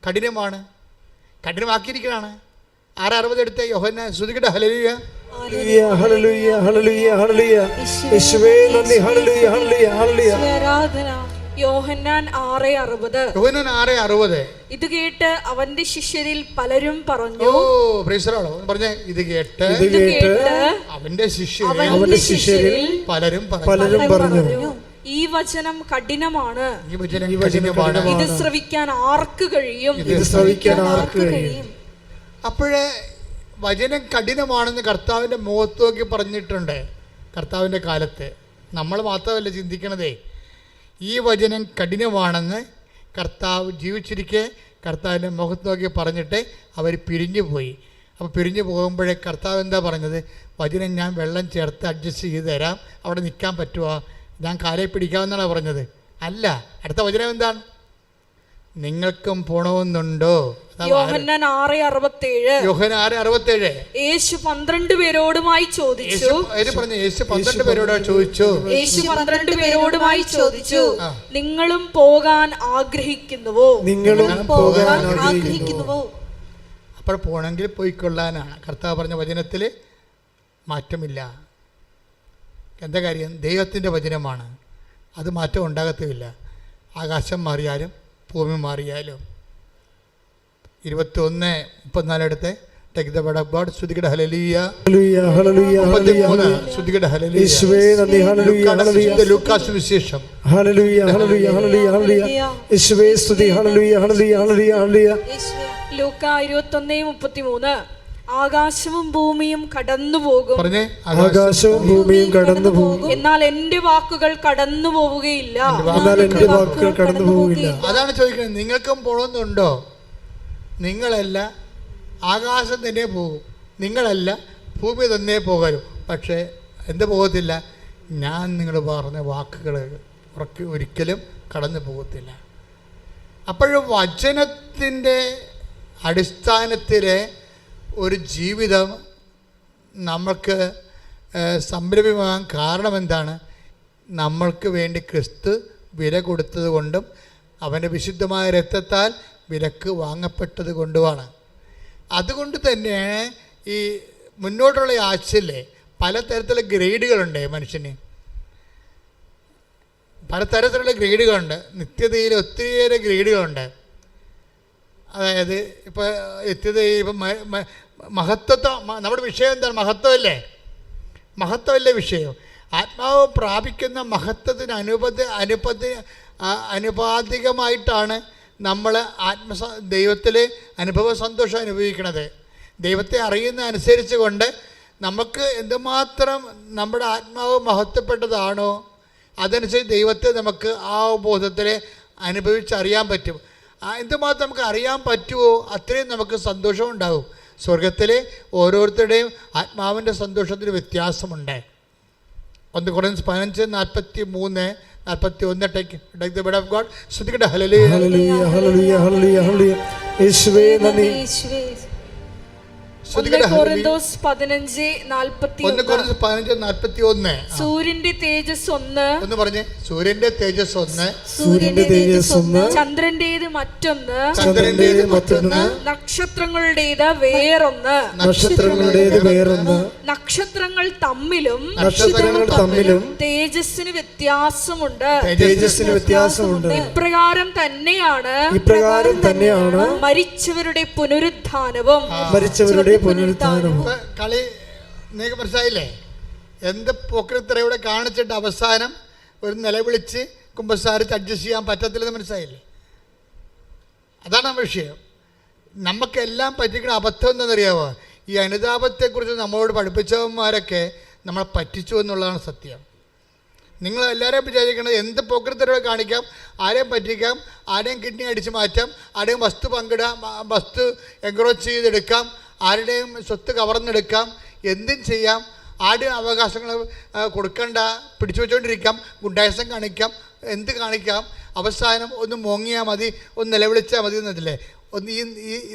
കഠിനമാണ്, കഠിനമാക്കിയിരിക്കണാണ്. 6:60 എടുത്ത യോഹന്നാൻ. ശ്രദ്ധിക്കട്ടെ. ഹല്ലേലൂയ, ഹല്ലേലൂയ, ഹല്ലേലൂയ, ഹല്ലേലൂയ. യേശുവേ നന്ദി. ഹല്ലേലൂയ, ഹല്ലേലൂയ, ഹല്ലേലൂയ. യോഹന്നാൻ 6:60. യോഹന്നാൻ 6:60. ഇത് കേട്ട് അവന്റെ ശിഷ്യരിൽ പലരും പറഞ്ഞു. പറഞ്ഞേ, ഇത് കേട്ട് അവന്റെ ശിഷ്യരിൽ പലരും പറഞ്ഞു, ഈ വചനം കഠിനമാണ്, ഇത് ശ്രവിക്കാൻ ആർക്ക് കഴിയും? അപ്പോഴേ വചനം കഠിനമാണെന്ന് കർത്താവിൻ്റെ മുഖത്ത് നോക്കി പറഞ്ഞിട്ടുണ്ട്. കർത്താവിൻ്റെ കാലത്ത് നമ്മൾ മാത്രമല്ല ചിന്തിക്കണതേ, ഈ വചനം കഠിനമാണെന്ന് കർത്താവ് ജീവിച്ചിരിക്കെ കർത്താവിൻ്റെ മുഖത്ത് നോക്കി പറഞ്ഞിട്ട് അവർ പിരിഞ്ഞു പോയി. അപ്പോൾ പിരിഞ്ഞു പോകുമ്പോഴേ കർത്താവ് എന്താ പറഞ്ഞത്? വചനം ഞാൻ വെള്ളം ചേർത്ത് അഡ്ജസ്റ്റ് ചെയ്ത് തരാം, അവിടെ നിൽക്കാൻ പറ്റുമോ, ഞാൻ കാലേ പിടിക്കാമെന്നാണ് പറഞ്ഞത്. അല്ല, അടുത്ത വചനം എന്താണ്? നിങ്ങൾക്കും പോണമെന്നുണ്ടോ? യോഹന്നാൻ 6:67. യേശു 12 പേരോടുമായി ചോദിച്ചു. യേശു 12 പേരോടുമായി ചോദിച്ചു, നിങ്ങളും പോകാൻ ആഗ്രഹിക്കുന്നുവോ? അപ്പോൾ പോണെങ്കിൽ പോയിക്കൊള്ളാനാണ് കർത്താവ് പറഞ്ഞ വചനത്തിൽ മാറ്റമില്ല. എന്താ കാര്യം? ദൈവത്തിൻ്റെ വചനമാണ്, അത് മാറ്റം ഉണ്ടാകത്തുമില്ല. ആകാശം മാറിയാലും ഭൂമി മാറിയാലും. 21:34 എടുത്ത് take the word of God. സ്തുതിക്കട്ടെ, ഹല്ലേലൂയ, ഹല്ലേലൂയ, ഹല്ലേലൂയ, ഹല്ലേലൂയ. സ്തുതിക്കട്ടെ, ഹല്ലേലൂയ. യേശുവേ നന്ദി, ഹല്ലേലൂയ, ഹല്ലേലൂയ. ലൂക്കാസ് വിശേഷം, ഹല്ലേലൂയ, ഹല്ലേലൂയ, ഹല്ലേലൂയ, ഹല്ലേലൂയ. യേശുവേ സ്തുതി, ഹല്ലേലൂയ, ഹല്ലേലൂയ, ഹല്ലേലൂയ, ഹല്ലേലൂയ. ലൂക്കാ 21:33. ആകാശവും ഭൂമിയും കടന്നുപോകും, പറഞ്ഞേ, ആകാശവും ഭൂമിയും കടന്നുപോകും, എന്നാൽ എന്റെ വാക്കുകൾ കടന്നു പോവുകയില്ല. അതാണ് ചോദിക്കുന്നത്. നിങ്ങൾക്കും പോണമെന്നുണ്ടോ? നിങ്ങളല്ല, ആകാശം തന്നെ പോകും. നിങ്ങളല്ല, ഭൂമി തന്നെ പോകലും. പക്ഷേ എന്ത് പോകത്തില്ല? ഞാൻ നിങ്ങൾ പറഞ്ഞ വാക്കുകൾ ഒരിക്കലും കടന്നു പോകത്തില്ല. അപ്പോഴും വചനത്തിൻ്റെ അടിസ്ഥാനത്തിലെ ഒരു ജീവിതം നമ്മൾക്ക് സംരംഭമാകാൻ കാരണം എന്താണ്? നമ്മൾക്ക് വേണ്ടി ക്രിസ്തു വില കൊടുത്തത് കൊണ്ടും അവൻ്റെ വിശുദ്ധമായ രക്തത്താൽ വിലക്ക് വാങ്ങപ്പെട്ടത് കൊണ്ടുമാണ്. അതുകൊണ്ട് തന്നെ ഈ മുന്നോട്ടുള്ള ആഴ്ചയിലെ പലതരത്തിലുള്ള ഗ്രേഡുകളുണ്ട്. മനുഷ്യന് പലതരത്തിലുള്ള ഗ്രേഡുകളുണ്ട്. നിത്യതയിൽ ഒത്തിരിയേറെ ഗ്രേഡുകളുണ്ട്. അതായത് ഇപ്പോൾ നിത്യതയിൽ ഇപ്പം മഹത്വത്വം, നമ്മുടെ വിഷയം എന്താണ്? മഹത്വമല്ലേ? മഹത്വമല്ലേ വിഷയം? ആത്മാവ് പ്രാപിക്കുന്ന മഹത്വത്തിന് അനുപാതികമായിട്ടാണ് നമ്മൾ ദൈവത്തിൽ അനുഭവ സന്തോഷം അനുഭവിക്കുന്നത്. ദൈവത്തെ അറിയുന്ന അനുസരിച്ച് കൊണ്ട് നമുക്ക് എന്തുമാത്രം നമ്മുടെ ആത്മാവ് മഹത്വപ്പെട്ടതാണോ അതനുസരിച്ച് ദൈവത്തെ നമുക്ക് ആ ബോധത്തിൽ അനുഭവിച്ചറിയാൻ പറ്റും. എന്തുമാത്രം നമുക്ക് അറിയാൻ പറ്റുമോ അത്രയും നമുക്ക് സന്തോഷം ഉണ്ടാകും. സ്വർഗത്തിലെ ഓരോരുത്തരുടെയും ആത്മാവിൻ്റെ സന്തോഷത്തിന് വ്യത്യാസമുണ്ട്. 1 Corinthians 15:43-41 take the word of God. സ്തുതിക്കട്ടെ, ഹല്ലേലൂയ, ഹല്ലേലൂയ, ഹല്ലേലൂയ, ഹല്ലേലൂയ, ഹല്ലേലൂയ. യേശുവേ നന്ദി. 1 Corinthians 15:41. സൂര്യന്റെ തേജസ് ഒന്ന്. ഒന്ന് പറഞ്ഞേ, സൂര്യന്റെ തേജസ് ഒന്ന്, ചന്ദ്രന്റേത് മറ്റൊന്ന്, നക്ഷത്രങ്ങളുടേത് വേറൊന്ന്, നക്ഷത്രങ്ങൾ തമ്മിലും തേജസ്സിന് വ്യത്യാസമുണ്ട്. ഇപ്രകാരം തന്നെയാണ് മരിച്ചവരുടെ പുനരുത്ഥാനവും. കളി നിങ്ങൾക്ക് മനസ്സിലായില്ലേ? എന്ത് പോക്രിത്തറയുടെ കാണിച്ചിട്ട് അവസാനം ഒരു നിലവിളിച്ച് കുമ്പസാരിച്ച് അഡ്ജസ്റ്റ് ചെയ്യാൻ പറ്റത്തില്ലെന്ന് മനസ്സിലായില്ലേ? അതാണ് വിഷയം. നമുക്കെല്ലാം പറ്റിക്കുന്ന അബദ്ധം എന്താണെന്നറിയാമോ? ഈ അനുതാപത്തെക്കുറിച്ച് നമ്മളോട് പഠിപ്പിച്ചവന്മാരൊക്കെ നമ്മളെ പറ്റിച്ചു എന്നുള്ളതാണ് സത്യം. നിങ്ങൾ എല്ലാവരെയും വിചാരിക്കുന്നത് എന്ത് പോക്രിത്തരവ് കാണിക്കാം, ആരെയും പറ്റിക്കാം, ആരെയും കിഡ്നി അടിച്ചു മാറ്റാം, ആരെയും വസ്തു പങ്കിടാം, വസ്തു എൻക്രോച്ച് ചെയ്തെടുക്കാം, ആരുടെയും സ്വത്ത് കവർന്നെടുക്കാം, എന്തും ചെയ്യാം, ആരുടെയും അവകാശങ്ങൾ കൊടുക്കണ്ട, പിടിച്ചു വെച്ചുകൊണ്ടിരിക്കാം, ഗുണ്ടായസം കാണിക്കാം, എന്ത് കാണിക്കാം. അവസാനം ഒന്ന് മോങ്ങിയാൽ മതി, ഒന്ന് നിലവിളിച്ചാൽ മതി എന്നതില്ലേ? ഒന്ന്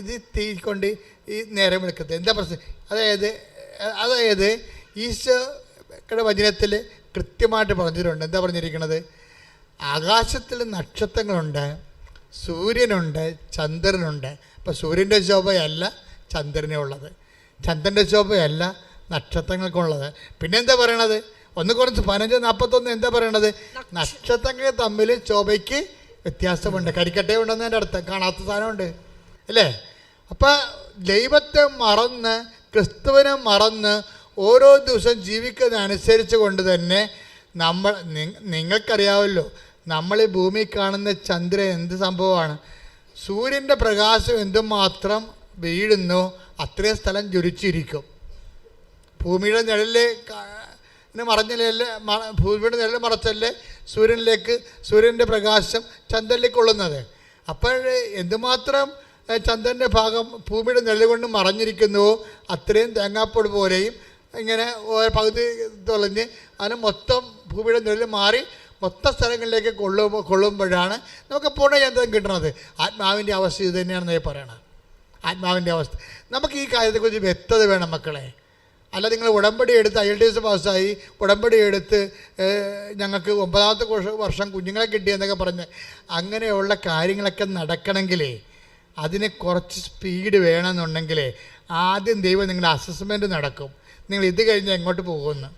ഇത് തീക്കൊണ്ട് ഈ നേരം എടുക്കത്തെ എന്താ പ്രശ്നം? അതായത് ഈശോയുടെ വചനത്തിൽ കൃത്യമായിട്ട് പറഞ്ഞിട്ടുണ്ട്. എന്താ പറഞ്ഞിരിക്കുന്നത്? ആകാശത്തിൽ നക്ഷത്രങ്ങളുണ്ട്, സൂര്യനുണ്ട്, ചന്ദ്രനുണ്ട്. അപ്പോൾ സൂര്യൻ്റെ ശോഭയല്ല ചന്ദ്രനുള്ളത്, ചന്ദ്രൻ്റെ ശോഭയല്ല നക്ഷത്രങ്ങൾക്കുള്ളത്. പിന്നെന്താ പറയണത്? 1 Corinthians 15:41 എന്താ പറയണത്? നക്ഷത്രങ്ങൾ തമ്മിൽ ശോഭയ്ക്ക് വ്യത്യാസമുണ്ട്. കരിക്കട്ടേ ഉണ്ടെന്നതിൻ്റെ അർത്ഥം, കാണാത്ത സാധനമുണ്ട് അല്ലേ? അപ്പം ദൈവത്തെ മറന്ന് ക്രിസ്തുവിനെ മറന്ന് ഓരോ ദിവസം ജീവിക്കുന്നതനുസരിച്ച് കൊണ്ട് തന്നെ നിങ്ങൾക്കറിയാമല്ലോ, നമ്മൾ ഈ ഭൂമി കാണുന്ന ചന്ദ്രൻ എന്ത് സംഭവമാണ്? സൂര്യൻ്റെ പ്രകാശം എന്തുമാത്രം വീഴുന്നു അത്രയും സ്ഥലം ജ്വലിച്ചിരിക്കും. ഭൂമിയുടെ നിഴലിൽ മറഞ്ഞല്ലേ, ഭൂമിയുടെ നിഴൽ മറച്ചല്ലേ സൂര്യൻ്റെ പ്രകാശം ചന്ദ്രനിലേക്ക് കൊള്ളുന്നത്. അപ്പോൾ എന്തുമാത്രം ചന്ദ്രൻ്റെ ഭാഗം ഭൂമിയുടെ നിഴൽ കൊണ്ട് മറഞ്ഞിരിക്കുന്നുവോ അത്രയും തേങ്ങാപ്പൊടി പോലെയും ഇങ്ങനെ പകുതി തുളഞ്ഞ് അതിന് മൊത്തം ഭൂമിയുടെ നിഴൽ മാറി മൊത്തം സ്ഥലങ്ങളിലേക്ക് കൊള്ളുമ്പോഴാണ് നമുക്ക് പൂർണ്ണചന്ദ്രൻ കിട്ടുന്നത്. ആത്മാവിൻ്റെ അവസ്ഥ ഇത് തന്നെയാണെന്ന് പറയണത്. ആത്മാവിൻ്റെ അവസ്ഥ നമുക്ക് ഈ കാര്യത്തെക്കുറിച്ച് വ്യക്തത വേണം മക്കളെ. അല്ല നിങ്ങൾ ഉടമ്പടി എടുത്ത് IELTS പാസ്സായി ഉടമ്പടി എടുത്ത് ഞങ്ങൾക്ക് 9ാമത്തെ വർഷം കുഞ്ഞുങ്ങളെ കിട്ടിയെന്നൊക്കെ പറഞ്ഞ് അങ്ങനെയുള്ള കാര്യങ്ങളൊക്കെ നടക്കണമെങ്കിലേ അതിന് കുറച്ച് സ്പീഡ് വേണമെന്നുണ്ടെങ്കിൽ ആദ്യം ദൈവം നിങ്ങളുടെ അസസ്മെൻറ്റ് നടക്കും. നിങ്ങൾ ഇത് കഴിഞ്ഞ് എങ്ങോട്ട് പോകുമെന്ന്.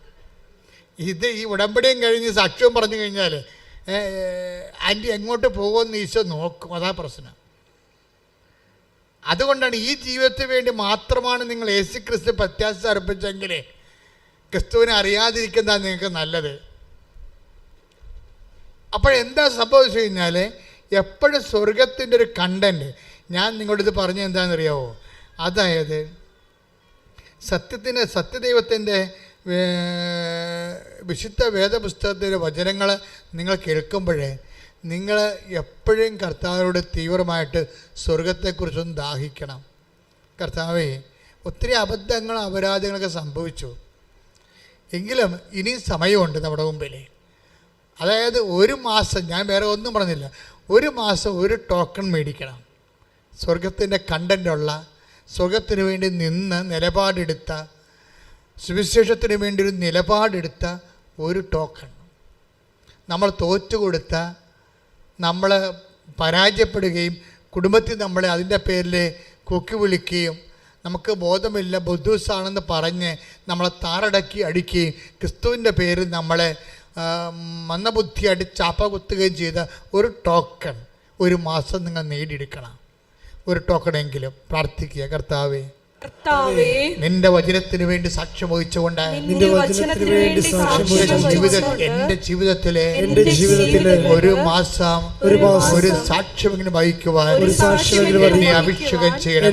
ഈ ഉടമ്പടിയും കഴിഞ്ഞ് സാക്ഷ്യവും പറഞ്ഞു കഴിഞ്ഞാൽ ആൻറ്റി എങ്ങോട്ട് പോകുമെന്ന് ഈശോ നോക്കും. അതാ പ്രശ്നം. അതുകൊണ്ടാണ് ഈ ജീവിതത്തിന് വേണ്ടി മാത്രമാണ് നിങ്ങൾ യേശുക്രിസ്തു പ്രത്യാശ അർപ്പിച്ചെങ്കിൽ ക്രിസ്തുവിനെ അറിയാതിരിക്കുന്നതാണ് നിങ്ങൾക്ക് നല്ലത്. അപ്പോഴെന്താ സംഭവിച്ചു കഴിഞ്ഞാൽ എപ്പോഴും സ്വർഗത്തിൻ്റെ ഒരു കണ്ടൻറ്റ് ഞാൻ നിങ്ങളോട് ഇത് പറഞ്ഞത് എന്താണെന്നറിയാമോ? അതായത് സത്യദൈവത്തിൻ്റെ വിശുദ്ധ വേദപുസ്തകത്തിൻ്റെ വചനങ്ങൾ നിങ്ങൾ കേൾക്കുമ്പോഴേ നിങ്ങൾ എപ്പോഴും കർത്താവിനോട് തീവ്രമായിട്ട് സ്വർഗത്തെക്കുറിച്ചൊന്ന് ദാഹിക്കണം. കർത്താവേ, ഒത്തിരി അബദ്ധങ്ങളും അപരാധങ്ങളൊക്കെ സംഭവിച്ചു, എങ്കിലും ഇനിയും സമയമുണ്ട് നമ്മുടെ മുമ്പിൽ. അതായത് 1 മാസം, ഞാൻ വേറെ ഒന്നും പറഞ്ഞില്ല, 1 മാസം ഒരു ടോക്കൺ മേടിക്കണം. സ്വർഗത്തിൻ്റെ കണ്ടൻ്റുള്ള, സ്വർഗത്തിന് വേണ്ടി നിന്ന് നിലപാടെടുത്ത, സുവിശേഷത്തിന് വേണ്ടി ഒരു നിലപാടെടുത്ത ഒരു ടോക്കൺ. നമ്മൾ തോറ്റുകൊടുത്ത, നമ്മൾ പരാജയപ്പെടുകയും കുടുംബത്തിൽ നമ്മളെ അതിൻ്റെ പേരിൽ കൊക്കി വിളിക്കുകയും നമുക്ക് ബോധമില്ല ബുദ്ധൂസാണെന്ന് പറഞ്ഞ് നമ്മളെ താറടക്കി അടിക്കുകയും ക്രിസ്തുവിൻ്റെ പേരിൽ നമ്മളെ മന്ദബുദ്ധിയായിട്ട് ചാപ്പ കുത്തുകയും ചെയ്ത ഒരു ടോക്കൺ 1 മാസം നിങ്ങൾ നേടിയെടുക്കണം. ഒരു ടോക്കണെങ്കിലും പ്രാർത്ഥിക്കുക. കർത്താവേ, നിന്റെ വചനത്തിന് വേണ്ടി സാക്ഷ്യം വഹിച്ചുകൊണ്ട് എന്റെ ജീവിതത്തിലെ 1 മാസം ഒരു സാക്ഷ്യം ഇങ്ങനെ വഹിക്കുവാൻ എന്നെ അഭിഷേകം ചെയ്യണം.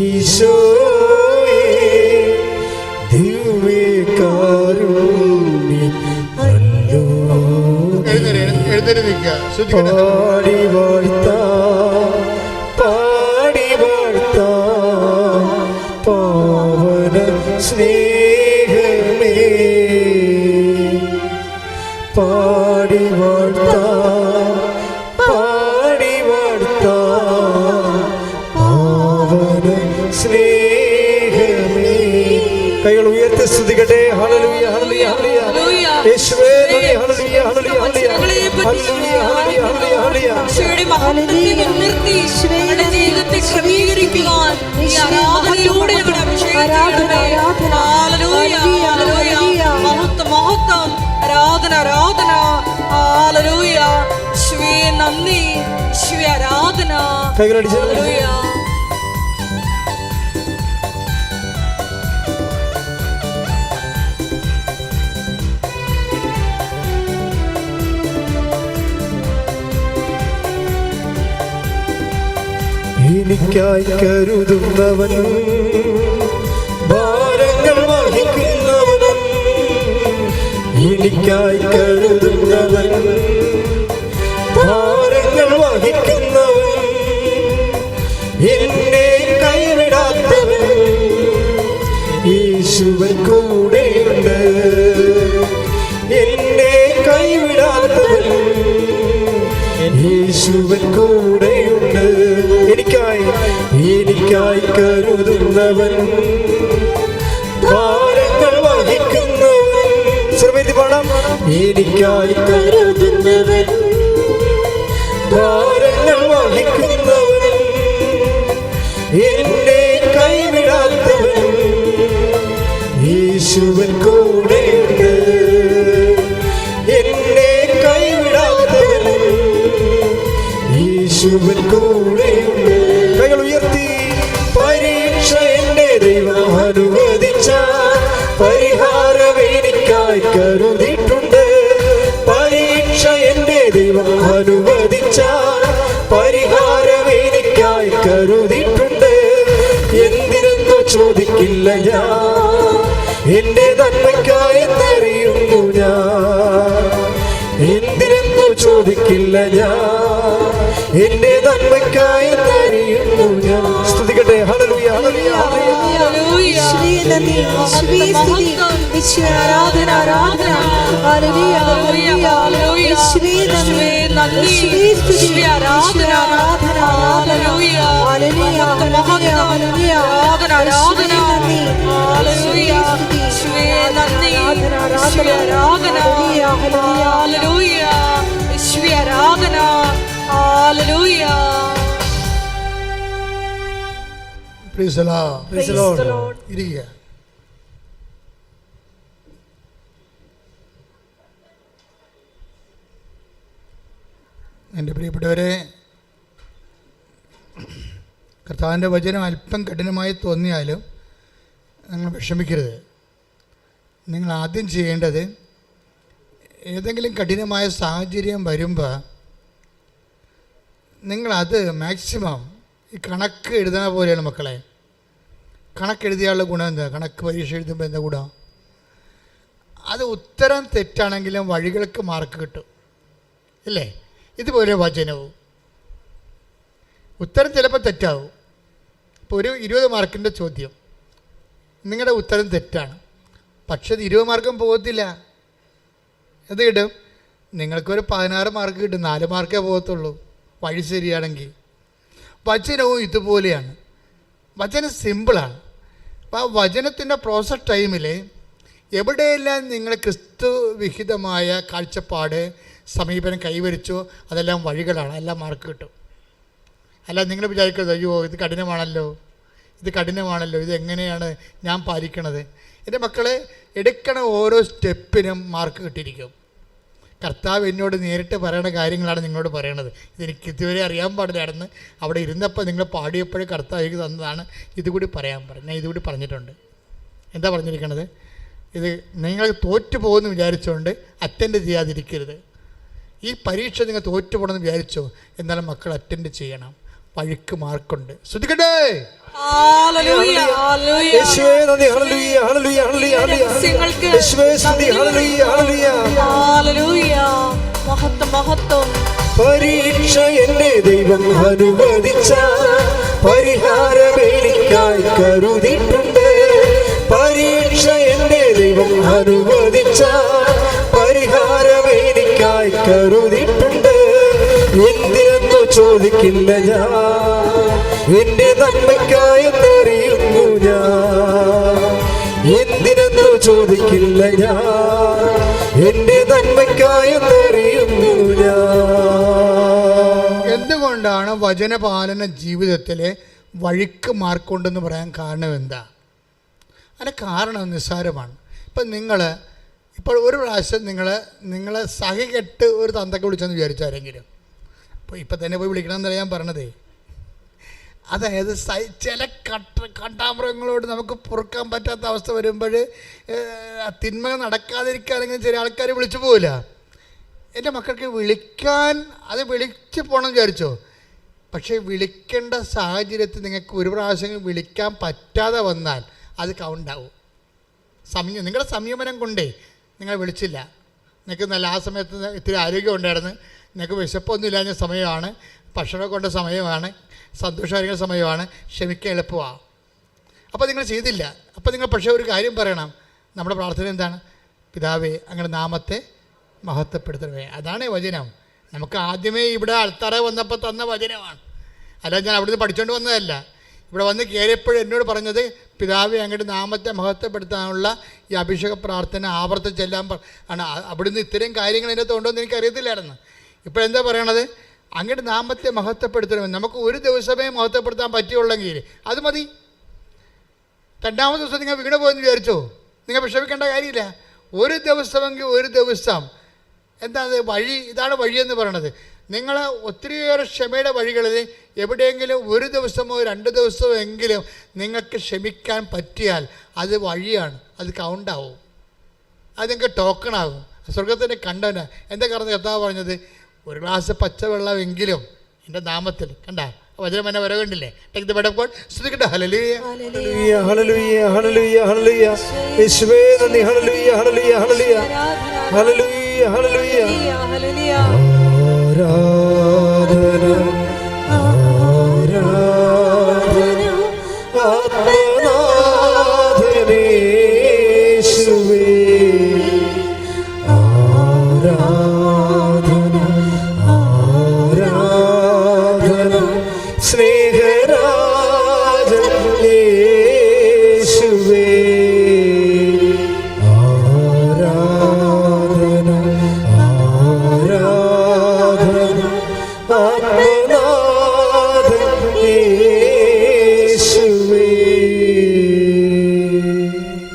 ഈശോയേ ദിവ്യകാരുണ്യം അല്ലോ പാടി വാഴ്ത്താ പാവന സ്നേഹമേ പാടി വാഴ്ത്താ സ്നേഹമേ. കൈകൾ ഉയർത്തി സ്തുതിക്കട്ടെ. ഹല്ലേലൂയ ഹല്ലേലൂയ ഹല്ലേലൂയ. യേശുവേ നന്ദി. ഹല്ലേലൂയ ഹല്ലേലൂയ ഹല്ലേലൂയ ഹല്ലേലൂയ ഹല്ലേലൂയ ഹല്ലേലൂയ. ഈശോയുടെ മഹത്വത്തെ മുൻനിർത്തി ഞങ്ങളുടെ ജീവിതത്തെ ക്രമീകരിക്കുവാൻ ഈ ആരാധനയിലൂടെ ഞങ്ങളുടെ അഭിഷേകം ചെയ്യണമേ. ഹല്ലേലൂയ ഹല്ലേലൂയ. മഹത്വം മഹത്വം. ആരാധന ആരാധന. ഹല്ലേലൂയ. ഈശോയെ നന്ദി. ഈശോയെ ആരാധന. കൈകളടിച്ച് ഹല്ലേലൂയ. എനിക്കായി കരുതുന്നവൻ ഭാരങ്ങൾ വഹിക്കുന്നവൻ എനിക്കായി കരുതുന്നവൻ ഭാരങ്ങൾ വഹിക്കുന്നവൻ എന്നെ കൈവിടാത്തവൻ യേശുവൻ കൂടെയുണ്ട് എന്നെ കൈവിടാത്തവൻ യേശുവൻ കൂടെയുണ്ട് എനിക്കായി കരുതുന്നവൻ ഭാരങ്ങൾ വഹിക്കുന്നവൻ സ്തുതിക്കണം. എനിക്കായി കരുതുന്നവൻ, ഭാരങ്ങൾ വഹിക്കുന്നവൻ, എന്നെ കൈവിടാത്തവൻ, യേശുവൻ കൂടെയുണ്ട്. എന്നെ കൈവിടാത്തവൻ, യേശുവൻ കൂടെയുണ്ട്. കൈകൾ ഉയർത്തി. പരീക്ഷ എന്റെ ദൈവം അനുവദിച്ച പരിഹാരം എനിക്കായി കരുതിയിട്ടുണ്ട്. പരീക്ഷ എന്റെ ദൈവം അനുവദിച്ച പരിഹാരം എനിക്കായി കരുതിയിട്ടുണ്ട്. എന്തിനെന്നു ചോദിക്കില്ല ഞാൻ, എന്റെ നന്മയ്ക്കായി എന്നറിയുന്നു ഞാൻ. എന്തിനെന്നു ചോദിക്കില്ല ഞാൻ, എന്റെ നന്മയ്ക്കായി എന്നറിയുന്നു ഞാൻ. സ്തുതിക്കട്ടെ. ഹല്ലേലൂയ, ഹല്ലേലൂയ, ഹല്ലേലൂയ. ആരാധന ആരാധന. ഹല്ലേലൂയ ഹല്ലേലൂയ ഹല്ലേലൂയ. യേശുവേ നന്ദി. യേശുവേ ആരാധന ആരാധന. ഹല്ലേലൂയ ഹല്ലേലൂയ ഹല്ലേലൂയ ഹല്ലേലൂയ. ആരാധന ആരാധന. ഹല്ലേലൂയ. യേശുവേ നന്ദി. യേശുവേ ആരാധന. ഹല്ലേലൂയ. യേശുവേ ആരാധന. ഹല്ലേലൂയ. Praise the Lord. ഇരിക്കുക. എൻ്റെ പ്രിയപ്പെട്ടവരെ, കർത്താവിൻ്റെ വചനം അല്പം കഠിനമായി തോന്നിയാലും നിങ്ങൾ വിഷമിക്കരുത്. നിങ്ങൾ ആദ്യം ചെയ്യേണ്ടത്, ഏതെങ്കിലും കഠിനമായ സാഹചര്യം വരുമ്പോൾ നിങ്ങളത് മാക്സിമം ഈ കണക്ക് എഴുതുന്ന പോലെയാണ് മക്കളെ. കണക്കെഴുതിയാലുള്ള ഗുണം എന്താ? കണക്ക് പരീക്ഷ എഴുതുമ്പോൾ എന്താ ഗുണം? അത് ഉത്തരം തെറ്റാണെങ്കിലും വഴികൾക്ക് മാർക്ക് കിട്ടും, ഇല്ലേ? ഇതുപോലെ വചനവും ഉത്തരം ചിലപ്പോൾ തെറ്റാവും. ഇപ്പോൾ ഒരു 20 മാർക്കിൻ്റെ ചോദ്യം, നിങ്ങളുടെ ഉത്തരം തെറ്റാണ്, പക്ഷെ അത് 20 മാർക്കും പോകത്തില്ല. എന്ത് കിട്ടും? നിങ്ങൾക്കൊരു 16 മാർക്ക് കിട്ടും. 4 മാർക്കേ പോകത്തുള്ളൂ വഴി ശരിയാണെങ്കിൽ. വചനവും ഇതുപോലെയാണ്. വചനം സിമ്പിളാണ്. അപ്പോൾ ആ വചനത്തിൻ്റെ പ്രോസസ് ടൈമിൽ എവിടെയെല്ലാം നിങ്ങൾ ക്രിസ്തു വിഹിതമായ കാഴ്ചപ്പാട് സമീപനം കൈവരിച്ചോ അതെല്ലാം വഴികളാണ്, എല്ലാം മാർക്ക് കിട്ടും. അല്ല നിങ്ങൾ വിചാരിക്കുന്നത് അയ്യോ ഇത് കഠിനമാണല്ലോ, ഇത് എങ്ങനെയാണ് ഞാൻ പാലിക്കണത്? എൻ്റെ മക്കളെ, എടുക്കണ ഓരോ സ്റ്റെപ്പിനും മാർക്ക് കിട്ടിയിരിക്കും. കർത്താവ് എന്നോട് നേരിട്ട് പറയണ കാര്യങ്ങളാണ് നിങ്ങളോട് പറയണത്. ഇതെനിക്ക് ഇതുവരെ അറിയാൻ പാടില്ലായിരുന്നു. അവിടെ ഇരുന്നപ്പോൾ നിങ്ങൾ പാടിയപ്പോഴേ കർത്താവ് എനിക്ക് തന്നതാണ്. ഇതുകൂടി പറയാൻ പറഞ്ഞു. ഞാൻ ഇതുകൂടി പറഞ്ഞിട്ടുണ്ട്. എന്താ പറഞ്ഞിരിക്കണത്? ഇത് നിങ്ങൾ തോറ്റു പോകുമെന്ന് വിചാരിച്ചുകൊണ്ട് അറ്റൻഡ് ചെയ്യാതിരിക്കരുത്. ഈ പരീക്ഷ നിങ്ങൾ തോറ്റു പോകണമെന്ന് വിചാരിച്ചോ, എന്നാലും മക്കൾ അറ്റൻഡ് ചെയ്യണം. വഴിക്ക് മാർക്കുണ്ട്. ശ്രദ്ധിക്കട്ടെ. ഹല്ലേലൂയ ഹല്ലേലൂയ. യേശുവേ നന്ദി. ഹല്ലേലൂയ ഹല്ലേലൂയ ഹല്ലേലൂയ. യേശുവേ സ്തുതി. ഹല്ലേലൂയ ഹല്ലേലൂയ ഹല്ലേലൂയ. മഹത്വം മഹത്വം. പരീക്ഷ എന്റെ ദൈവം അനുവദിച്ച പരിഹാരം എനിക്കായി കരുതിയിട്ടുണ്ട്. പരീക്ഷ എന്റെ ദൈവം അനുവദിച്ച പരിഹാരം എനിക്കായി കരുതിയിട്ടുണ്ട്. എന്തിനെന്നു ചോദിക്കില്ല ഞാൻ, എന്റെ നന്മയ്ക്കായി എന്നറിയുന്നു ഞാൻ. എന്തിനെന്നു ചോദിക്കില്ല ഞാൻ, എന്റെ നന്മയ്ക്കായി എന്നറിയുന്നു ഞാൻ. എന്തുകൊണ്ടാണ് വചനപാലന ജീവിതത്തിലെ വഴിക്ക് മാർക്കുണ്ടെന്ന് പറയാൻ കാരണം എന്താ? അതിന് കാരണം നിസ്സാരമാണ്. ഇപ്പോൾ ഒരു പ്രാവശ്യം നിങ്ങളെ സഹികെട്ട് ഒരു തന്തക്ക് വിളിച്ചെന്ന് വിചാരിച്ചാരെങ്കിലും, അപ്പോൾ ഇപ്പം തന്നെ പോയി വിളിക്കണമെന്നല്ല ഞാൻ പറഞ്ഞതേ. അതായത് ചില കണ്ടാമൃഗങ്ങളോട് നമുക്ക് പൊറുക്കാൻ പറ്റാത്ത അവസ്ഥ വരുമ്പോൾ തിന്മ നടക്കാതിരിക്കാനെങ്കിലും ചില ആൾക്കാർ വിളിച്ചു പോവില്ല. എൻ്റെ മക്കൾക്ക് വിളിച്ച് പോകണമെന്ന് വിചാരിച്ചോ, പക്ഷേ വിളിക്കേണ്ട സാഹചര്യത്തിൽ നിങ്ങൾക്ക് ഒരു പ്രാവശ്യം വിളിക്കാൻ പറ്റാതെ വന്നാൽ അത് കൗണ്ടാവും. നിങ്ങളുടെ സംയമനം കൊണ്ടേ നിങ്ങൾ വിളിച്ചില്ല. നിങ്ങൾക്ക് നല്ല ആ സമയത്ത് ഇത്തിരി ആരോഗ്യം ഉണ്ടായിരുന്നു, നിങ്ങൾക്ക് വിശപ്പൊന്നും ഇല്ലാഞ്ഞ സമയമാണ്, ഭക്ഷണം കൊണ്ട സമയമാണ്, സന്തോഷമായിരിക്കുന്ന സമയമാണ്, ക്ഷമിക്കാൻ എളുപ്പമാണ്. അപ്പോൾ നിങ്ങൾ ചെയ്തില്ല. അപ്പോൾ നിങ്ങൾ പക്ഷേ ഒരു കാര്യം പറയണം. നമ്മുടെ പ്രാർത്ഥന എന്താണ്? പിതാവേ അങ്ങയുടെ നാമത്തെ മഹത്വപ്പെടുത്തണമേ. അതാണ് വചനം. നമുക്ക് ആദ്യമേ ഇവിടെ ആൾത്താറെ വന്നപ്പോൾ തന്ന വചനമാണ്. അല്ല, ഞാൻ അവിടുന്ന് പഠിച്ചുകൊണ്ട് വന്നതല്ല. ഇവിടെ വന്ന് കയറിയപ്പോഴും എന്നോട് പറഞ്ഞത്, പിതാവെ അങ്ങയുടെ നാമത്തെ മഹത്വപ്പെടുത്താനുള്ള ഈ അഭിഷേക പ്രാർത്ഥന ആവർത്തിച്ചെല്ലാം ആണ്. അവിടുന്ന് ഇത്രയും കാര്യങ്ങൾ അതിനകത്ത് ഉണ്ടോ എന്ന് എനിക്കറിയത്തില്ലായിരുന്നു. ഇപ്പോഴെന്താ പറയണത്? അങ്ങയുടെ നാമത്തെ മഹത്വപ്പെടുത്തണമെന്ന്. നമുക്ക് ഒരു ദിവസമേ മഹത്വപ്പെടുത്താൻ പറ്റുള്ളെങ്കിൽ അത് മതി. രണ്ടാമത്തെ ദിവസം നിങ്ങൾ വീണ് പോയെന്ന് വിചാരിച്ചോ? നിങ്ങൾ വിഷമിക്കേണ്ട കാര്യമില്ല. ഒരു ദിവസമെങ്കിൽ ഒരു ദിവസം എന്താണ് വഴി, ഇതാണ് വഴിയെന്ന് പറയണത്. നിങ്ങൾ ഒത്തിരിയേറെ ക്ഷമയുടെ വഴികളിൽ എവിടെയെങ്കിലും ഒരു ദിവസമോ 2 ദിവസമോ എങ്കിലും നിങ്ങൾക്ക് ക്ഷമിക്കാൻ പറ്റിയാൽ അത് വഴിയാണ്, അത് കൗണ്ടാവും, അത് നിങ്ങൾക്ക് ടോക്കണാകും. സ്വർഗത്തിൻ്റെ കണ്ടവന് എന്താ കാരണം കർത്താവ് പറഞ്ഞത്? ഒരു ഗ്ലാസ് പച്ചവെള്ളമെങ്കിലും എൻ്റെ നാമത്തിൽ. കണ്ട വചനം എന്നെ വരവേണ്ടില്ലേ? Take the bed of God. സ്തുതിക്കട്ടെ. ഹല്ലേലൂയ ഹല്ലേലൂയ ഹല്ലേലൂയ ഹല്ലേലൂയ ഹല്ലേലൂയ. യേശുവേ നന്ദി. ഹല്ലേലൂയ ഹല്ലേലൂയ ഹല്ലേലൂയ ഹല്ലേലൂയ ഹല്ലേലൂയ. ആരാധന ആരാധന ആത്മനാഥനേശുവേ. ആരാധന ആരാധന സ്നേഹരാജനേശുവേ. ആരാധന ആരാധന ആത്മനാഥനേശുവേ.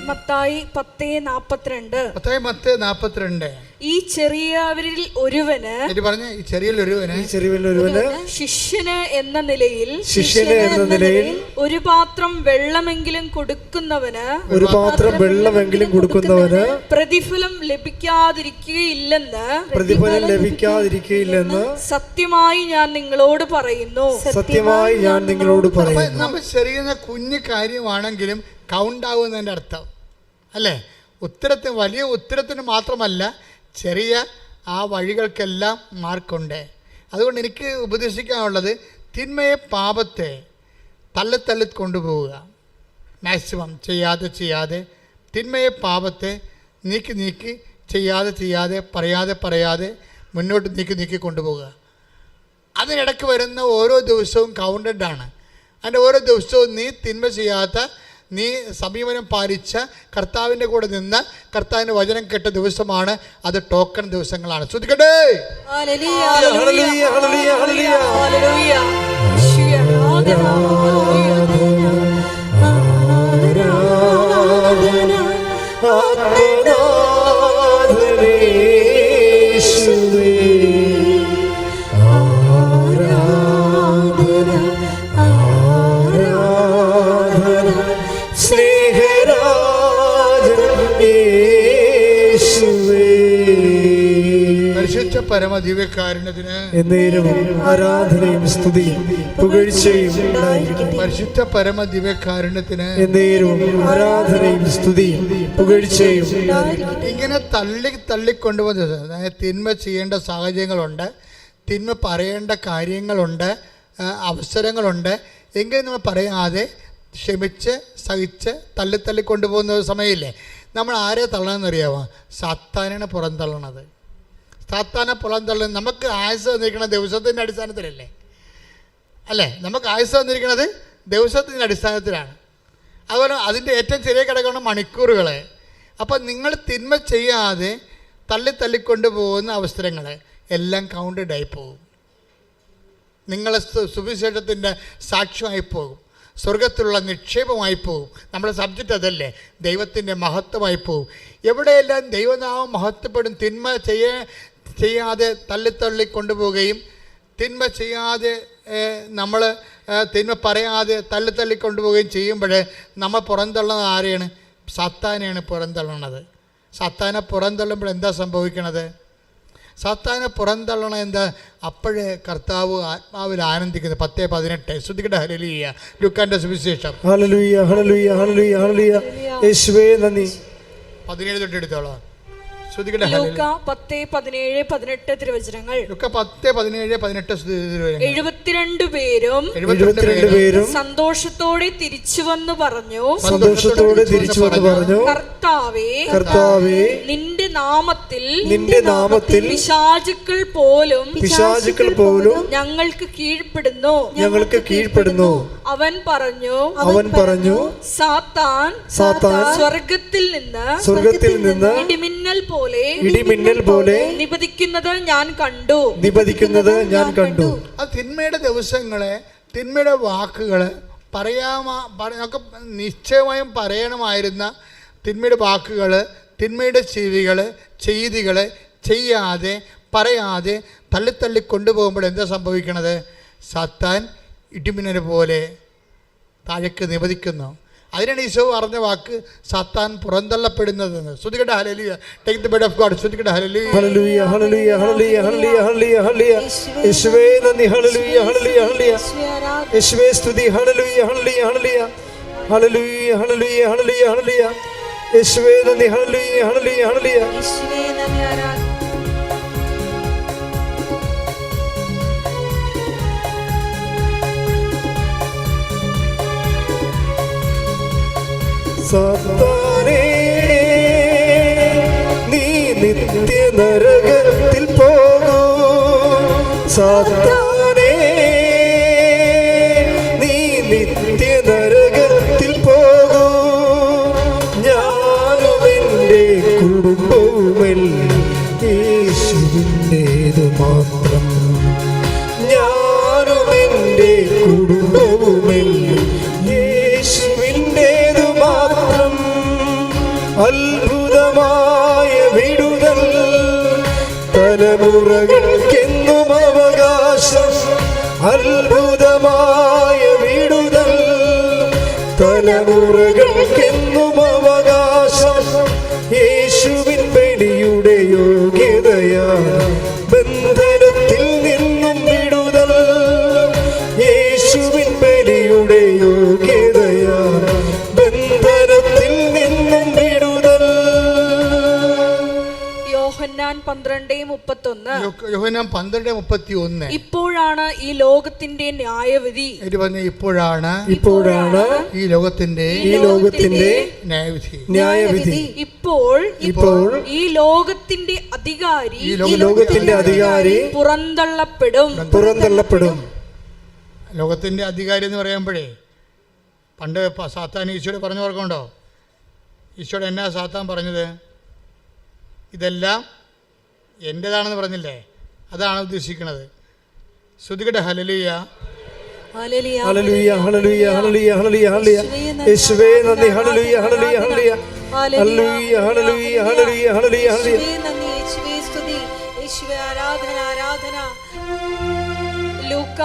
മത്തായി 10:42. മത്തായി 10:42. ഈ ചെറിയവരിൽ ഒരുവന് പറഞ്ഞ ഈ ചെറിയൊരുവന് ശിഷ്യന് എന്ന നിലയിൽ ഒരു പാത്രം വെള്ളമെങ്കിലും കൊടുക്കുന്നവന് പ്രതിഫലം ലഭിക്കാതിരിക്കുകയില്ലെന്ന് സത്യമായി ഞാൻ നിങ്ങളോട് പറയുന്നു. നമ്മൾ ചെറിയ കുഞ്ഞു കാര്യമാണെങ്കിലും കൗണ്ട് ആവുന്നതിൻ്റെ അർത്ഥം അല്ലേ? ഉത്തരത്തിന്, വലിയ ഉത്തരത്തിന് മാത്രമല്ല, ചെറിയ ആ വഴികൾക്കെല്ലാം മാർക്കുണ്ട്. അതുകൊണ്ട് എനിക്ക് ഉപദേശിക്കാനുള്ളത്, തിന്മയെ പാപത്തെ തള്ളി കൊണ്ടുപോവുക. മാക്സിമം ചെയ്യാതെ തിന്മയെ പാപത്തെ നീക്കി ചെയ്യാതെ പറയാതെ മുന്നോട്ട് നീക്കി കൊണ്ടുപോവുക. അതിനിടയ്ക്ക് വരുന്ന ഓരോ ദിവസവും കൗണ്ടഡാണ്. അതിൻ്റെ ഓരോ ദിവസവും നീ തിന്മ ചെയ്യാത്ത, നീ സമീപനം പാലിച്ച, കർത്താവിൻ്റെ കൂടെ നിന്ന് കർത്താവിൻ്റെ വചനം കേട്ട ദിവസമാണ്. അത് ടോക്കൺ ദിവസങ്ങളാണ്. ശ്രദ്ധിക്കട്ടെ. പരിശുദ്ധ പരമദിവ്യകാരുണ്യത്തിന് എന്നേരവും ആരാധനയും സ്തുതിയും പുകഴ്ചയും ഉണ്ടായിരിക്കട്ടെ. പരിശുദ്ധ പരമദിവ്യകാരുണ്യത്തിന് എന്നേരവും ആരാധനയും സ്തുതിയും പുകഴ്ചയും ഉണ്ടായിരിക്കട്ടെ. ഇങ്ങനെ തള്ളിക്കൊണ്ടുവന്നത്, അതായത് തിന്മ ചെയ്യേണ്ട സാഹചര്യങ്ങളുണ്ട്, തിന്മ പറയേണ്ട കാര്യങ്ങളുണ്ട്, അവസരങ്ങളുണ്ട്. എങ്കിലും നമ്മൾ പറയാതെ ക്ഷമിച്ച് സഹിച്ച് തള്ളിക്കൊണ്ടുപോകുന്ന സമയമില്ലേ, നമ്മൾ ആരെ തള്ളണമെന്നറിയാമോ? സാത്താനാണ് പുറന്തള്ളണത്. സാത്താനെ പുറന്തള്ളുന്നത്. നമുക്ക് ആയുസ് തന്നിരിക്കുന്നത് ദിവസത്തിൻ്റെ അടിസ്ഥാനത്തിലല്ലേ? അല്ലേ? നമുക്ക് ആയുസ് തന്നിരിക്കുന്നത് ദിവസത്തിൻ്റെ അടിസ്ഥാനത്തിലാണ്. അതുപോലെ അതിൻ്റെ ഏറ്റവും ചെറിയ ഘടകമാണ് മണിക്കൂറുകൾ. അപ്പം നിങ്ങൾ തിന്മ ചെയ്യാതെ തള്ളിക്കൊണ്ട് പോകുന്ന അവസരങ്ങൾ എല്ലാം കൗണ്ടഡായി പോകും. നിങ്ങളെ സുവിശേഷത്തിൻ്റെ സാക്ഷ്യമായി പോകും, സ്വർഗത്തിലുള്ള നിക്ഷേപമായി പോകും. നമ്മുടെ സബ്ജക്റ്റ് അതല്ലേ, ദൈവത്തിൻ്റെ മഹത്വമായി പോകും. എവിടെയെല്ലാം ദൈവനാമം മഹത്വപ്പെടും. തിന്മ ചെയ്യാതെ തള്ളി കൊണ്ടുപോവുകയും, തിന്മ ചെയ്യാതെ നമ്മൾ തിന്മ പറയാതെ തള്ളി കൊണ്ടുപോവുകയും ചെയ്യുമ്പോൾ നമ്മൾ പുറന്തള്ളുന്നത് ആരെയാണ്? സാത്താനെയാണ് പുറന്തള്ളുന്നത്. സാത്താനെ പുറന്തള്ളുമ്പോൾ എന്താ സംഭവിക്കണത്? സാത്താനെ പുറന്തള്ളണം എന്താ? അപ്പോഴേ കർത്താവ് ആത്മാവിൽ ആനന്ദിക്കുന്നത്. 10:18. ശ്രദ്ധിക്കട്ടെ. ഹല്ലേലൂയ. ലൂക്കാന്റെ സുവിശേഷം. ഹല്ലേലൂയ ഹല്ലേലൂയ ഹല്ലേലൂയ ഹല്ലേലൂയ. യേശുവേ നന്ദി. 17 തൊട്ട് എടുത്തോളാം. ശ്രദ്ധിക്കട്ടെ. ലൂക്കാ 10:17-18 തിരുവചനങ്ങൾ. ലൂക്കാ 10:17-18 72 പേരും സന്തോഷത്തോടെ തിരിച്ചു വന്നു പറഞ്ഞു, കർത്താവേ, നിന്റെ നാമത്തിൽ പിശാചുക്കൾ പോലും ഞങ്ങൾക്ക് കീഴ്പ്പെടുന്നു. അവൻ പറഞ്ഞു സാത്താൻ സ്വർഗത്തിൽ നിന്ന് ഇടിമിന്നൽ പോലെ നിപതിക്കുന്നത് ഞാൻ കണ്ടു. ആ തിന്മയുടെ ദിവസങ്ങളെ, തിന്മയുടെ വാക്കുകള് നമുക്ക് നിശ്ചയമായും പറയണമായിരുന്ന തിന്മയുടെ വാക്കുകള്, തിന്മയുടെ ചെയ്തികള് ചെയ്യാതെ പറയാതെ തള്ളി കൊണ്ടുപോകുമ്പോൾ എന്താ സംഭവിക്കണത്? സാത്താൻ ഇടിമിന്നൽ പോലെ താഴേക്ക് നിപതിക്കുന്നു. അതിനാണ് ഈശോ പറഞ്ഞ വാക്ക് സാത്താൻ പുറന്തള്ളപ്പെടുന്നതെന്ന്. ശ്രുതികട്ടെ ഹല്ലേലൂയ. Take the bed of God. ശ്രുതികട്ടെ ഹല്ലേലൂയ. ഹല്ലേലൂയ ഹല്ലേലൂയ ഹല്ലേലൂയ ഹല്ലേലൂയ ഹല്ലേലൂയ ഹല്ലേലൂയ. യേശുവേ നന്ദി. ഹല്ലേലൂയ ഹല്ലേലൂയ ഹല്ലേലൂയ. യേശുവേ സ്തുതി. ഹല്ലേലൂയ ഹല്ലേലൂയ ഹല്ലേലൂയ ഹല്ലേലൂയ ഹല്ലേലൂയ ഹല്ലേലൂയ ഹല്ലേലൂയ. യേശുവേ നന്ദി. ഹല്ലേലൂയ ഹല്ലേലൂയ ഹല്ലേലൂയ. സാത്താനേ നീ നിത്യ നരകത്തിൽ പോകൂ. സാത്താനേ നീ നിത്യ നരകത്തിൽ പോകൂ. ഞാനും എൻ്റെ കുടുംബവുമെല്ലാം യേശുവിൻ്റേതു മാത്രം. ഞാനും എൻ്റെ കുടുംബവുമെല്ലാം യേശുവിൻ്റേതു മാത്രം. അത്ഭുതമായ വിടുതൽ തലമുറകൾക്കെന്നും അവകാശം. അത്ഭുതമായ വിടുതൽ തലമുറകൾക്കെന്നും അവകാശം. യേശുവിൻ ബലിയുടെ യോഗ്യതയാണ് ബന്ധനത്തിൽ നിന്നും വിടുതൽ. യേശുവിൻ ബലിയുടെ യോഗ്യതയാണ് ബന്ധനത്തിൽ നിന്നും വിടുതൽ. യോഹന്നാൻ 12:31. യോഹന്നാൻ 12:31. ഇപ്പോഴാണ് ഈ ലോകത്തിന്റെ ന്യായവിധി. ഇപ്പോഴാണ് ഈ ലോകത്തിന്റെ ന്യായവിധി. ഇപ്പോൾ ഈ ലോകത്തിന്റെ അധികാരി പുറന്തള്ളപ്പെടും. ലോകത്തിന്റെ അധികാരി എന്ന് പറയുമ്പോഴേ പണ്ട് സാത്താൻ ഈശോയോട് പറഞ്ഞു ഓർക്കുന്നുണ്ടോ? ഈശോയോട് എന്നാ സാത്താൻ പറഞ്ഞത്? ഇതെല്ലാം എൻ്റെതാണെന്ന് പറഞ്ഞില്ലേ? അതാണ് ഉദ്ദേശിക്കുന്നത്. ശ്രുതികട്ടെ ഹല്ലേലൂയ. ഹല്ലേലൂയ ഹല്ലേലൂയ ഹല്ലേലൂയ ഹല്ലേലൂയ ഹല്ലേലൂയ. യേശുവേ നന്ദി. ഹല്ലേലൂയ ഹല്ലേലൂയ ഹല്ലേലൂയ ഹല്ലേലൂയ ഹല്ലേലൂയ ഹല്ലേലൂയ ഹല്ലേലൂയ ഹല്ലേലൂയ. യേശുവേ സ്തുതി. യേശുവേ ആരാധന. ലൂക്ക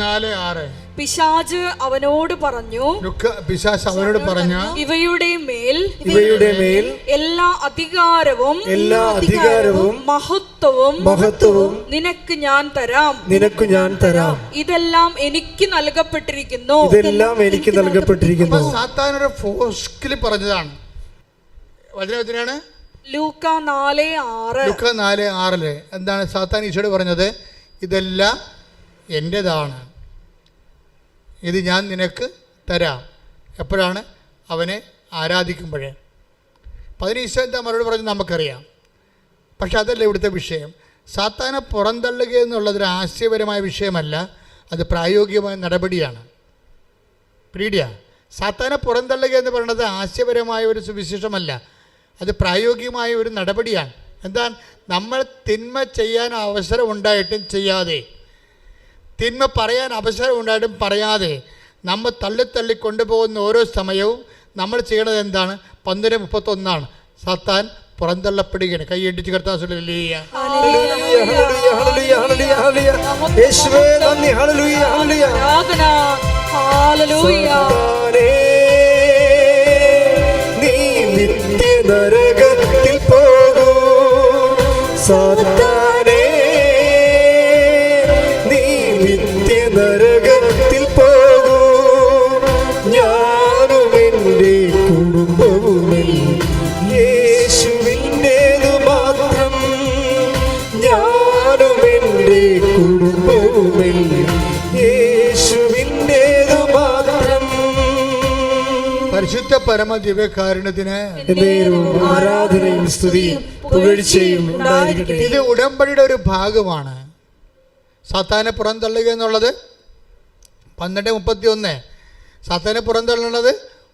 4:6. പിശാച് അവനോട് പറഞ്ഞു ഇവയുടെ മേൽ എല്ലാ അധികാരവും മഹത്വവും നിനക്ക് ഞാൻ തരാം. ഇതെല്ലാം എനിക്ക് നൽകപ്പെട്ടിരിക്കുന്നു. സാത്താനൊരു ഫോസ്കിൽ പറഞ്ഞതാണ്. വചനത്തിനാണ് ലൂക്ക 4:6. എന്താണ് സാത്താൻ ഈശോയോട് പറഞ്ഞത്? ഇതെല്ലാം എൻ്റെതാണ്, ഇത് ഞാൻ നിനക്ക് തരാം. എപ്പോഴാണ്? അവനെ ആരാധിക്കുമ്പോഴേ. അപ്പം അതിന് ഈശോ എന്താ മറുപടി പറഞ്ഞ് നമുക്കറിയാം. പക്ഷെ അതല്ല ഇവിടുത്തെ വിഷയം. സാത്താനെ പുറന്തള്ളുക എന്നുള്ളതൊരു ആശയപരമായ വിഷയമല്ല, അത് പ്രായോഗികമായ നടപടിയാണ്. സാത്താനെ പുറന്തള്ളുക എന്ന് പറയുന്നത് ആശയപരമായ ഒരു സുവിശേഷമല്ല, അത് പ്രായോഗികമായ ഒരു നടപടിയാണ്. എന്താ? നമ്മൾ തിന്മ ചെയ്യാൻ അവസരം ഉണ്ടായിട്ടും ചെയ്യാതെ, തിന്മ പറയാൻ അവസരം ഉണ്ടായിട്ടും പറയാതെ നമ്മൾ തള്ളി കൊണ്ടുപോകുന്ന ഓരോ സമയവും നമ്മൾ ചെയ്യണത് എന്താണ്? 12:31. സാത്താൻ പുറന്തള്ളപ്പെടുകയാണ്. കൈയടിച്ച് കർത്താവ് ഹല്ലേലൂയ. നീ നിത്യ നരകത്തിൽ പോകൂ. സാത്താനേ നീ നിത്യ നരകത്തിൽ പോകൂ. ഞാനും എൻ്റെ കുടുംബവുമെല്ലാം യേശുവിൻ്റേതു മാത്രം. ഞാനും എൻ്റെ കുടുംബവുമെല്ലാം യേശുവിൻ്റേതു മാത്രം. പരിശുദ്ധ പരമ ദിവ്യകാരുണ്യത്തിന് ആരാധനയും സ്തുതിയും പുകഴ്ചയും ഉണ്ടായിരിക്കട്ടെ. ഇത് ഉടമ്പടിയുടെ ഒരു ഭാഗമാണ്. സാത്താനെ പുറന്തള്ളുക എന്നുള്ളത് 12:31. സാത്താനെ പുറന്തള്ളുന്നത്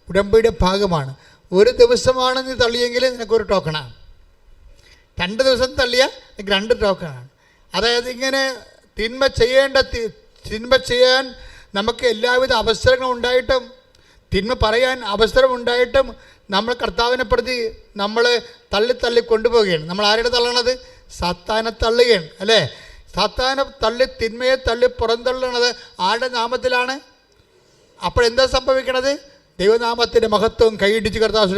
ഉടമ്പടിയുടെ ഭാഗമാണ്. ഒരു ദിവസമാണ് നീ തള്ളിയെങ്കിൽ നിനക്കൊരു ടോക്കണാണ്. 2 ദിവസം തള്ളിയാൽ നിനക്ക് 2 ടോക്കണാണ്. അതായത് ഇങ്ങനെ തിന്മ ചെയ്യാൻ നമുക്ക് എല്ലാവിധ അവസരങ്ങളും ഉണ്ടായിട്ടും, തിന്മ പറയാൻ അവസരമുണ്ടായിട്ടും നമ്മൾ കർത്താവിനെ പ്രതി നമ്മൾ തള്ളി കൊണ്ടുപോവുകയാണ്. നമ്മൾ ആരുടെ തള്ളണത്? സാത്താനെ തള്ളുകയാണ്, അല്ലേ? സാത്താനെ തള്ളി, തിന്മയെ തള്ളി പുറന്തള്ളണത് ആരുടെ നാമത്തിലാണ്? അപ്പോഴെന്താ സംഭവിക്കണത്? ദൈവനാമത്തിന്റെ മഹത്വം കൈയിടിച്ച് കർത്താവ്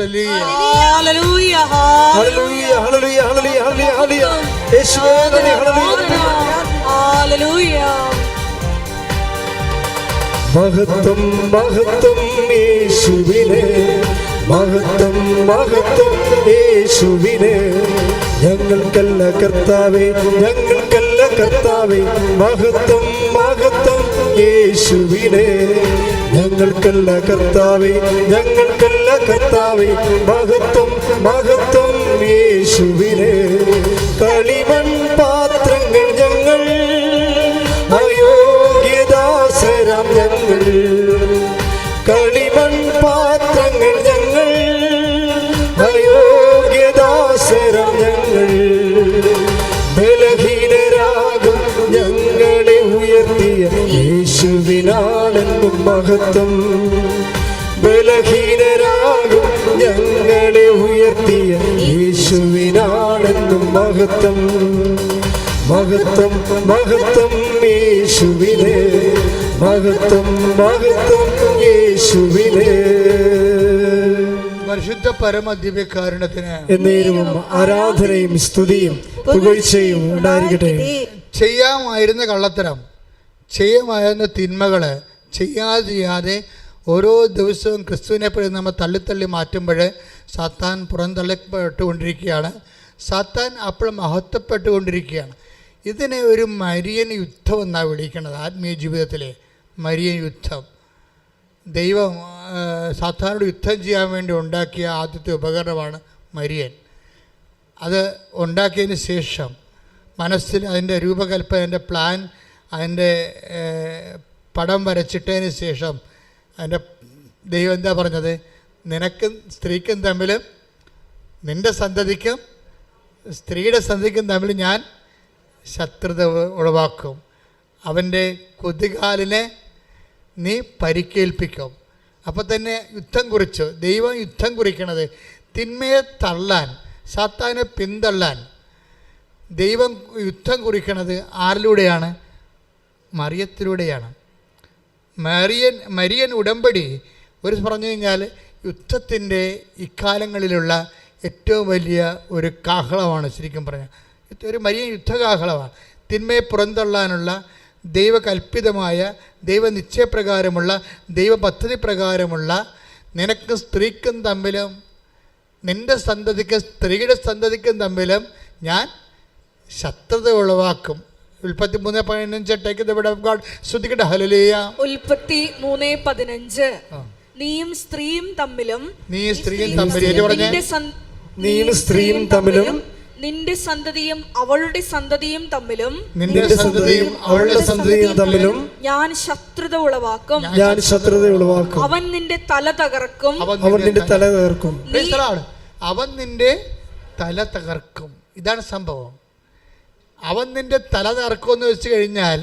മഹത്വം മഹത്വം യേശുവിനെ, മഹത്വം മഹത്വം യേശുവിനെ. ഞങ്ങൾക്കല്ല കർത്താവേ, ഞങ്ങൾക്കല്ല കർത്താവേ, മഹത്വം മഹത്വം യേശുവിനെ. ഞങ്ങൾക്കല്ല കർത്താവേ, ഞങ്ങൾക്കല്ല കർത്താവേ, മഹത്വം മഹത്വം യേശുവിനെ. കളിമൺ പാത്രങ്ങൾ ഞങ്ങൾ, അയോഗ്യദാസരാം ഞങ്ങൾ. കളിമൺ പാത്രങ്ങൾ ഞങ്ങൾ, അയോഗ്യദാസരം ഞങ്ങൾ. ബലഹീനരാകും ഞങ്ങളെ ഉയർത്തിയ യേശുവിനാണെന്നും മഹത്വം. ബലഹീനരാകും ഞങ്ങളെ ഉയർത്തിയ യേശുവിനാണെന്നും മഹത്വം. മഹത്വം മഹത്വം യേശുവിനെ, മഹത്വം മഹത്വം യേശുവിനെ. പരിശുദ്ധ പരമദിവ്യകാരുണ്യത്തിന് എന്നേരവും ആരാധനയും സ്തുതിയും പുകഴ്ചയും ഉണ്ടായിരിക്കട്ടെ. ചെയ്യാമായിരുന്ന കള്ളത്തരം, ചെയ്യാമായിരുന്ന തിന്മകൾ ചെയ്യാതെ ഓരോ ദിവസവും ക്രിസ്തുവിനെ പോലെ നമ്മൾ തള്ളി മാറ്റുമ്പോൾ സാത്താൻ പുറന്തള്ളപ്പെട്ടുകൊണ്ടിരിക്കുകയാണ്. സാത്താൻ അപ്പോൾ മഹത്വപ്പെട്ടുകൊണ്ടിരിക്കുകയാണ്. ഇതിനെ ഒരു മരിയൻ യുദ്ധം എന്നാണ് വിളിക്കുന്നത്. ആത്മീയ ജീവിതത്തിലെ മരിയൻ യുദ്ധം. ദൈവം സാത്താനോട് യുദ്ധം ചെയ്യാൻ വേണ്ടി ഉണ്ടാക്കിയ ആദ്യത്തെ ഉപകരണമാണ് മരിയൻ. അത് ഉണ്ടാക്കിയതിന് ശേഷം മനസ്സിൽ അതിൻ്റെ രൂപകൽപ്പന, അതിൻ്റെ പ്ലാൻ, അതിൻ്റെ പടം വരച്ചിട്ടതിന് ശേഷം അതിൻ്റെ ദൈവം എന്താ പറഞ്ഞത്? നിനക്കും സ്ത്രീക്കും തമ്മിലും, നിൻ്റെ സന്തതിക്കും സ്ത്രീയുടെ സന്തതിക്കും തമ്മിൽ ഞാൻ ശത്രുത ഉളവാക്കും. അവൻ്റെ കുതികാലിനെ നീ പരിക്കേൽപ്പിക്കും. അപ്പോൾ തന്നെ യുദ്ധം കുറിച്ചു. ദൈവം യുദ്ധം കുറിക്കണത് തിന്മയെ തള്ളാൻ, സാത്താനെ പിന്തള്ളാൻ ദൈവം യുദ്ധം കുറിക്കണത് ആരിലൂടെയാണ്? മറിയത്തിലൂടെയാണ്. മരിയൻ ഉടമ്പടി ഒരു പറഞ്ഞു കഴിഞ്ഞാൽ യുദ്ധത്തിൻ്റെ ഇക്കാലങ്ങളിലുള്ള ഏറ്റവും വലിയ ഒരു കാഹളമാണ്. ശരിക്കും പറഞ്ഞാൽ ഒരു മരിയൻ യുദ്ധകാഹളമാണ്. തിന്മയെ പുറന്തള്ളാനുള്ള ദൈവകൽപ്പിതമായ, ദൈവനിശ്ചയപ്രകാരമുള്ള, ദൈവ പദ്ധതി പ്രകാരമുള്ള നിനക്കും സ്ത്രീക്കും തമ്മിലും, നിൻ്റെ സന്തതിക്കും സ്ത്രീയുടെ സന്തതിക്കും തമ്മിലും ഞാൻ ശത്രുത ഉളവാക്കും. ഉൽപ്പത്തി 3:15 ശ്രദ്ധിക്കട്ടെ. ഹല്ലേലൂയ. ഉൽപ്പത്തി 3:15 നീയും സ്ത്രീയും തമ്മിലും, നീയും സ്ത്രീയും തമ്മിലും, നിന്റെ സന്തതിയും അവളുടെ സന്തതിയും തമ്മിലും, നിന്റെ സന്തതിയും അവളുടെ സന്തതിയും തമ്മിലും ഞാൻ ശത്രുത ഉളവാക്കും. ഞാൻ ശത്രുത ഉളവാക്കും. അവൻ നിന്റെ തല തകർക്കും. അവൻ നിന്റെ തല തകർക്കും. അവൻ നിന്റെ തല തകർക്കും. ഇതാണ് സംഭവം. അവൻ നിന്റെ തല തകർക്കുമെന്ന് വെച്ച് കഴിഞ്ഞാൽ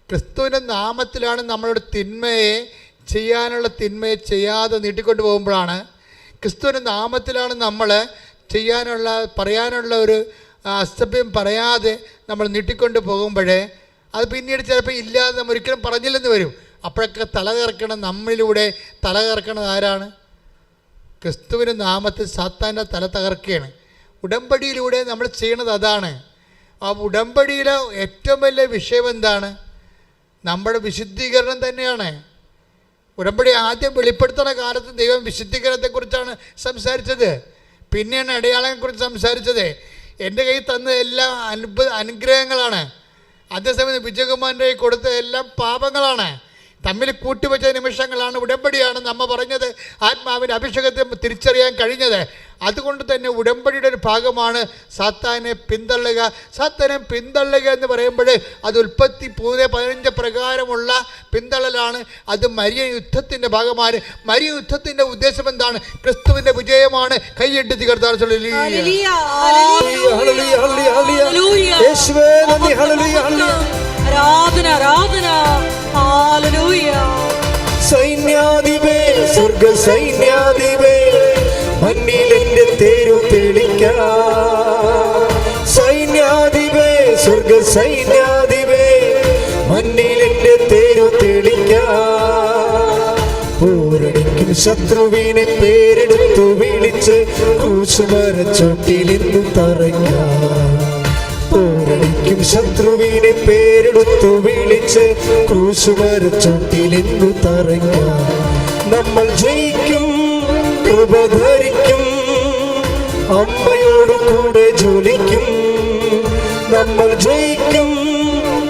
ക്രിസ്തുവിൻ്റെ നാമത്തിലാണ് നമ്മളോട് തിന്മയെ ചെയ്യാതെ നീട്ടിക്കൊണ്ട് പോകുമ്പോഴാണ്. ക്രിസ്തുവിൻ്റെ നാമത്തിലാണ് നമ്മൾ പറയാനുള്ള ഒരു അസഭ്യം പറയാതെ നമ്മൾ നീട്ടിക്കൊണ്ട് പോകുമ്പോഴേ അത് പിന്നീട് ചിലപ്പോൾ ഇല്ലാതെ നമ്മൾ ഒരിക്കലും പറഞ്ഞില്ലെന്ന് വരും. അപ്പോഴൊക്കെ തല കറക്കണം, നമ്മളിലൂടെ തല കറക്കണത് ആരാണ്? ക്രിസ്തുവിൻ്റെ നാമത്തിൽ സാത്താൻ്റെ തല തകർക്കുകയാണ്. ഉടമ്പടിയിലൂടെ നമ്മൾ ചെയ്യണത് അതാണ്. ആ ഉടമ്പടിയിലെ ഏറ്റവും വലിയ വിഷയം എന്താണ്? നമ്മുടെ വിശുദ്ധീകരണം തന്നെയാണ്. ഉടമ്പടി ആദ്യം വെളിപ്പെടുത്തുന്ന കാലത്ത് ദൈവം വിശുദ്ധീകരണത്തെക്കുറിച്ചാണ് സംസാരിച്ചത്. പിന്നെയാണ് അടയാളങ്ങളെക്കുറിച്ച് സംസാരിച്ചത്. എൻ്റെ കയ്യിൽ തന്ന എല്ലാം അനുഗ്രഹങ്ങളാണ്. അതേസമയം വിജയകുമാരൻ്റെ കയ്യിൽ കൊടുത്ത എല്ലാം പാപങ്ങളാണ്. തമ്മിൽ കൂട്ടിവെച്ച നിമിഷങ്ങളാണ്. ഉടമ്പടിയാണ് നമ്മ പറഞ്ഞത്. ആത്മാവിൻ്റെ അഭിഷേകത്തെ തിരിച്ചറിയാൻ കഴിഞ്ഞത്. അതുകൊണ്ട് തന്നെ ഉടമ്പടിയുടെ ഒരു ഭാഗമാണ് സാത്താനെ പിന്തള്ളുക. സാത്താനെ പിന്തള്ളുക എന്ന് പറയുമ്പോൾ അത് ഉൽപ്പത്തി 15 പ്രകാരമുള്ള പിന്തള്ളലാണ്. അത് മരിയ യുദ്ധത്തിൻ്റെ ഭാഗമാണ്. മരിയ യുദ്ധത്തിൻ്റെ ഉദ്ദേശം എന്താണ്? ക്രിസ്തുവിൻ്റെ വിജയമാണ്. കൈയ്യട്ടി കർത്താവ് സൈന്യാധിപേ, സ്വർഗ സൈന്യാധിപേ, മണ്ണിലെന്റെ തേരു തെളിക്കാ. സൈന്യാധിപേ, സ്വർഗ സൈന്യാധിപേ, മണ്ണിലെന്റെ തേരു തെളിക്കാ. പോരടിക്കും ശത്രുവിനെ പേരെടുത്തു വിളിച്ച് ക്രൂശുമരച്ചോട്ടിലിന്നു തറയ്ക്കാ. പോരടിക്കും ശത്രുവിനെ പേരെടുത്തു വിളിച്ച് ക്രൂശുമരച്ചോട്ടിലിന്നു തറയ്ക്കാ. നമ്മൾ ജയിക്കും, കൃപ ധരിക്കും, അമ്മയോട് കൂടെ ജോലിക്കും. നമ്മൾ ജയിക്കും,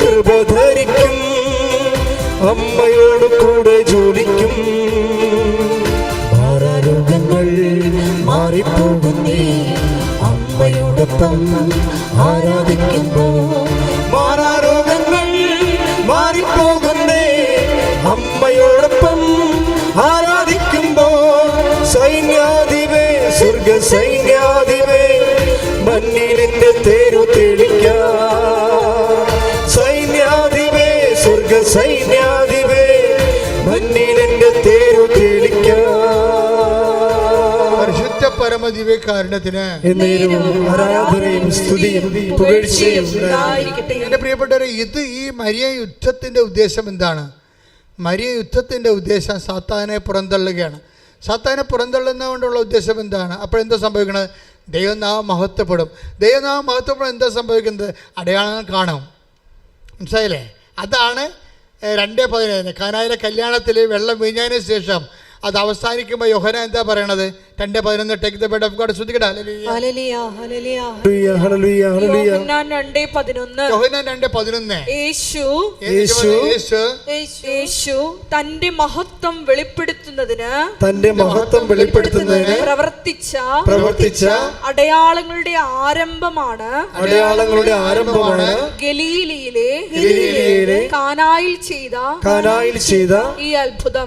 കൃപ ധരിക്കും, അമ്മയോട് കൂടെ ജോലിക്കും. മാറാരോഗങ്ങൾ മാറിപ്പോകുന്നേ, അമ്മയോടൊപ്പം ആരാധിക്കുമ്പോ. മാറാരോഗങ്ങൾ മാറിപ്പോകുന്നേ, അമ്മയോടൊപ്പം ആരാധിക്കുമ്പോ. സൈന്യാധിപേ, സ്വർഗ സൈന്യാധിപേ, മണ്ണിലിന്റെ തേരു തെളിക്കാ. സൈന്യാധിപേ, സ്വർഗ സൈന്യാധിപേ, മണ്ണിലിന്റെ തേരു തെളിക്കാ. പരിശുദ്ധ പരമദിവ്യകാരുണ്യത്തിന് ആരാധനയും സ്തുതിയും പുകഴ്ചയും ഉണ്ടായിരിക്കട്ടെ. എൻ്റെ പ്രിയപ്പെട്ടവരെ, ഈ മരിയ യുദ്ധത്തിൻ്റെ ഉദ്ദേശം എന്താണ്? മരിയ യുദ്ധത്തിൻ്റെ ഉദ്ദേശം സാത്താനെ പുറന്തള്ളുകയാണ്. സാത്താനെ പുറന്തള്ളുന്നതുകൊണ്ടുള്ള ഉദ്ദേശം എന്താണ്? അപ്പോഴെന്താ സംഭവിക്കുന്നത്? ദൈവനാമം മഹത്വപ്പെടും. ദൈവനാമം മഹത്വപ്പെടും. എന്താ സംഭവിക്കുന്നത്? അടയാളങ്ങൾ കാണും. മനസ്സിലായില്ലേ? അതാണ് 2:17 കാനായിലെ കല്യാണത്തിൽ വെള്ളം വീഞ്ഞതിന് ശേഷം അത് അവസാനിക്കുമ്പോൾ യോഹന്നാൻ എന്താ പറയണത്? 2:11 take the bed of God. ശ്രദ്ധിക്കട്ടെ. ഹല്ലേലൂയ, ഹല്ലേലൂയ. ഹല്ലേലൂയ, ഹല്ലേലൂയ. യോഹന്നാൻ 2:11. യോഹന്നാൻ 2:11. യേശു തന്റെ മഹത്വം വെളിപ്പെടുത്തുന്നതിന് പ്രവർത്തിച്ച അടയാളങ്ങളുടെ ആരംഭമാണ് ഗലീലയിലെ കാനായിൽ ചെയ്ത ഈ അത്ഭുതം.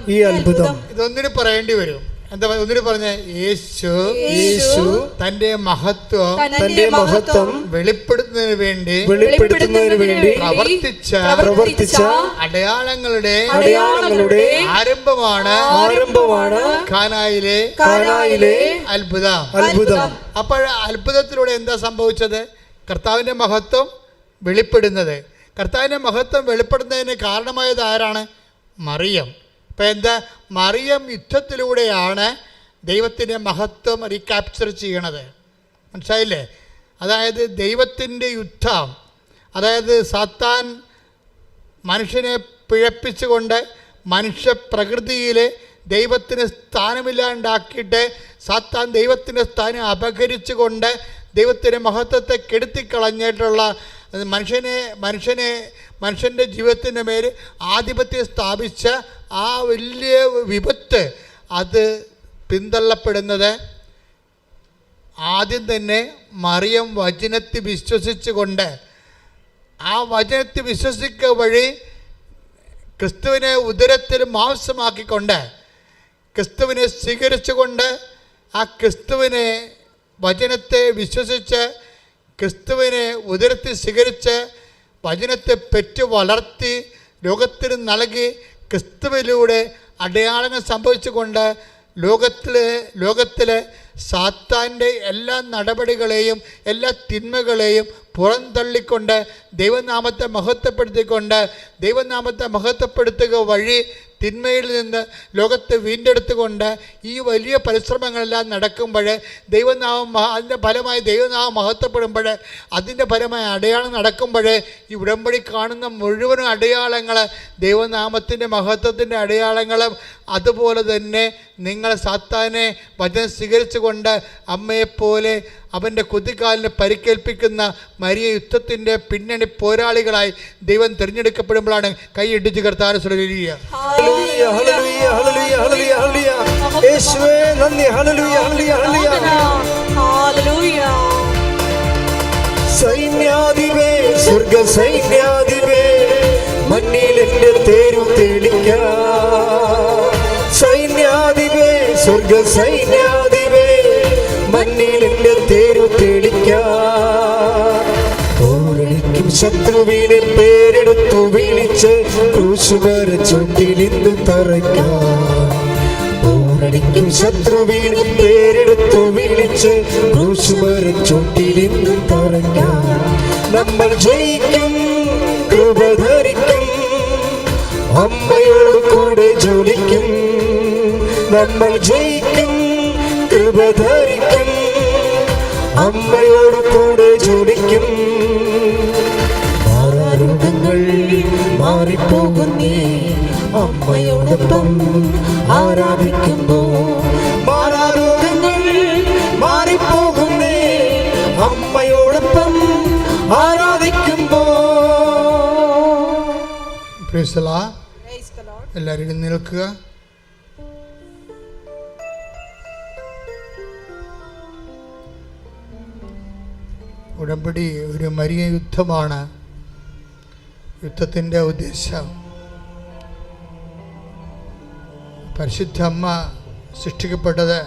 ഇതൊന്നിനും പറയേണ്ടി വരും. എന്താ ഒന്നിനു പറഞ്ഞ? യേശു തന്റെ മഹത്വം വെളിപ്പെടുത്തുന്നതിന് വേണ്ടി പ്രവർത്തിച്ച അടയാളങ്ങളുടെ ആരംഭമാണ് കാനായിലെ അത്ഭുതം. അപ്പോൾ അത്ഭുതത്തിലൂടെ എന്താ സംഭവിച്ചത്? കർത്താവിന്റെ മഹത്വം വെളിപ്പെടുന്നത്. കർത്താവിന്റെ മഹത്വം വെളിപ്പെടുന്നതിന് കാരണമായത് ആരാണ്? മറിയം. ഇപ്പം എന്താ? മറിയം യുദ്ധത്തിലൂടെയാണ് ദൈവത്തിൻ്റെ മഹത്വം റീക്യാപ്ചർ ചെയ്യണത്. മനസ്സിലായില്ലേ? അതായത് ദൈവത്തിൻ്റെ യുദ്ധം, അതായത് സാത്താൻ മനുഷ്യനെ പിഴപ്പിച്ചുകൊണ്ട് മനുഷ്യപ്രകൃതിയിൽ ദൈവത്തിന് സ്ഥാനമില്ലാണ്ടാക്കിയിട്ട് സാത്താൻ ദൈവത്തിൻ്റെ സ്ഥാനം അപഹരിച്ചുകൊണ്ട് ദൈവത്തിൻ്റെ മഹത്വത്തെ കെടുത്തിക്കളഞ്ഞിട്ടുള്ള മനുഷ്യൻ്റെ ജീവിതത്തിൻ്റെ മേൽ ആധിപത്യം സ്ഥാപിച്ച ആ വലിയ വിപത്ത്, അത് പിന്തള്ളപ്പെടുന്നത് ആദ്യം തന്നെ മറിയം വചനത്തിൽ വിശ്വസിച്ചുകൊണ്ട്, ആ വചനത്തിൽ വിശ്വസിക്കുക വഴി ക്രിസ്തുവിനെ ഉദരത്തിൽ മാംസമാക്കിക്കൊണ്ട് ക്രിസ്തുവിനെ സ്വീകരിച്ചുകൊണ്ട് ആ ക്രിസ്തുവിനെ വചനത്തെ വിശ്വസിച്ച് ക്രിസ്തുവിനെ ഉദരത്തിൽ സ്വീകരിച്ച് വചനത്തെ പെറ്റു വളർത്തി ലോകത്തിന് നൽകി ക്രിസ്തുവിലൂടെ അടയാളങ്ങൾ സംഭവിച്ചുകൊണ്ട് ലോകത്തിലെ സാത്താൻ്റെ എല്ലാ നടപടികളെയും എല്ലാ തിന്മകളെയും പുറന്തള്ളിക്കൊണ്ട് ദൈവനാമത്തെ മഹത്വപ്പെടുത്തുക വഴി തിന്മയിൽ നിന്ന് ലോകത്തെ വീണ്ടെടുത്തുകൊണ്ട് ഈ വലിയ പരിശ്രമങ്ങളെല്ലാം നടക്കുമ്പോൾ അതിൻ്റെ ഫലമായി ദൈവനാമം മഹത്വപ്പെടുമ്പോൾ, അതിൻ്റെ ഫലമായി അടയാളം നടക്കുമ്പോൾ ഈ ഉടമ്പടി കാണുന്ന മുഴുവനും അടയാളങ്ങൾ ദൈവനാമത്തിൻ്റെ മഹത്വത്തിൻ്റെ അടയാളങ്ങളും, അതുപോലെ തന്നെ നിങ്ങൾ സാത്താനെ വചനം സ്വീകരിച്ചുകൊണ്ട് അമ്മയെപ്പോലെ അവൻ്റെ കുതികാലിന് പരിക്കേൽപ്പിക്കുന്ന മരിയ യുദ്ധത്തിൻ്റെ പിന്നണി പോരാളികളായി ദൈവം തിരഞ്ഞെടുക്കപ്പെടുമ്പോഴാണ് കൈ ഇടിച്ച് കർത്താവിനെ സ്തുതിക്കുക. സൈന്യാധിപേ സ്വർഗ സൈന്യാധിപേ മണ്ണിൽ എന്റെ തേരു തെളിക്ക. സൈന്യാധിപേ സ്വർഗ സൈന്യാധിപേ മണ്ണിൽ എന്റെ തേരു തെളിക്ക. പോരടിക്കും ശത്രുവിനെ പേരെടുത്തു വിളിച്ച് ക്രൂശുമര ചുണ്ടിൽ ഇന്ന് തറയ്ക്കാം. പോരടിക്കും ശത്രുവിനെ പേരെടുത്തു വിളിച്ച് ക്രൂശുമര ചുണ്ടിൽ ഇന്ന് തറയ്ക്കാം. നമ്മൾ ജയിക്കും, കൃപ ധരിക്കും, അമ്മയോട് കൂടെ ജോലിക്കും. നമ്മൾ ജയിക്കും, കൃപ ധരിക്കും, അമ്മയോട് കൂടെ ജോലിക്കും. മാറാരോഗങ്ങൾ മാറിപ്പോകുന്നേ അമ്മയോടൊപ്പം ആരാധിക്കുമ്പോ. മാറാരോഗങ്ങൾ മാറിപ്പോകുന്നേ അമ്മയോടൊപ്പം ആരാധിക്കുമ്പോ. എല്ലാവരും നിൽക്കുക. ഉടമ്പടി ഒരു മരിയ യുദ്ധമാണ്. യുദ്ധത്തിൻ്റെ ഉദ്ദേശം പരിശുദ്ധ അമ്മ സൃഷ്ടിക്കപ്പെട്ടത്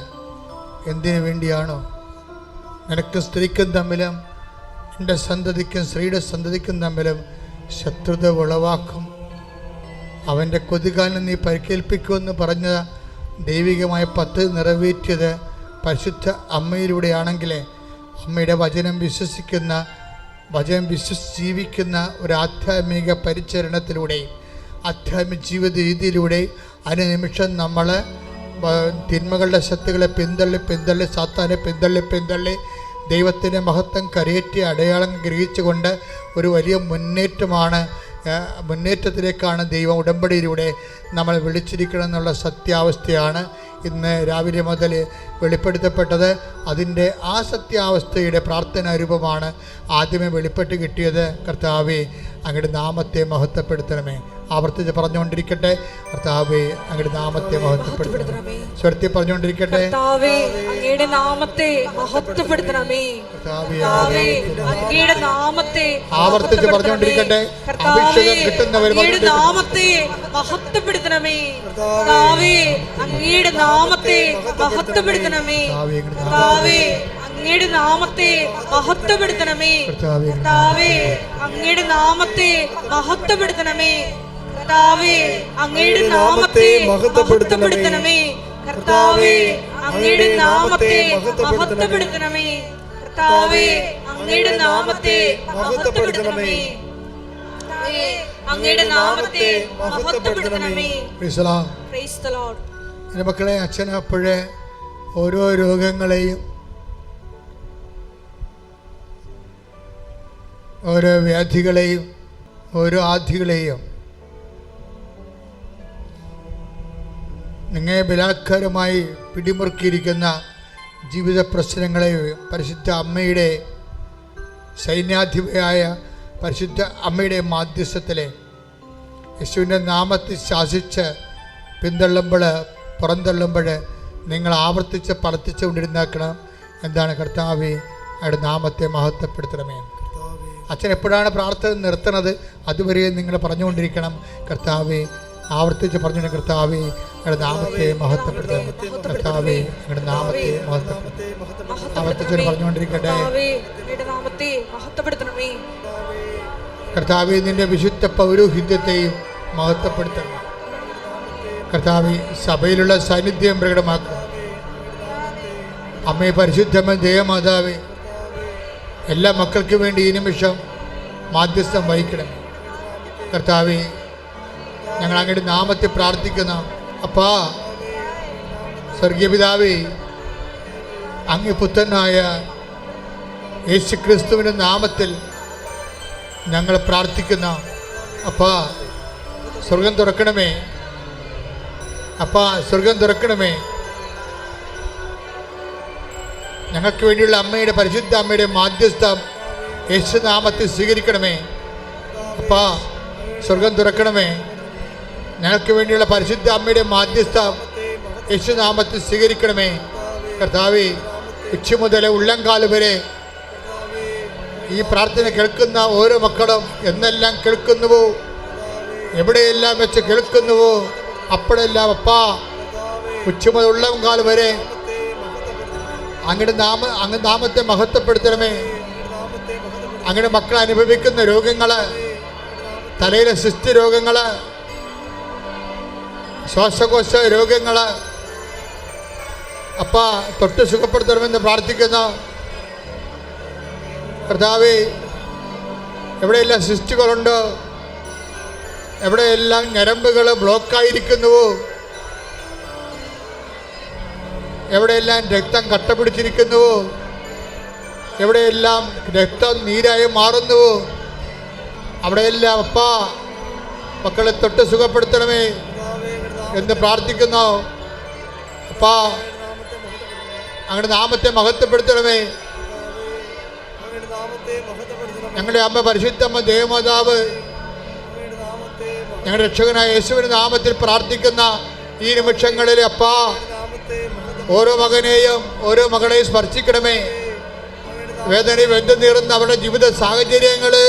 എന്തിനു വേണ്ടിയാണോ? നിനക്കും സ്ത്രീക്കും തമ്മിലും എൻ്റെ സന്തതിക്കും സ്ത്രീയുടെ സന്തതിക്കും തമ്മിലും ശത്രുത ഉളവാക്കും, അവൻ്റെ കൊതുകാലിന് നീ പരിക്കേൽപ്പിക്കുമെന്ന് പറഞ്ഞ ദൈവികമായ പദ്ധതി നിറവേറ്റിയത് പരിശുദ്ധ അമ്മയിലൂടെയാണെങ്കിൽ അമ്മയുടെ വചനം വിശ്വസിക്കുന്ന, വചനം ജീവിക്കുന്ന ഒരു ആധ്യാത്മിക പരിചരണത്തിലൂടെ, ആധ്യാത്മിക ജീവിത രീതിയിലൂടെ അനുനിമിഷം നമ്മൾ തിന്മകളുടെ ശക്തികളെ പിന്തള്ളി സാത്താനെ പിന്തള്ളി ദൈവത്തിൻ്റെ മഹത്വം കരയേറ്റി അടയാളം ഗ്രഹിച്ചുകൊണ്ട് ഒരു വലിയ മുന്നേറ്റത്തിലേക്കാണ് ദൈവം ഉടമ്പടിയിലൂടെ നമ്മൾ വിളിച്ചിരിക്കണം എന്നുള്ള സത്യാവസ്ഥയാണ് ഇന്ന് രാവിലെ മുതൽ വെളിപ്പെടുത്തപ്പെട്ടത്. അതിൻ്റെ ആ സത്യാവസ്ഥയുടെ പ്രാർത്ഥനാ രൂപമാണ് ആദ്യമേ വെളിപ്പെട്ട് കിട്ടിയത്. കർത്താവേ, അങ്ങയുടെ നാമത്തെ മഹത്വപ്പെടുത്തണമേ. ആവർത്തിച്ച് പറഞ്ഞുകൊണ്ടിരിക്കട്ടെ, കർത്താവേ അങ്ങയുടെ നാമത്തെ മഹത്വപ്പെടുത്തണമേ. സ്വരത്തി പറഞ്ഞുകൊണ്ടിരിക്കട്ടെ, അങ്ങയുടെ നാമത്തെ മഹത്വപ്പെടുത്തണമേ. അങ്ങയുടെ നാമത്തെ ആവർത്തിച്ച് പറഞ്ഞുകൊണ്ടിരിക്കട്ടെ, അഭിഷേകം കിട്ടുന്നവർ നാമത്തെ മഹത്വപ്പെടുത്തണമേ. അങ്ങയുടെ നാമത്തെ മഹത്വപ്പെടുത്തണമേ. അങ്ങയുടെ നാമത്തെ മഹത്വപ്പെടുത്തണമേ. അങ്ങയുടെ നാമത്തെ മഹത്വപ്പെടുത്തണമേ. അങ്ങയുടെ നാമത്തെ മഹത്വപ്പെടുത്തണമേ. കർത്താവേ, അങ്ങയുടെ നാമത്തെ മഹത്വപ്പെടുത്തണമേ. കർത്താവേ, അങ്ങയുടെ നാമത്തെ മഹത്വപ്പെടുത്തണമേ. അങ്ങയുടെ നാമത്തെ മഹത്വപ്പെടുത്തണമേ. Praise the Lord. എൻ്റെ മക്കളെ, അച്ഛൻ അപ്പോഴേ ഓരോ രോഗങ്ങളെയും ഓരോ വ്യാധികളെയും ഓരോ ആധികളെയും നിങ്ങളെ ബലാത്കാരമായി പിടിമുറുക്കിയിരിക്കുന്ന ജീവിത പ്രശ്നങ്ങളെ പരിശുദ്ധ അമ്മയുടെ സൈന്യാധിപയായ പരിശുദ്ധ അമ്മയുടെ മാധ്യസ്ഥത്തിലെ യേശുവിൻ്റെ നാമത്തിൽ ശാസിച്ച് പിന്തള്ളുമ്പോൾ പുറന്തള്ളുമ്പോൾ നിങ്ങൾ ആവർത്തിച്ച് പ്രാർത്ഥിച്ചുകൊണ്ടിരുന്നാക്കണം. എന്താണ്? കർത്താവേ, അയാളുടെ നാമത്തെ മഹത്വപ്പെടുത്തണമേ. അച്ഛൻ എപ്പോഴാണ് പ്രാർത്ഥന നിർത്തുന്നത് അതുവരെ നിങ്ങൾ പറഞ്ഞുകൊണ്ടിരിക്കണം. കർത്താവേ, ആവർത്തിച്ച് പറഞ്ഞു, കർത്താവേ അയാളുടെ നാമത്തെ മഹത്വപ്പെടുത്തണം. കർത്താവേ അങ്ങയുടെ നാമത്തെ മഹത്വപ്പെടുത്തണം. ആവർത്തിച്ച് പറഞ്ഞുകൊണ്ടിരിക്കട്ടെ. കർത്താവേ, നിന്റെ വിശുദ്ധ പൗരോഹിത്യത്തെയും മഹത്വപ്പെടുത്തണം. കർത്താവേ, സഭയിലുള്ള സാന്നിധ്യം പ്രകടമാക്കണം. അമ്മയെ പരിശുദ്ധമ ജയമാതാവേ, എല്ലാ മക്കൾക്കും വേണ്ടി ഈ നിമിഷം മാധ്യസ്ഥം വഹിക്കണം. കർത്താവേ, ഞങ്ങൾ അങ്ങയുടെ നാമത്തിൽ പ്രാർത്ഥിക്കുന്ന അപ്പാ, സ്വർഗീയ പിതാവേ, അങ്ങ് പുത്രനായ യേശു ക്രിസ്തുവിൻ്റെ നാമത്തിൽ ഞങ്ങൾ പ്രാർത്ഥിക്കുന്ന അപ്പാ, സ്വർഗം തുറക്കണമേ. അപ്പാ, സ്വർഗം തുറക്കണമേ. ഞങ്ങൾക്ക് വേണ്ടിയുള്ള അമ്മയുടെ പരിശുദ്ധ അമ്മയുടെ മാധ്യസ്ഥം യേശുനാമത്തിൽ സ്വീകരിക്കണമേ. അപ്പാ, സ്വർഗം തുറക്കണമേ. ഞങ്ങൾക്ക് വേണ്ടിയുള്ള പരിശുദ്ധ അമ്മയുടെ മാധ്യസ്ഥം യേശുനാമത്തിൽ സ്വീകരിക്കണമേ. കർത്താവേ, ഉച്ച മുതൽ ഉള്ളംകാല് വരെ ഈ പ്രാർത്ഥന കേൾക്കുന്ന ഓരോ മക്കളും എന്നെല്ലാം കേൾക്കുന്നുവോ, എവിടെയെല്ലാം വെച്ച് കേൾക്കുന്നുവോ അപ്പോഴെല്ലാം അപ്പാ ഉച്ച മുതൽ ഉള്ളംകാല് വരെ അങ്ങയുടെ നാമത്തെ മഹത്വപ്പെടുത്തണമേ. അങ്ങയുടെ മക്കൾ അനുഭവിക്കുന്ന രോഗങ്ങൾ, തലയിലെ സിസ്റ്റ് രോഗങ്ങൾ, ശ്വാസകോശ രോഗങ്ങൾ അപ്പാ തൊട്ട് സുഖപ്പെടുത്തണമെന്ന് പ്രാർത്ഥിക്കുന്നു. കർത്താവേ, എവിടെയെല്ലാം സിസ്റ്റുകളുണ്ടോ, എവിടെയെല്ലാം ഞരമ്പുകൾ ബ്ലോക്കായിരിക്കുന്നുവോ, എവിടെയെല്ലാം രക്തം കട്ട പിടിച്ചിരിക്കുന്നുവോ, എവിടെയെല്ലാം രക്തം നീരായി മാറുന്നുവോ അവിടെയെല്ലാം അപ്പാ മക്കളെ തൊട്ട് സുഖപ്പെടുത്തണമേ എന്ന് പ്രാർത്ഥിക്കുന്നു. അപ്പാ, അങ്ങയുടെ നാമത്തെ മഹത്വപ്പെടുത്തണമേ. ഞങ്ങളുടെ അമ്മ പരിശുദ്ധമ്മ ദേവമാതാവ്, ഞങ്ങളുടെ രക്ഷകനായ യേശുവിന്റെ നാമത്തിൽ പ്രാർത്ഥിക്കുന്ന ഈ നിമിഷങ്ങളിൽ അപ്പാ ഓരോ മകനെയും ഓരോ മകളെയും സ്പർശിക്കണമേ. വേദന ബന്ധം നീറുന്ന അവരുടെ ജീവിത സാഹചര്യങ്ങളെ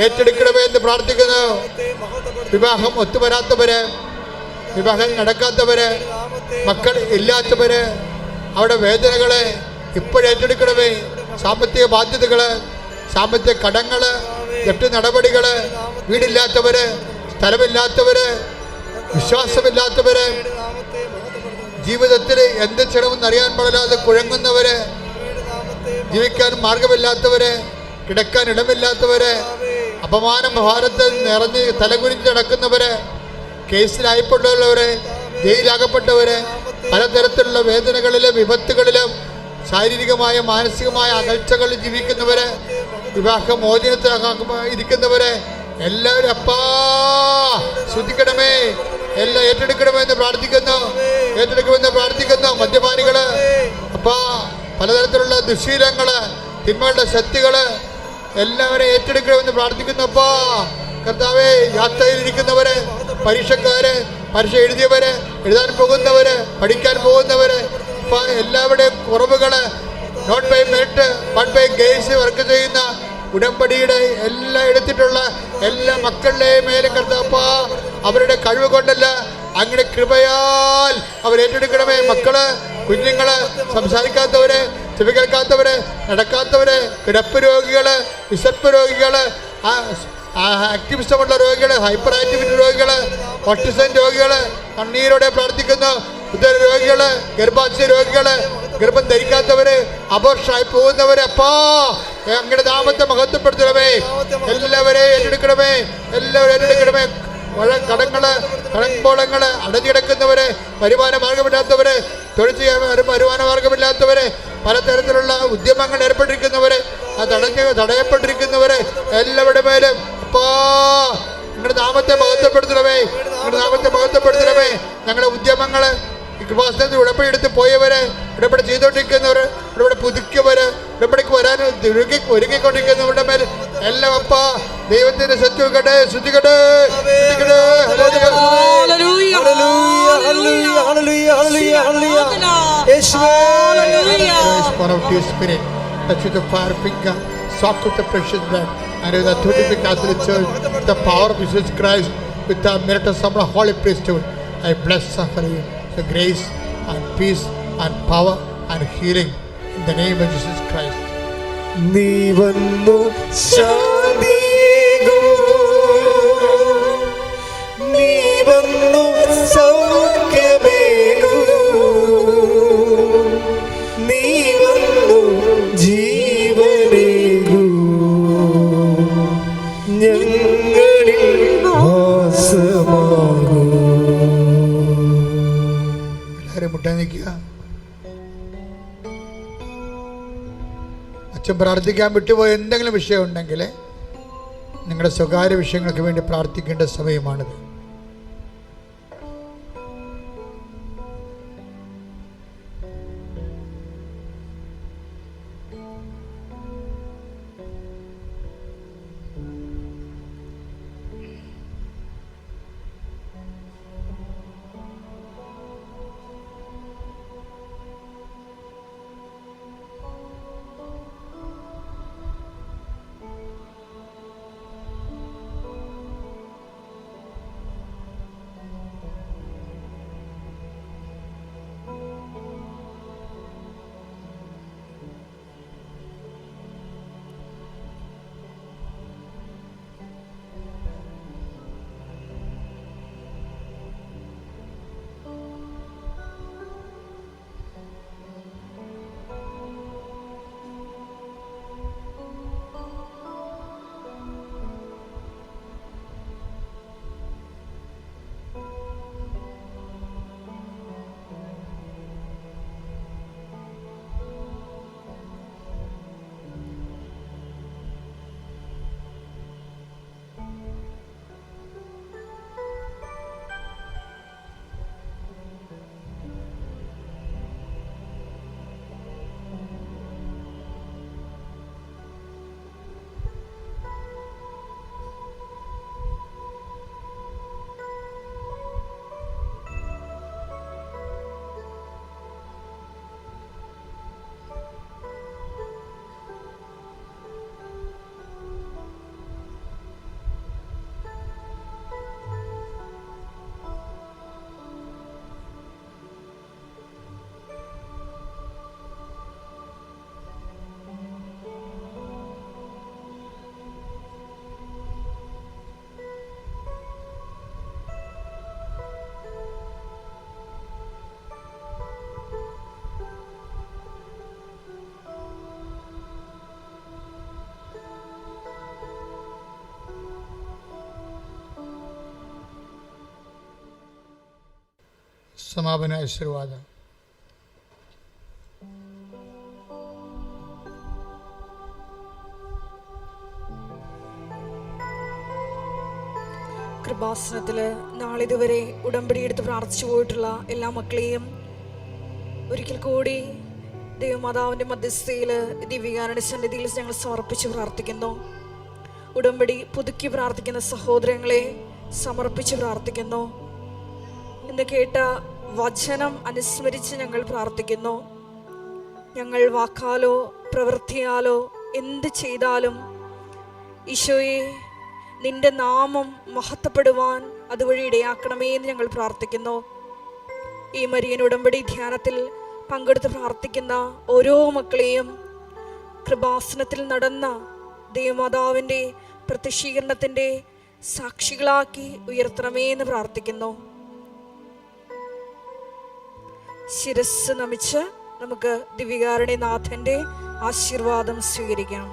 ഏറ്റെടുക്കണമേ എന്ന് പ്രാർത്ഥിക്കുന്നു. വിവാഹം ഒത്തുവരാത്തവര്, വിവാഹം നടക്കാത്തവര്, മക്കൾ ഇല്ലാത്തവര്, അവരുടെ വേദനകളെ ഇപ്പോഴേറ്റെടുക്കണമേ. സാമ്പത്തിക ബാധ്യതകള്, സാമ്പത്തിക കടങ്ങള്, ജപ്തി നടപടികള്, വീടില്ലാത്തവര്, സ്ഥലമില്ലാത്തവര്, വിശ്വാസമില്ലാത്തവര്, ജീവിതത്തിൽ എന്ത് ചെയ്യണമെന്ന് അറിയാൻ പാടില്ലാതെ കുഴങ്ങുന്നവര്, ജീവിക്കാൻ മാർഗമില്ലാത്തവര്, കിടക്കാൻ ഇടമില്ലാത്തവര്, അപമാനം ഭാരത്തിൽ നിറഞ്ഞ് തലകുനിച്ച് നടക്കുന്നവര്, കേസിലായിപ്പെട്ടുള്ളവര്, ജയിലാകപ്പെട്ടവര്, പലതരത്തിലുള്ള വേദനകളിലും വിപത്തുകളിലും ശാരീരികമായ മാനസികമായ അകൽച്ചകളിൽ ജീവിക്കുന്നവര്, വിവാഹമോചനത്തിൽ ഇരിക്കുന്നവര് എല്ലാവരും അപ്പാ ശ്രദ്ധിക്കണമേ. എല്ലാം ഏറ്റെടുക്കണമെന്ന് പ്രാർത്ഥിക്കുന്നു, ഏറ്റെടുക്കുമെന്ന് പ്രാർത്ഥിക്കുന്നു. മദ്യപാനികള് അപ്പാ, പലതരത്തിലുള്ള ദുശ്ശീലങ്ങള്, തിന്മകളുടെ ശക്തികള് എല്ലാവരെയും ഏറ്റെടുക്കണമെന്ന് പ്രാർത്ഥിക്കുന്നു. അപ്പാ കർത്താവേ, യാത്രയിലിരിക്കുന്നവര്, പരീക്ഷക്കാര്, പരീക്ഷ എഴുതിയവര്, എഴുതാൻ പോകുന്നവര്, പഠിക്കാൻ പോകുന്നവര്, അപ്പാ എല്ലാവരുടെയും കുറവുകള് not by merit but by grace work ചെയ്യുന്ന ഉടമ്പടിയുടെ എല്ലാം എടുത്തിട്ടുള്ള എല്ലാ മക്കളുടെയും മേലെ കർത്താവപ്പാ അവരുടെ കഴിവ് കൊണ്ടല്ല അങ്ങയുടെ കൃപയാൽ അവരേറ്റെടുക്കണമേ. മക്കള്, കുഞ്ഞുങ്ങള്, സംസാരിക്കാത്തവര്, ചെവി കേൾക്കാത്തവര്, നടക്കാത്തവര്, കിടപ്പ് രോഗികള്, വിശപ്പ് രോഗികള്, ആക്ടിവിസമുള്ള രോഗികള്, ഹൈപ്പർ ആക്ടിവിറ്റി രോഗികള്, ഓട്ടിസം രോഗികള് കണ്ണീരോടെ പ്രാർത്ഥിക്കുന്നു. ഉദര രോഗികള്, ഗർഭാശയ രോഗികള്, ഗർഭം ധരിക്കാത്തവര്, അബോർഷനായി പോകുന്നവര് അപ്പാ അങ്ങയുടെ നാമത്തെ മഹത്വപ്പെടുത്തണമേ. എല്ലാവരെയും ഏറ്റെടുക്കണമേ, എല്ലാവരും ഏറ്റെടുക്കണമേ. കടങ്ങള്, കടമ്പോളങ്ങള് അടഞ്ഞിടക്കുന്നവര്, വരുമാന മാർഗമില്ലാത്തവര്, തൊഴിൽ ചെയ്യാൻ വരുമാന മാർഗമില്ലാത്തവര്, പലതരത്തിലുള്ള ഉദ്യമങ്ങൾ ഏർപ്പെട്ടിരിക്കുന്നവര്, തടയപ്പെട്ടിരിക്കുന്നവര് എല്ലാവരുടെ മേലും അപ്പാ നിങ്ങളുടെ നാമത്തെ മഹത്വപ്പെടുത്തണമേ, നിങ്ങളുടെ നാമത്തെ മഹത്വപ്പെടുത്തണമേ. ഞങ്ങളുടെ ഉദ്യമങ്ങള് കൃപാസനത്തിൽ ഉടമ്പടി എടുത്ത് പോയവര്, ഉടമ്പടി ചെയ്തോണ്ടിരിക്കുന്നവര്, ഉടമ്പടി പുതുക്കിയവര്, ഉടമ്പടിക്ക് വരാൻ ഒരുങ്ങിക്കൊണ്ടിരിക്കുന്നവരുടെ മേൽ എല്ലാം അപ്പാ ദൈവത്തിന്റെ ശത്രുക്കട്ടെ, ശ്രദ്ധിക്കട്ടെ, touch with the fire finger, soak with the precious blood, and with the authority of the Catholic Church, with the power of Jesus Christ, with the merit of some holy priesthood, I bless for you the grace and peace and power and healing in the name of Jesus Christ. നീ വന്നു ശാന്തിയേകൂ, നീ വന്നു സൗഖ്യമേകൂ, നീ വന്നു ജീവനേകൂ, ഞങ്ങളിൽ വാസമാകൂ. എല്ലാവരും മുട്ടാൻ നിൽക്കുക. അച്ഛൻ പ്രാർത്ഥിക്കാൻ വിട്ടുപോയ എന്തെങ്കിലും വിഷയം ഉണ്ടെങ്കിൽ നിങ്ങളുടെ സ്വകാര്യ വിഷയങ്ങൾക്ക് വേണ്ടി പ്രാർത്ഥിക്കേണ്ട സമയമാണിത്. സമാപന ആശീർവാദം. കൃപാസനത്തില് നാളിതുവരെ ഉടമ്പടി എടുത്ത് പ്രാർത്ഥിച്ചു പോയിട്ടുള്ള എല്ലാ മക്കളെയും ഒരിക്കൽ കൂടി ദൈവമാതാവിൻ്റെ മധ്യസ്ഥയിൽ ദിവ്യകാരുണ്യ സന്നിധിയിൽ ഞങ്ങൾ സമർപ്പിച്ച് പ്രാർത്ഥിക്കുന്നു. ഉടമ്പടി പുതുക്കി പ്രാർത്ഥിക്കുന്ന സഹോദരങ്ങളെ സമർപ്പിച്ച് പ്രാർത്ഥിക്കുന്നു. ഇന്ന് കേട്ട വചനം അനുസ്മരിച്ച് ഞങ്ങൾ പ്രാർത്ഥിക്കുന്നു. ഞങ്ങൾ വാക്കാലോ പ്രവൃത്തിയാലോ എന്ത് ചെയ്താലും ഈശോയെ നിന്റെ നാമം മഹത്വപ്പെടുവാൻ അതുവഴി ഇടയാക്കണമേ എന്ന് ഞങ്ങൾ പ്രാർത്ഥിക്കുന്നു. ഈ മരിയൻ ഉടമ്പടി ധ്യാനത്തിൽ പങ്കെടുത്ത് പ്രാർത്ഥിക്കുന്ന ഓരോ മക്കളെയും കൃപാസനത്തിൽ നടന്ന ദൈവമാതാവിൻ്റെ പ്രത്യക്ഷീകരണത്തിൻ്റെ സാക്ഷികളാക്കി ഉയർത്തണമേ എന്ന് പ്രാർത്ഥിക്കുന്നു. ശിരസ് നമിച്ച് നമുക്ക് ദിവ്യകാരുണ്യനാഥൻ്റെ ആശീർവാദം സ്വീകരിക്കാം.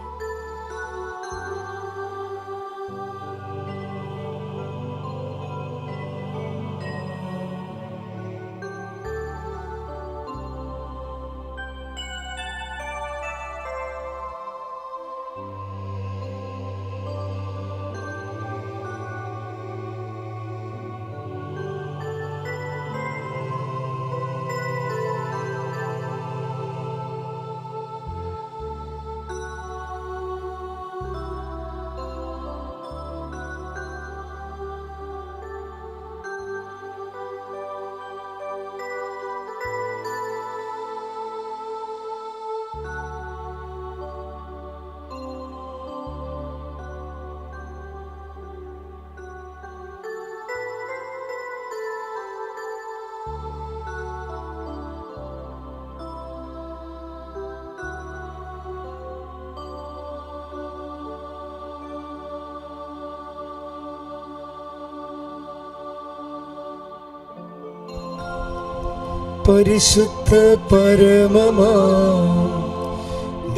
പരിശുദ്ധ പരമമാ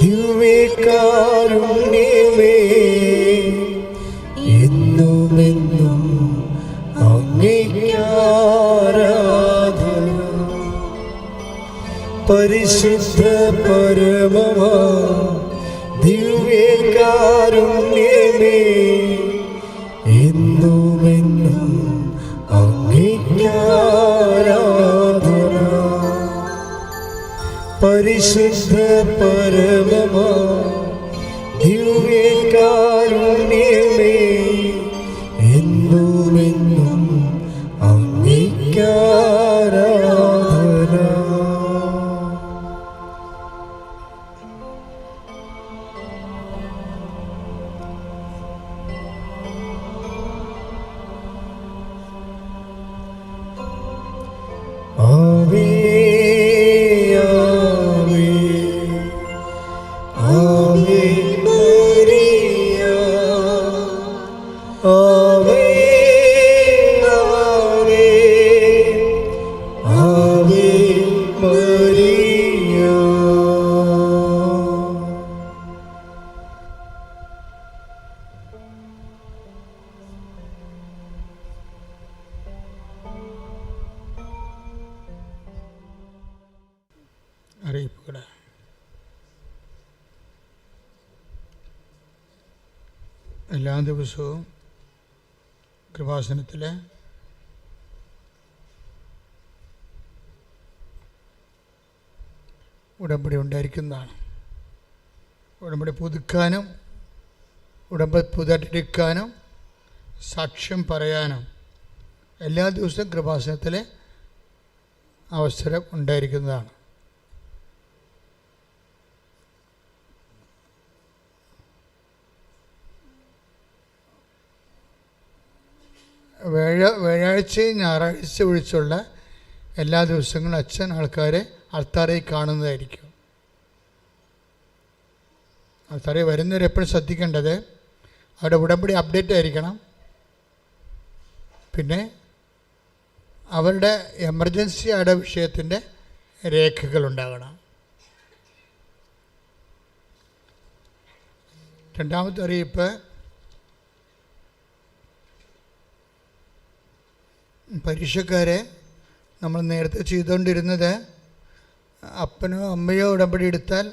ദിവ്യകാരുണ്യമേ, എന്നുമെന്നും അങ്ങേക്ക് ആരാധന. പരിശുദ്ധ പരമമാ ദിവ്യകാരുണ്യമേ, എന്നുമെന്നും അങ്ങേക്ക് ആരാധന. പരിശുദ്ധ പരമമാ ദിവ്യകാരുണ്യമേ, എന്നുമെന്നും അങ്ങേക്ക് ആരാധന. ആവേ അറിയിപ്പുകൾ. എല്ലാ ദിവസവും കൃപാസനത്തിൽ ഉടമ്പടി ഉണ്ടായിരിക്കുന്നതാണ്. ഉടമ്പടി പുതുക്കാനും ഉടമ്പടി പുതുക്കാനും സാക്ഷ്യം പറയാനും എല്ലാ ദിവസവും കൃപാസനത്തിൽ അവസരം ഉണ്ടായിരിക്കുന്നതാണ്. വ്യാഴാഴ്ചയും ഞായറാഴ്ച ഒഴിച്ചുള്ള എല്ലാ ദിവസങ്ങളും അച്ഛൻ ആൾക്കാരെ അൾത്താരയിൽ കാണുന്നതായിരിക്കും. ആൾത്താരയിൽ വരുന്നവർ എപ്പോഴും ശ്രദ്ധിക്കേണ്ടത് അവരുടെ ഉടമ്പടി അപ്ഡേറ്റ് ആയിരിക്കണം. പിന്നെ അവരുടെ എമർജൻസി ആയുടെ വിഷയത്തിൻ്റെ രേഖകളുണ്ടാകണം. രണ്ടാമത്തെ അറിയിപ്പ്, പരീക്ഷക്കാരെ നമ്മൾ നേരത്തെ ചെയ്തുകൊണ്ടിരുന്നത് അപ്പനോ അമ്മയോ ഉടമ്പടി എടുത്താൽ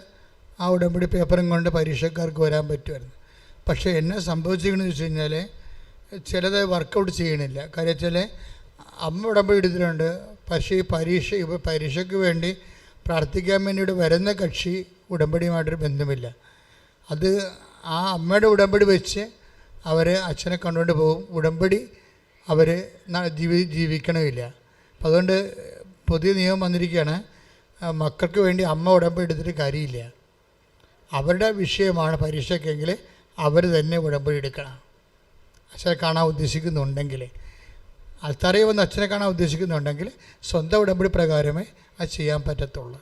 ആ ഉടമ്പടി പേപ്പറും കൊണ്ട് പരീക്ഷക്കാർക്ക് വരാൻ പറ്റുമായിരുന്നു. പക്ഷേ എന്നെ സംഭവിച്ചിരിക്കണമെന്ന് വെച്ച് കഴിഞ്ഞാൽ ചിലത് വർക്കൗട്ട് ചെയ്യണില്ല. കാര്യം വെച്ചാൽ അമ്മ ഉടമ്പടി എടുത്തിട്ടുണ്ട്, പക്ഷേ ഈ പരീക്ഷയ്ക്ക് വേണ്ടി പ്രാർത്ഥിക്കാൻ വേണ്ടിയിട്ട് വരുന്ന കക്ഷി ഉടമ്പടിയുമായിട്ടൊരു ബന്ധമില്ല. അത് ആ അമ്മയുടെ ഉടമ്പടി വെച്ച് അവർ അച്ഛനെ കണ്ടുകൊണ്ട് പോകും. ഉടമ്പടി അവർ ജീവിക്കണമില്ല. അപ്പം അതുകൊണ്ട് പുതിയ നിയമം വന്നിരിക്കുകയാണ്, മക്കൾക്ക് വേണ്ടി അമ്മ ഉടമ്പടി എടുത്തിട്ട് കാര്യമില്ല. അവരുടെ വിഷയമാണ് പരീക്ഷയ്ക്കെങ്കിൽ അവർ തന്നെ ഉടമ്പടി എടുക്കണം. അച്ഛനെ കാണാൻ ഉദ്ദേശിക്കുന്നുണ്ടെങ്കിൽ, ആൾത്താരെ വന്ന് അച്ഛനെ കാണാൻ ഉദ്ദേശിക്കുന്നുണ്ടെങ്കിൽ സ്വന്തം ഉടമ്പടി പ്രകാരമേ അത് ചെയ്യാൻ പറ്റത്തുള്ളൂ.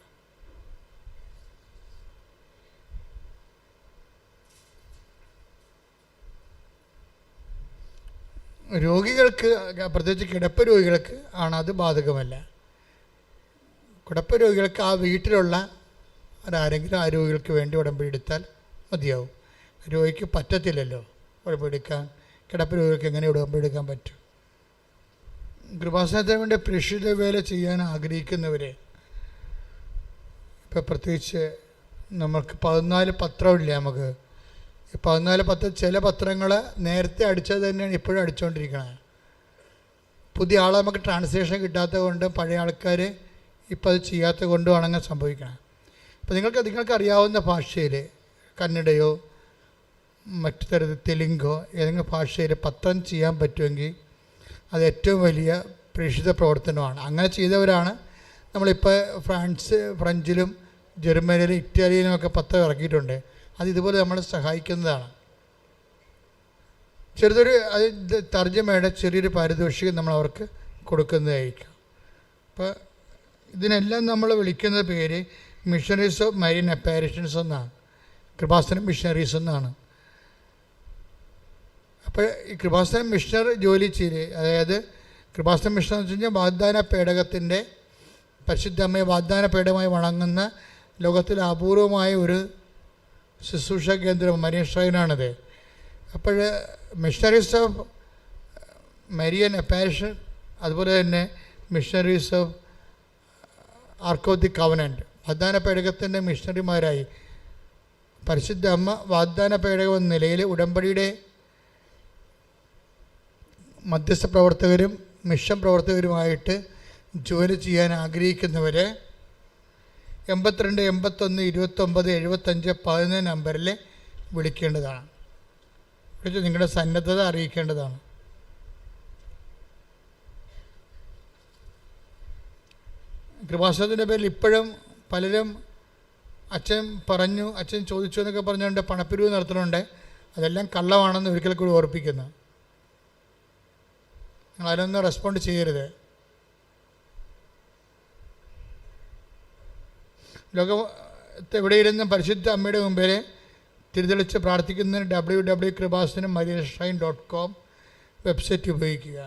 രോഗികൾക്ക്, പ്രത്യേകിച്ച് കിടപ്പ് രോഗികൾക്ക് ആണ് അത് ബാധകമല്ല. കിടപ്പ് രോഗികൾക്ക് ആ വീട്ടിലുള്ള ആരെങ്കിലും ആ രോഗികൾക്ക് വേണ്ടി ഉടമ്പടി എടുത്താൽ മതിയാവും. രോഗിക്ക് പറ്റത്തില്ലല്ലോ ഉടമ്പടി എടുക്കാൻ. കിടപ്പ് രോഗികൾക്ക് എങ്ങനെ ഉടമ്പടി എടുക്കാൻ പറ്റും? കൃപാസനത്തിന് വേണ്ടി പ്രേക്ഷിത വേല ചെയ്യാൻ ആഗ്രഹിക്കുന്നവരെ, ഇപ്പം പ്രത്യേകിച്ച് നമുക്ക് 14 പത്രമില്ല. നമുക്ക് 14 പത്രം, ചില പത്രങ്ങൾ നേരത്തെ അടിച്ചത് തന്നെയാണ് ഇപ്പോഴും അടിച്ചുകൊണ്ടിരിക്കുന്നത്. പുതിയ ആളെ നമുക്ക് ട്രാൻസ്ലേഷൻ കിട്ടാത്തത് കൊണ്ടും പഴയ ആൾക്കാർ ഇപ്പോൾ അത് ചെയ്യാത്തത് കൊണ്ടുമാണ് അങ്ങനെ സംഭവിക്കണം. അപ്പോൾ നിങ്ങൾക്ക് അറിയാവുന്ന ഭാഷയിൽ, കന്നഡയോ മറ്റു തരത്തിൽ തെലുങ്കോ ഏതെങ്കിലും ഭാഷയിൽ പത്രം ചെയ്യാൻ പറ്റുമെങ്കിൽ അത് ഏറ്റവും വലിയ പ്രേക്ഷിത പ്രവർത്തനമാണ്. അങ്ങനെ ചെയ്തവരാണ് നമ്മളിപ്പോൾ ഫ്രഞ്ചിലും ജർമ്മനിയിലും ഇറ്റാലിയിലുമൊക്കെ പത്രം ഇറക്കിയിട്ടുണ്ട്. അത് ഇതുപോലെ നമ്മളെ സഹായിക്കുന്നതാണ്. ചെറുതൊരു തർജ്ജമയുടെ ചെറിയൊരു പാരിതോഷികം നമ്മൾ അവർക്ക് കൊടുക്കുന്നതായിരിക്കും. അപ്പോൾ ഇതിനെല്ലാം നമ്മൾ വിളിക്കുന്ന പേര് മിഷണറീസ് ഓഫ് മരീൻ അപ്പാരിഷൻസ് എന്നാണ്, കൃപാസനം മിഷണറീസ് എന്നാണ്. അപ്പോൾ ഈ കൃപാസനം മിഷണർ ജോലി ചെയ്ത്, അതായത് കൃപാസനം മിഷണർ എന്ന് വെച്ച് കഴിഞ്ഞാൽ വാഗ്ദാന പേടകത്തിൻ്റെ, പരിശുദ്ധ അമ്മയെ വാഗ്ദാന പേടകമായി വണങ്ങുന്ന ലോകത്തിലെ അപൂർവമായ ഒരു ശുശ്രൂഷ കേന്ദ്രം മരിയൻ ഷ്രൈനാണിത്. അപ്പോൾ മിഷണറീസ് ഓഫ് മരിയൻ അപ്പാരിഷൻ, അതുപോലെ തന്നെ missionaries of arc of the covenant, വാഗ്ദാന പേടകത്തിൻ്റെ മിഷണറിമാരായി പരിശുദ്ധ അമ്മ വാഗ്ദാന പേടകം എന്ന നിലയിൽ ഉടമ്പടിയുടെ മധ്യസ്ഥ പ്രവർത്തകരും മിഷൻ പ്രവർത്തകരുമായിട്ട് ജോലി ചെയ്യാൻ ആഗ്രഹിക്കുന്നവർ 82 81 29 75 11 നമ്പറിൽ വിളിക്കേണ്ടതാണ്. വിളിച്ച് നിങ്ങളുടെ സന്നദ്ധത അറിയിക്കേണ്ടതാണ്. കൃപാസനത്തിൻ്റെ പേരിൽ ഇപ്പോഴും പലരും അച്ഛൻ ചോദിച്ചു എന്നൊക്കെ പറഞ്ഞുകൊണ്ട് പണപ്പിരിവ് നടത്തുന്നുണ്ട്. അതെല്ലാം കള്ളമാണെന്ന് ഒരിക്കൽ കൂടി ഓർപ്പിക്കുന്നു. നിങ്ങൾ അതിനൊന്നും റെസ്പോണ്ട് ചെയ്യരുത്. ലോകത്തെ എവിടെയിരുന്നും പരിശുദ്ധ അമ്മയുടെ മുമ്പിൽ തിരിതെളിച്ച് പ്രാർത്ഥിക്കുന്നതിന് www.kribasanamariashrine.com വെബ്സൈറ്റ് ഉപയോഗിക്കുക.